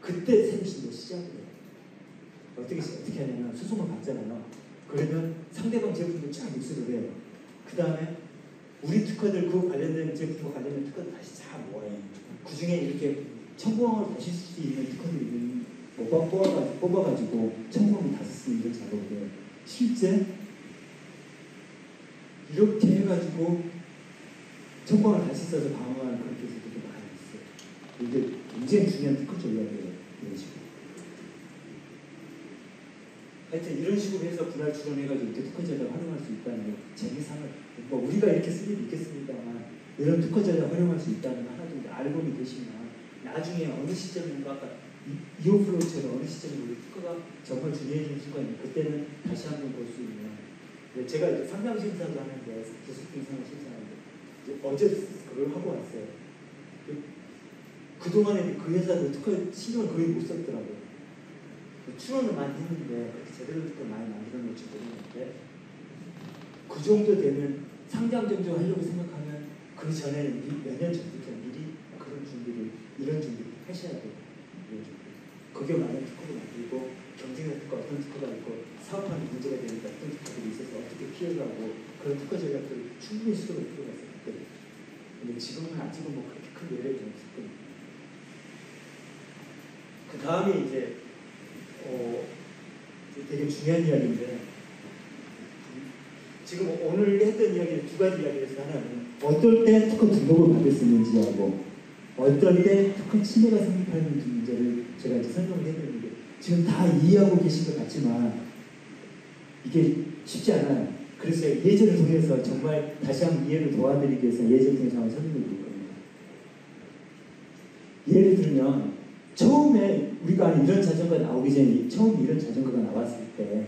Speaker 1: 그때 셈신도 시작을 해요. 어떻게 하냐면 소송을 받잖아요. 그러면 상대방 제품을 쫙 입수를 해요. 그 다음에 우리 특허들 그 관련된 제품과 관련된 특허들 다시 다 모아요. 그 중에 이렇게 청구항을 다시 쓸 수 있는 특허들이 뽑아가지고 청구항을 다시 쓰는 이런 작업을 해요. 실제 이렇게 해가지고 청구항을 다시 써서 방어하는 그런 케이스들도 많이 있어요. 이게 굉장히 중요한 특허 전략이에요. 이런 식으로. 하여튼 이런 식으로 해서 분할 추론해가지고 이렇게 특허 전략을 활용할 수 있다는 거 재미삼을 뭐 우리가 이렇게 쓸 일이 있겠습니다만 이런 특허 전략을 활용할 수 있다는 거 하나 정도 알고는 계시면 나중에 어느 시점인가 아까 이오플로우처럼 어느 시점에 우리 특허가 정말 중요해지는 순간이 그때는 다시 한번 볼 수 있는. 제가 이제 상장 심사도 하는데 기술품 상장 심사하는데 어제 그걸 하고 왔어요. 그동안에 그 회사도 특허 신경을 거의 못 썼더라고요. 추론을 많이 했는데 그렇게 제대로 특허를 많이 만들어놓지 모르는데 그 정도 되면 상장 정도 하려고 생각하면 그 전에 몇 년 전부터 미리 그런 준비를 이런 준비를 하셔야 돼요. 그게 만약 특허를 만들고 경쟁력 특허 어떤 특허가 있고 사업하는 문제가 되니까 어떤 특허들이 있어서 어떻게 피해가고 그런 특허 전략들을 충분히 시도할 필요가 있었거든요. 근데 지금은 아직은 뭐 그렇게 큰 예외가 없었거든요. 그 다음에 이제 되게 중요한 이야기인데 지금 오늘 했던 이야기는 두 가지 이야기에서 하나는 어떨 때 특허 등록을 받을 수 있는지하고 어떨 때 특허 침해가 성립하는 문제를 제가 이제 설명을 해드렸는데 지금 다 이해하고 계신 것 같지만 이게 쉽지 않아요. 그래서 예제를 통해서 정말 다시 한번 이해를 도와드리기 위해서 예제를 통해서 한번 설명을 드릴 겁니다. 예를 들면 처음에 우리가 이런 자전거가 나오기 전에 처음 이런 자전거가 나왔을 때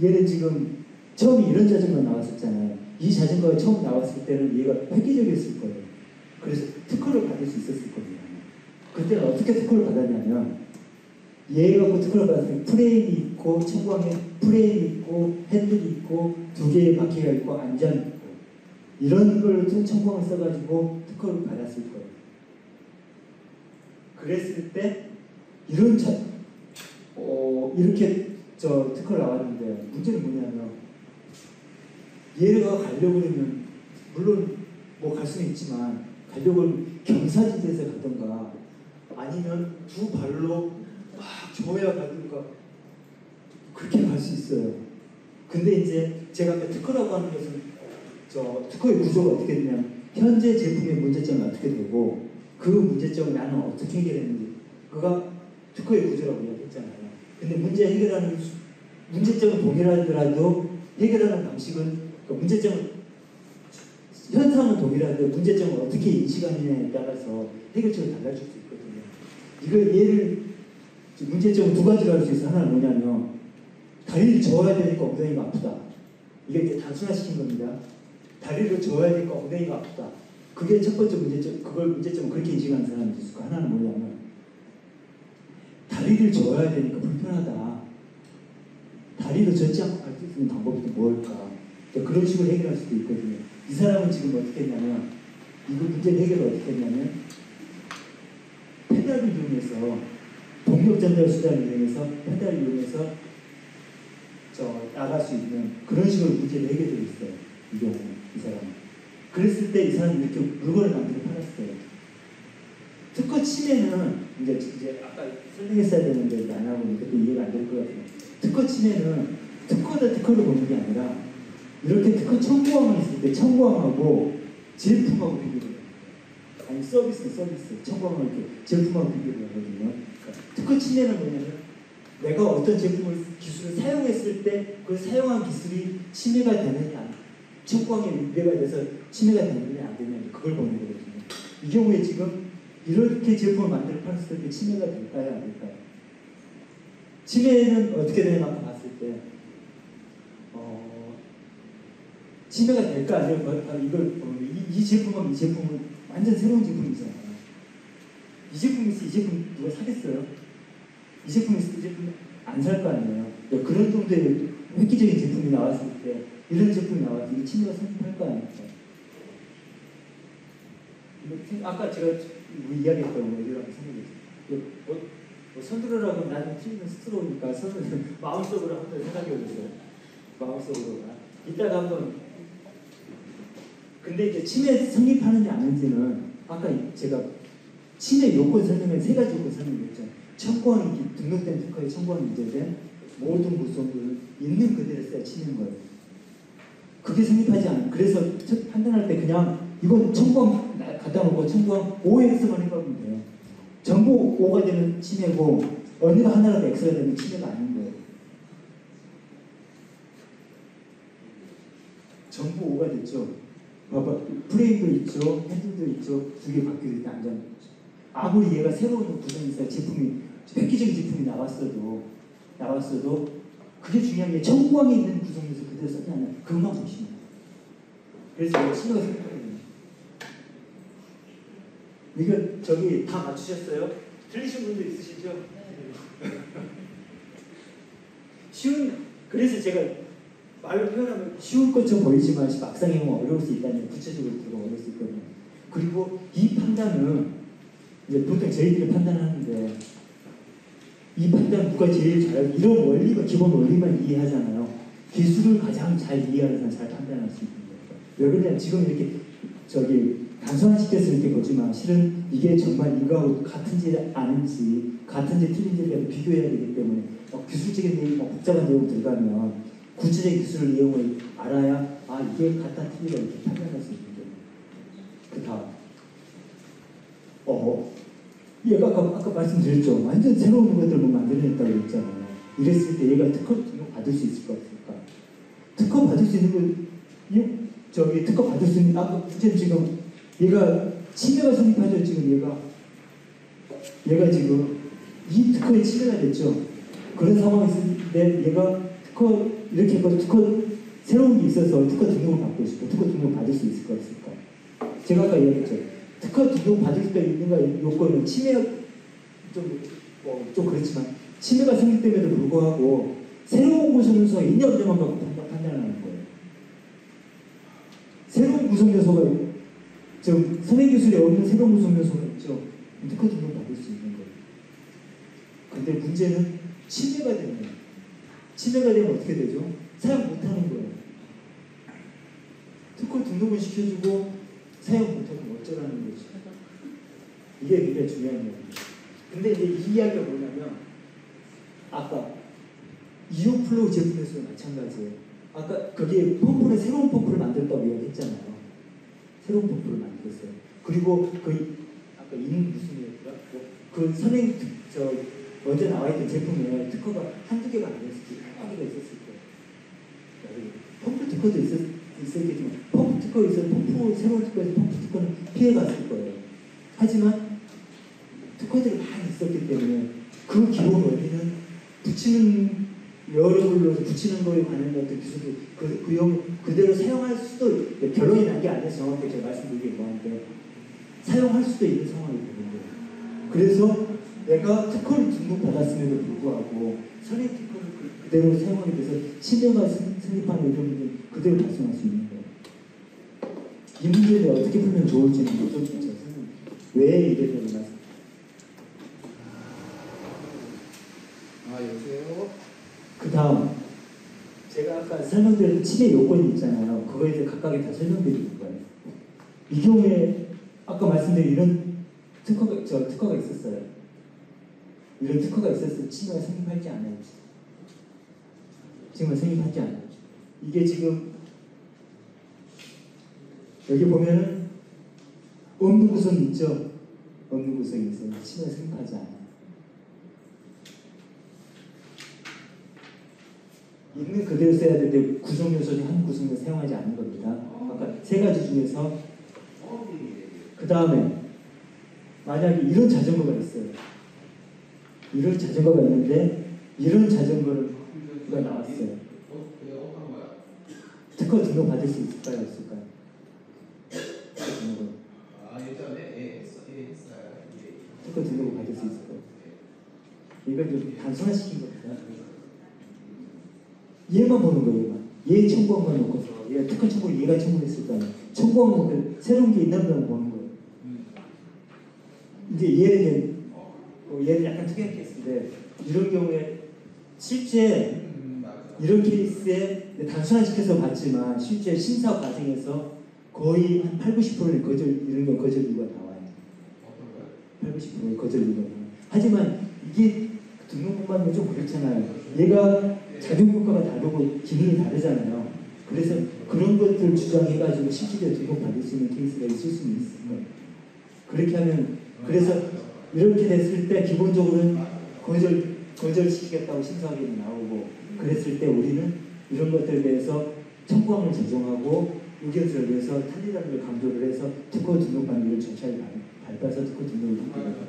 Speaker 1: 얘는 지금 처음에 이런 자전거가 나왔었잖아요. 이 자전거가 처음 나왔을 때는 얘가 획기적이었을 거예요. 그래서 특허를 받을 수 있었을 겁니다. 그때는 어떻게 특허를 받았냐면 얘가 그 특허를 받았을 때 프레임이 있고 청광에 프레임이 있고 핸들이 있고 두 개의 바퀴가 있고 안장이 있고 이런 걸 청광을 써가지고 특허를 받았을 거예요. 그랬을 때 이런 이렇게 특허를 나왔는데 문제는 뭐냐면 얘가 가려고 하면 물론 뭐 갈 수는 있지만 가려고 하면 경사지대에서 가든가 아니면 두 발로 막 조여야 가든가 그렇게 갈 수 있어요. 근데 이제 제가 아까 특허라고 하는 것은 특허의 구조가 어떻게 되냐면 현재 제품의 문제점이 어떻게 되고 그 문제점을 나는 어떻게 해결했는지 그가 특허의 구조라고 이야기했잖아요. 근데 문제 해결하는 문제점은 동일하더라도 해결하는 방식은 문제점은 현상은 동일한데 문제점을 어떻게 인식하느냐에 따라서 해결책을 달라질 수 있거든요. 이걸 예를 문제점은 두 가지로 할 수 있어요. 하나는 뭐냐면 다리를 저어야 되니까 엉덩이가 아프다. 이게 이제 단순화시킨 겁니다. 다리를 저어야 되니까 엉덩이가 아프다. 그게 첫 번째 문제점. 그걸 문제점을 그렇게 인식하는 사람이 있을 거예요. 하나는 뭐냐면 다리를 저어야 되니까 불편하다. 다리를 젓지 않고 갈 수 있는 방법이 또 뭘까? 그런 식으로 해결할 수도 있거든요. 이 사람은 지금 어떻게 했냐면 이거 문제를 해결을 어떻게 했냐면 페달을 이용해서 동력 전달 수단을 이용해서 페달을 이용해서 나갈 수 있는 그런 식으로 문제를 해결되고 있어요. 이 경우는 이 사람은. 그랬을 때 이 사람이 이렇게 물건을 만들어 팔았어요. 특허 침해는 이제 아까 설명했어야 되는데 안 하고 이것도 이해가 안 될 것 같아요. 특허 침해는 특허다 특허를 보는 게 아니라 이렇게 특허 청구함이 있을 때 청구함하고 제품하고 비교를 해요. 아니 서비스 청구함을 이렇게 제품하고 비교를 하거든요. 그러니까 특허 침해는 뭐냐면 내가 어떤 제품을 기술을 사용했을 때 그 사용한 기술이 침해가 되느냐, 청구항에 위배가 돼서 침해가 되느냐 안 되느냐 그걸 보는 거거든요. 이 경우에 지금 이렇게 제품을 만들어 팔았을 때 침해가 될까요 안 될까요? 침해는 어떻게 되나 봤을 때 침해가 될까 안 될까 이걸 이 제품은 완전 새로운 제품이잖아요. 이 제품이 있어 이 제품 누가 사겠어요? 이 제품이 있어 이 제품 안 살 거 아니에요. 그런 정도의 획기적인 제품이 나왔을 때 이런 제품이 나와서 이 침해가 성립할 거 아닙니까? 아까 제가 이야기했던 거 이라고 생각했어요. 손들으라고 나는 틀리면 스스로니까 손을 마음속으로 한번 생각해보세요. 마음속으로가. 이따가 한번. 근데 이제 침해 성립하는지 아닌지는 아까 제가 침해 요건 설명에 3가지 요건 설명했잖아요. 청구항이 등록된 특허에 청구항이 이제된 모든 구성을 있는 그대로 써야 침해인 거예요. 그게 성립하지 않아요. 그래서 판단할 때 그냥 이건 청구항 갖다 놓고 청구항 OX만 해보면 돼요. 전부 O가 되면 침해고 어느 하나라도 X가 되면 침해가 아닌 거예요. 전부 O가 됐죠. 봐봐, 프레임도 있죠, 핸들도 있죠, 2개 바뀌어 있다 안전 있죠. 아무리 얘가 새로운 구성이 있어야 제품이 획기적인 제품이 나왔어도 그게 중요한 게 청구항에 있는 구성에서 그대로 썼냐 안 했냐 그것만 보시면 돼요. 그래서 이거 신경 생각하거든요. 이거 저기 다 맞추셨어요? 틀리신 분도 있으시죠? 그래서 제가 말로 표현하면 쉬운 것처럼 보이지만 막상 해보면 어려울 수 있다는 구체적으로 들어가 어려울 수 있거든요. 그리고 이 판단은 이제 보통 저희들이 판단하는데 이 판단 누가 제일 잘하고 이런 원리가 기본 원리만 이해하잖아요. 기술을 가장 잘 이해하는 사람 잘 판단할 수 있는 거예요. 왜 그러냐면 지금 이렇게 단순화시켜서 이렇게 보지만 실은 이게 정말 이거하고 같은지 아닌지 같은지 틀린지를 비교해야 되기 때문에 기술적인 내용, 복잡한 내용 들어가면 구체적인 기술을 이용을 알아야 이게 같다 틀리다 이렇게 판단할 수 있는 거예요. 그 다음 얘가 아까 말씀드렸죠. 완전 새로운 것들을 만들어냈다고 했잖아요. 이랬을 때 얘가 특허 등록 받을 수 있을 것 같습니까? 특허 받을 수 있는 거 특허 받을 수 있는 문제는 지금 얘가 침해가 성립하죠. 지금 얘가 지금 이 특허에 침해가 됐죠. 그런 상황이 있을 때 얘가 특허 이렇게 해서 특허 새로운 게 있어서 특허 등록을 받고 싶고 특허 등록을 받을 수 있을 것 같습니까? 제가 아까 얘기했죠. 특허 등록 받을 때 있는가 요건은 침해가 좀 그렇지만 침해가 성립됨에도 불구하고 새로운 구성 요소가 있냐 없냐만 갖고 판단하는 거예요. 새로운 구성 요소가 지금 선행 기술에 없는 새로운 구성 요소가 있죠. 특허 등록 받을 수 있는 거예요. 근데 문제는 침해가 되는 거예요. 침해가 되면 어떻게 되죠? 사용 못하는 거예요. 특허 등록을 시켜주고 사용 못하면 어쩌라는 거지. 이게 굉장히 중요한 이야기입니다. 근데 이제 이 이야기가 뭐냐면 아까 이오플로우 제품에서도 마찬가지예요. 아까 거기에 새로운 펌프를 만들었다고 이야기했잖아요. 새로운 펌프를 만들었어요. 그리고 아까 무슨 얘기였더라? 그 선행 먼저 나와있던 제품에 특허가 한두 개가 아니었을 거예요. 있었을 거예요. 펌프 특허도 있었겠지만 펌프 특허가 있어서 새로운 특허에서 펌프 특허는 피해갔을 거예요. 하지만 특허들이 많이 있었기 때문에 그 기본 원리는 여러 불러서 붙이는 거에 관한 것들 기술도 그대로 사용할 수도 결론이 난 게 아니라서 정확하게 제가 말씀드리기 뭐한데 사용할 수도 있는 상황이 되는 거예요. 그래서 내가 특허를 등록받았음에도 불구하고 선행 특허를 그대로 사용하게 돼서 침해가 성립하는 이런 문제는 그대로 발생할 수 있는 거예요. 이 문제를 어떻게 풀면 좋을지는 좀 제가 왜 이래서 말씀. 여보세요? 그 다음 제가 아까 설명드렸던 침해 요건이 있잖아요. 그거에 대해 각각에 다 설명드리는 거예요. 이 경우에 아까 말씀드린 이런 특허가 있었어요. 이런 특허가 있었을 침해가 성립할지 안 할지. 지금 성립하지 않아요. 이게 지금 여기 보면은 없는 구성이 있죠. 없는 구성이 있어요. 침해가 성립하지 않아요. 있는 그대로 써야 되는데 구성 요소는 한 구성을 사용하지 않는 겁니다. 아까 세 가지 중에서 그 다음에 만약에 이런 자전거가 있어요. 이런 자전거가 있는데 이런 자전거가 나왔어요. 특허 등록 받을 수 있을까요? 없을까요? 특허 등록을 받을 수 있을까요? 이걸 좀 단순화시킨 겁니다. 얘만 보는 거예요. 얘 청구한 거 놓고서 얘가 특허 청구 얘가 청구했을 거 아니에요. 청구한 거 새로운 게 있나 보다 보는 거예요. 이제 얘는 약간 특이한 케이스인데 이런 경우에 실제 이런 케이스에 단순화시켜서 봤지만 실제 심사 과정에서 거의 한 80-90%는 이런 경우 거절 이유가 나와요. 80-90%의 거절 이유가 나와요. 하지만 이게 등록금만 좀 그렇잖아요. 얘가 작용 효과가 다르고 기능이 다르잖아요. 그래서 그런 것들 주장해가지고 실질적으로 등록받을 수 있는 케이스가 있을 수는 있을 거예요. 그렇게 하면 그래서 이렇게 됐을 때 기본적으로는 거절시키겠다고 심사하기는 나오고 그랬을 때 우리는 이런 것들에 대해서 청구항을 제정하고 의견서를 위해서 탄리라는 걸 강조를 해서 특허 등록받는 이런 절차를 밟아서 특허 등록을 하게 됩니다.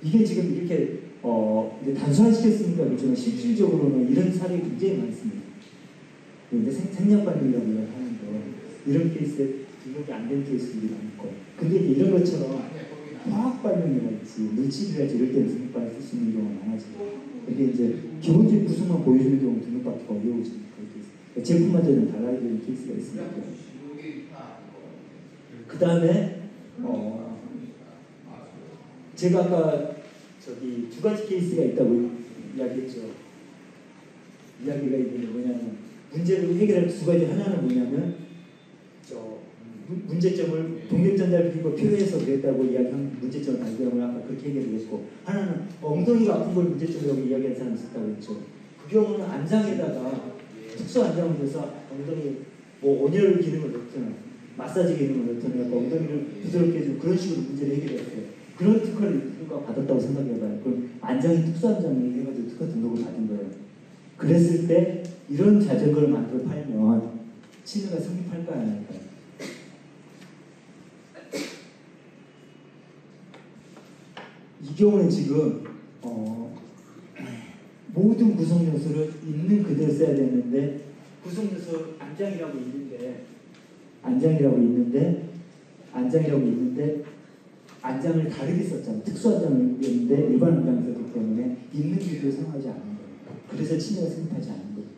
Speaker 1: 이게 지금 이렇게 이제 단순화시켰으니까 그렇지만 실질적으로는 이런 사례가 굉장히 많습니다. 근데 생략반응이라고 하는 거 이런 케이스에 등록이 안 된 케이스들이 많고 근데 이제 이런 것처럼 화학 발명이랄지 물질이랄지 이럴 때는 등록받을 수 있는 경우가 많아져요. 이게 이제 기본적인 구성만 보여주는 경우는 등록받기가 어려워집니다. 제품마저는 달라야 되는 케이스가 있습니다. 그 다음에 제가 아까 두 가지 케이스가 있다고 이야기했죠. 이야기가 있는데 뭐냐면 문제를 해결할 두 가지 하나는 뭐냐면 문제점을 동력 전달 비리가 필요해서 그랬다고 이야기한 문제점을 발견을 아까 그렇게 얘기를 했고 하나는 엉덩이가 아픈 걸 문제점이라고 이야기하는 사람이 있었다고 했죠. 그 경우는 안장에다가 특수 안장을 넣어서 엉덩이 온열 기능을 넣거나 마사지 기능을 넣거나 엉덩이를 부드럽게 해주고 그런 식으로 문제를 해결했어요. 그런 특허를 받았다고 생각해봐요. 그럼 안장이 특수 안장이 해가지고 특허 등록을 받은 거예요. 그랬을 때 이런 자전거를 만들어 팔면 침해가 성립할까 안 할까요? 이 경우는 지금 모든 구성 요소를 있는 그대로 써야 되는데 구성 요소 안장이라고 있는데 안장을 다르게 썼잖아요. 특수 안장을 했는데 일반 안장을 썼기 때문에 있는 그대로 사용하지 않는 거예요. 그래서 침해가 성립하지 않는 거예요.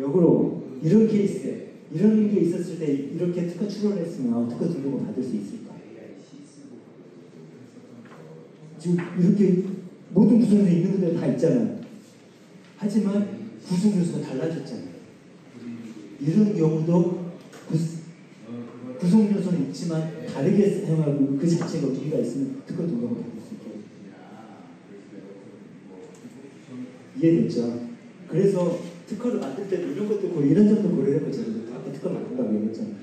Speaker 1: 역으로 이런 케이스에 이런 게 있었을 때 이렇게 특허 출원을 했으면 특허 등록을 받을 수 있을까? 지금 이렇게 모든 구성요소 있는 그대로 다 있잖아요. 하지만 구성 요소가 달라졌잖아요. 이런 경우도 구성 요소는 있지만 다르게 사용하고 그 자체가 의미가 있으면 특허 등록을 받을 수 있고 이해됐죠? 그래서 특허를 만들 때도 이런 것도 고려, 이런 점도 고려해서 저는 앞에 특허 만든다고 얘기했잖아요.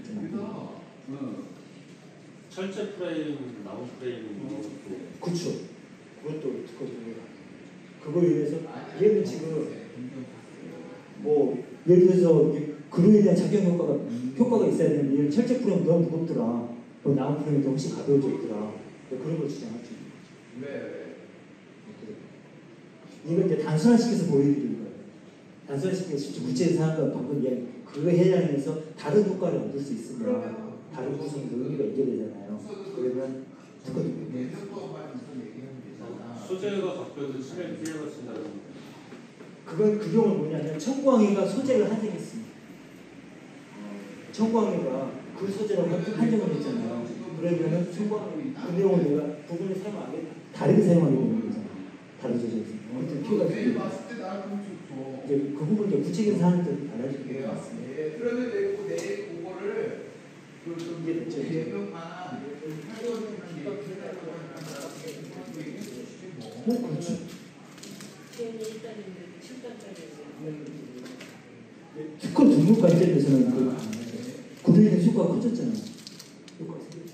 Speaker 4: 철제 프레임, 나무 프레임
Speaker 1: 그렇죠. 그것도 특허 등록. 그거 위해서 얘는 지금 예를 들어서 그로에 대한 작용 효과가 있어야 되는데 얘는 철제 프레임 너무 무겁더라. 나무 프레임이 더 훨씬 가벼워졌더라. 그런 걸 주장하죠. 이건 이제 단순화시켜서 보여드리는 거예요. 단순화시켜서 실제 구체에서 하는 건 방금 이야기 그거 해당해서 다른 효과를 얻을 수 있으면 다른 구성도 의미가 있게 되잖아요. 그러면 특허
Speaker 4: 소재가 바뀌어도 침해 피해가 친다는
Speaker 1: 그건 그 경우는 뭐냐면 청구항해가 소재를 한정했습니다. 청구항해가 그 소재로 한정을 했잖아요. 그러면은 청구항해 그 내용을 내가 부분을 사용 안 해, 다르게 사용하게 되는 거잖아요. 다른 소재에서. 아무튼 피해가 되고 이제 그 부분 이제 구체적인 사항을 좀 달라질 것 같습니다.
Speaker 5: 그러면 내 그거를
Speaker 1: 이게 됐죠. 그렇죠. 특허 등록 관점에서는 그로에 대한 효과가 커졌잖아요. 효과가 생겼죠.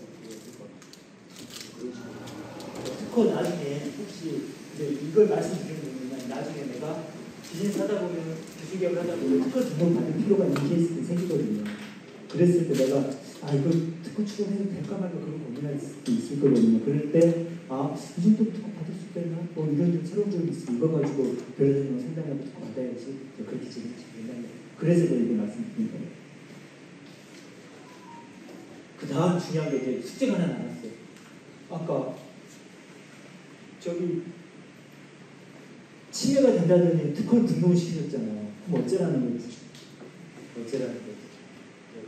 Speaker 1: 특허 나중에 혹시 이제 이걸 말씀드리는 거는 나중에 내가 비즈니스 하다 보면 기술개발 하다 보면 특허 등록 받을 필요가 있는 케이스도 생기거든요. 그랬을 때 내가 이거 특허 출원해도 될까 말까 그런 고민할 수도 있을 거거든요. 그럴 때 이 정도 특허 받을 수 있겠나? 이런 새로운 점이 있어. 이거 가지고 변호사님 상담하고 특허 받아야지. 그렇게 지금 된다는 그래서 제가 이거 말씀드린 거예요. 그 다음 중요한 게 이제 숙제가 하나 남았어요. 아까 저기 침해가 된다더니 특허를 등록을 시키셨잖아요. 그럼 어쩌라는 거지? 어쩌라는 거지?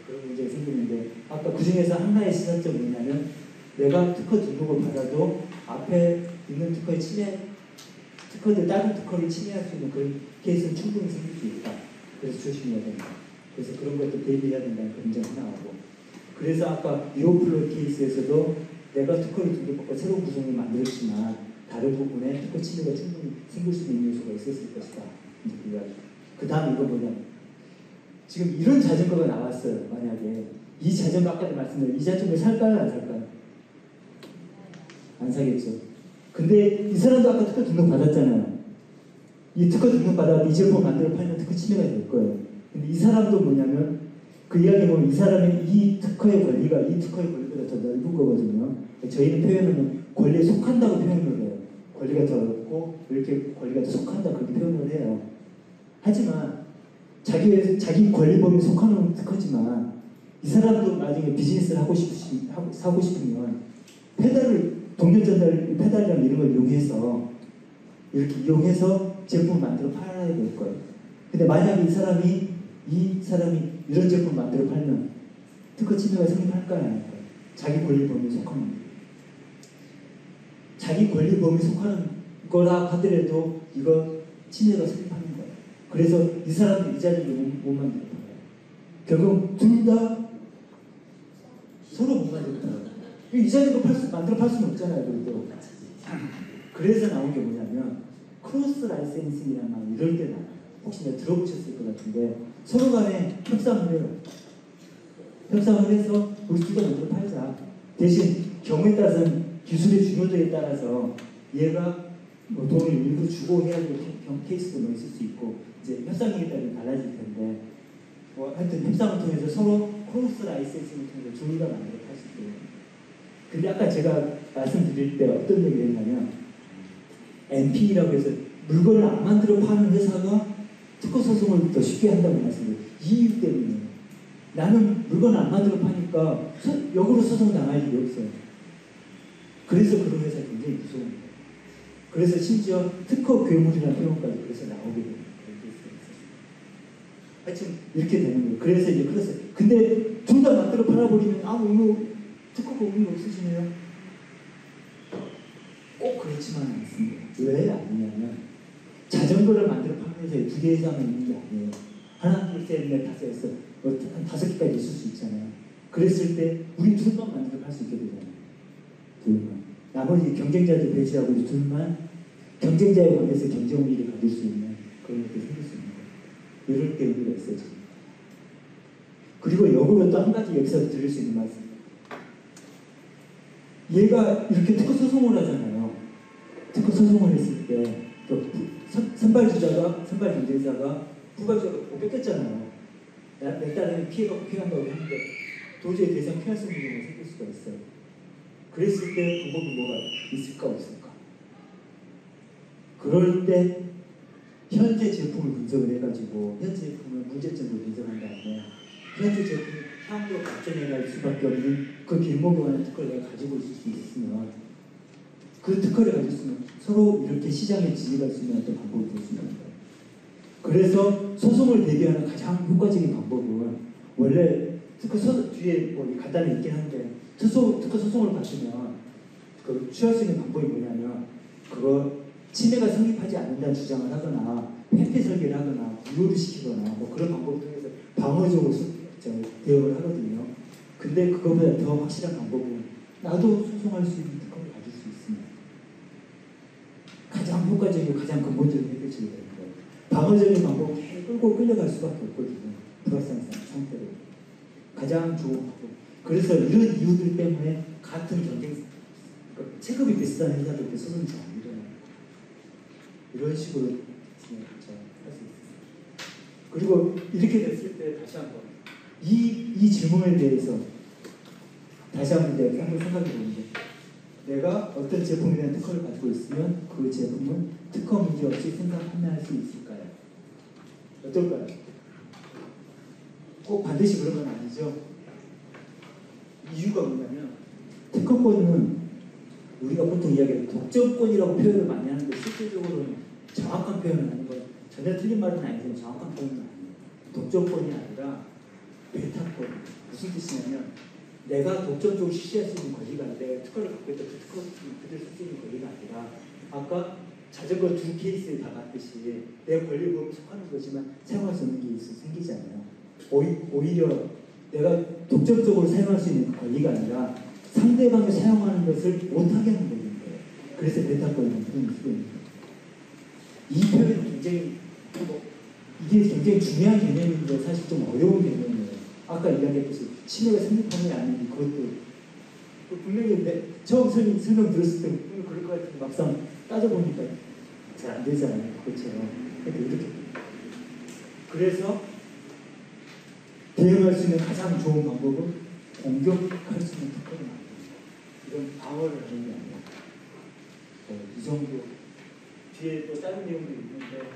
Speaker 1: 그런 문제가 생기는데 아까 그 중에서 하나의 시사점이 뭐냐면 내가 특허 등록을 받아도 앞에 있는 특허의 특허들 다른 특허를 침해할 수 있는 그런 케이스는 충분히 생길 수 있다. 그래서 조심해야 된다. 그래서 그런 것도 대비해야 된다는 그런 점이 나오고 그래서 아까 리오플로 케이스에서도 내가 특허를 등록받고 새로운 구성을 만들었지만 다른 부분에 특허 침해가 충분히 생길 수 있는 요소가 있었을 것이다. 그 다음 이거 뭐냐면 지금 이런 자전거가 나왔어요. 만약에 이 자전거 아까도 말씀드린 이 자전거 살까요? 안 살까요? 안 사겠죠. 근데 이 사람도 아까 특허 등록 받았잖아요. 이 특허 등록 받아서 이 제품 만들어 팔면 특허 침해가 될 거예요. 근데 이 사람도 뭐냐면 그 이야기 보면 이 사람은 이 특허의 권리가 더 넓은 거거든요. 저희는 표현은 권리에 속한다고 표현을 해요. 권리가 더 넓고 이렇게 권리가 더 속한다 그렇게 표현을 해요. 하지만 자기 권리 범위에 속하는 특허지만 이 사람도 나중에 비즈니스를 하고 싶으면 동력 전달 페달이랑 이런 걸 이용해서 이렇게 이용해서 제품을 만들어 팔아야 될 거예요. 근데 만약에 이 사람이 이런 제품을 만들어 팔면 특허 침해가 성립할까요? 안 할까요? 자기 권리 범위에 속하는 거예요. 자기 권리 범위에 속하는 거라 하더라도 이거 침해가 성립하는 거예요. 그래서 이 사람도 이 자리를 못 만들어 팔아요. 결국 둘 다 서로 못 만들어 팔아요. 이 자리도 만들어 팔 수는 없잖아요. 그래도. 그래서 나온 게 뭐냐면 크로스 라이센싱이라는 말 이럴 때 나와요. 혹시 내가 들어보셨을 것 같은데 서로 간에 협상을 해요. 협상을 해서 우리 둘 다 만들어 팔자. 대신 경우에 따라서는 기술의 중요도에 따라서 얘가 돈을 일부 주고 해야 될 케이스도 있을 수 있고 이제 협상에 따라 달라질 텐데 하여튼 협상을 통해서 서로 크로스 라이센싱을 통해서 둘 다 만들어 팔 수 있어요. 근데 아까 제가 말씀드릴 때 어떤 얘기를 했냐면 NP라고 해서 물건을 안 만들어 파는 회사가 특허 소송을 더 쉽게 한다고 말씀드려요. 이 이유 때문에 나는 물건을 안 만들어 파니까 역으로 소송 당할 일이 없어요. 그래서 그런 회사 굉장히 무서운 거예요. 그래서 심지어 특허 괴물이라는 표현까지 그래서 나오게 됩니다. 하여튼 이렇게 되는 거예요. 그래서 이제 그랬어요. 근데 둘 다 만들어 팔아버리면 이거 특허가 의미 없으시네요. 꼭 그렇지만은 않습니다. 왜 아니냐면 자전거를 만들어 파는 회사에 두 개 이상은 있는 게 아니에요. 하나, 둘, 셋, 넷, 다섯 해서 한 5개까지 있을 수 있잖아요. 그랬을 때 우리 둘만 만들어 팔 수 있게 되잖아요. 둘만. 나머지 경쟁자들 배제하고 둘만 경쟁자에 관해서 경쟁 우위를 가질 수 있는 그런 것들이 생길 수 있는 거예요. 이럴 때 의미가 있어요. 지금. 그리고 역으로 또 한 가지 여기서 드릴 수 있는 말씀. 얘가 이렇게 특허 소송을 하잖아요. 특허 소송을 했을 때 선발 경쟁자가 후발주자가 뺏겼잖아요. 내 딸은 피해간다고 하는데 도저히 더 이상 피할 수 없는 경우가 생길 수가 있어요. 그랬을 때 방법이 뭐가 있을까 없을까? 그럴 때 현재 제품을 분석을 해가지고 현재 제품의 문제점을 분석한 다음에 현재 제품이 향후로 발전해갈 수밖에 없는 그 길목에 관한 특허를 내가 가지고 있을 수 있으면 그 특허를 가지고 있으면 서로 이렇게 시장에 지지할 수 있는 어떤 방법이 될 수 있는 거예요. 그래서 소송을 대비하는 가장 효과적인 방법은 원래 특허 뒤에 간단히 있긴 한데 특허 소송을 받으면 그 취할 수 있는 방법이 뭐냐면 그거 침해가 성립하지 않는다는 주장을 하거나 회피 설계를 하거나 무효를 시키거나 그런 방법을 통해서 방어적으로 대응을 하거든요. 근데 그거보다 더 확실한 방법은 나도 소송할 수 있는 특허를 가질 수 있습니다. 가장 효과적이고 가장 근본적인 해결책이 되는 거예요. 방어적인 방법은 끌고 끌려갈 수밖에 없거든요. 불확실한 상태로. 가장 좋은 방법. 그래서 이런 이유들 때문에 같은 체급이 비슷한 회사들 때 소송이 잘 안 일어나요. 이런 식으로 중에 할 수 있습니다. 그리고 이렇게 됐을 때 다시 한번 이 질문에 대해서 다시 한번 내가 한번 생각해 보는데, 내가 어떤 제품에 대한 특허를 가지고 있으면 그 제품은 특허 문제 없이 생산 판매할 수 있을까요? 어떨까요? 꼭 반드시 그런 건 아니죠. 이유가 뭐냐면, 특허권은 우리가 보통 이야기하는 독점권이라고 표현을 많이 하는데 실질적으로는 정확한 표현은 아닌 건, 전혀 틀린 말은 아니지만 정확한 표현은 아니에요. 독점권이 아니라 배타권. 무슨 뜻이냐면, 내가 독점적으로 실시할 수 있는 권리가 아니라, 내가 특허를 갖고 있다 그 특허를 그대로 쓸 수 있는 권리가 아니라, 아까 자전거 두 케이스에 다 같듯이 내 권리로 속하는 거지만 사용할 수 없는 게 생기잖아요. 오히려 내가 독점적으로 사용할 수 있는 권리가 아니라 상대방이 사용하는 것을 못하게 하는 권리인 거예요. 그래서 배타권이라는 표현을 쓰고 있는 거예요. 이 표현은 굉장히 이게 굉장히 중요한 개념인데 사실 좀 어려운 개념이에요. 아까 이야기했듯이 침해가 성립하느냐 아니면 그것도 분명히 처음 설명 들었을 때 분명히 그럴 것 같은데 막상 따져보니까 잘 안 되잖아요. 그것처럼. 이렇게. 그래서 대응할 수 있는 가장 좋은 방법은 공격할 수 있는 특허를 만듭니다. 이런 방어를 하는 게 아니라 이 정도. 뒤에 또 다른 내용도 있는데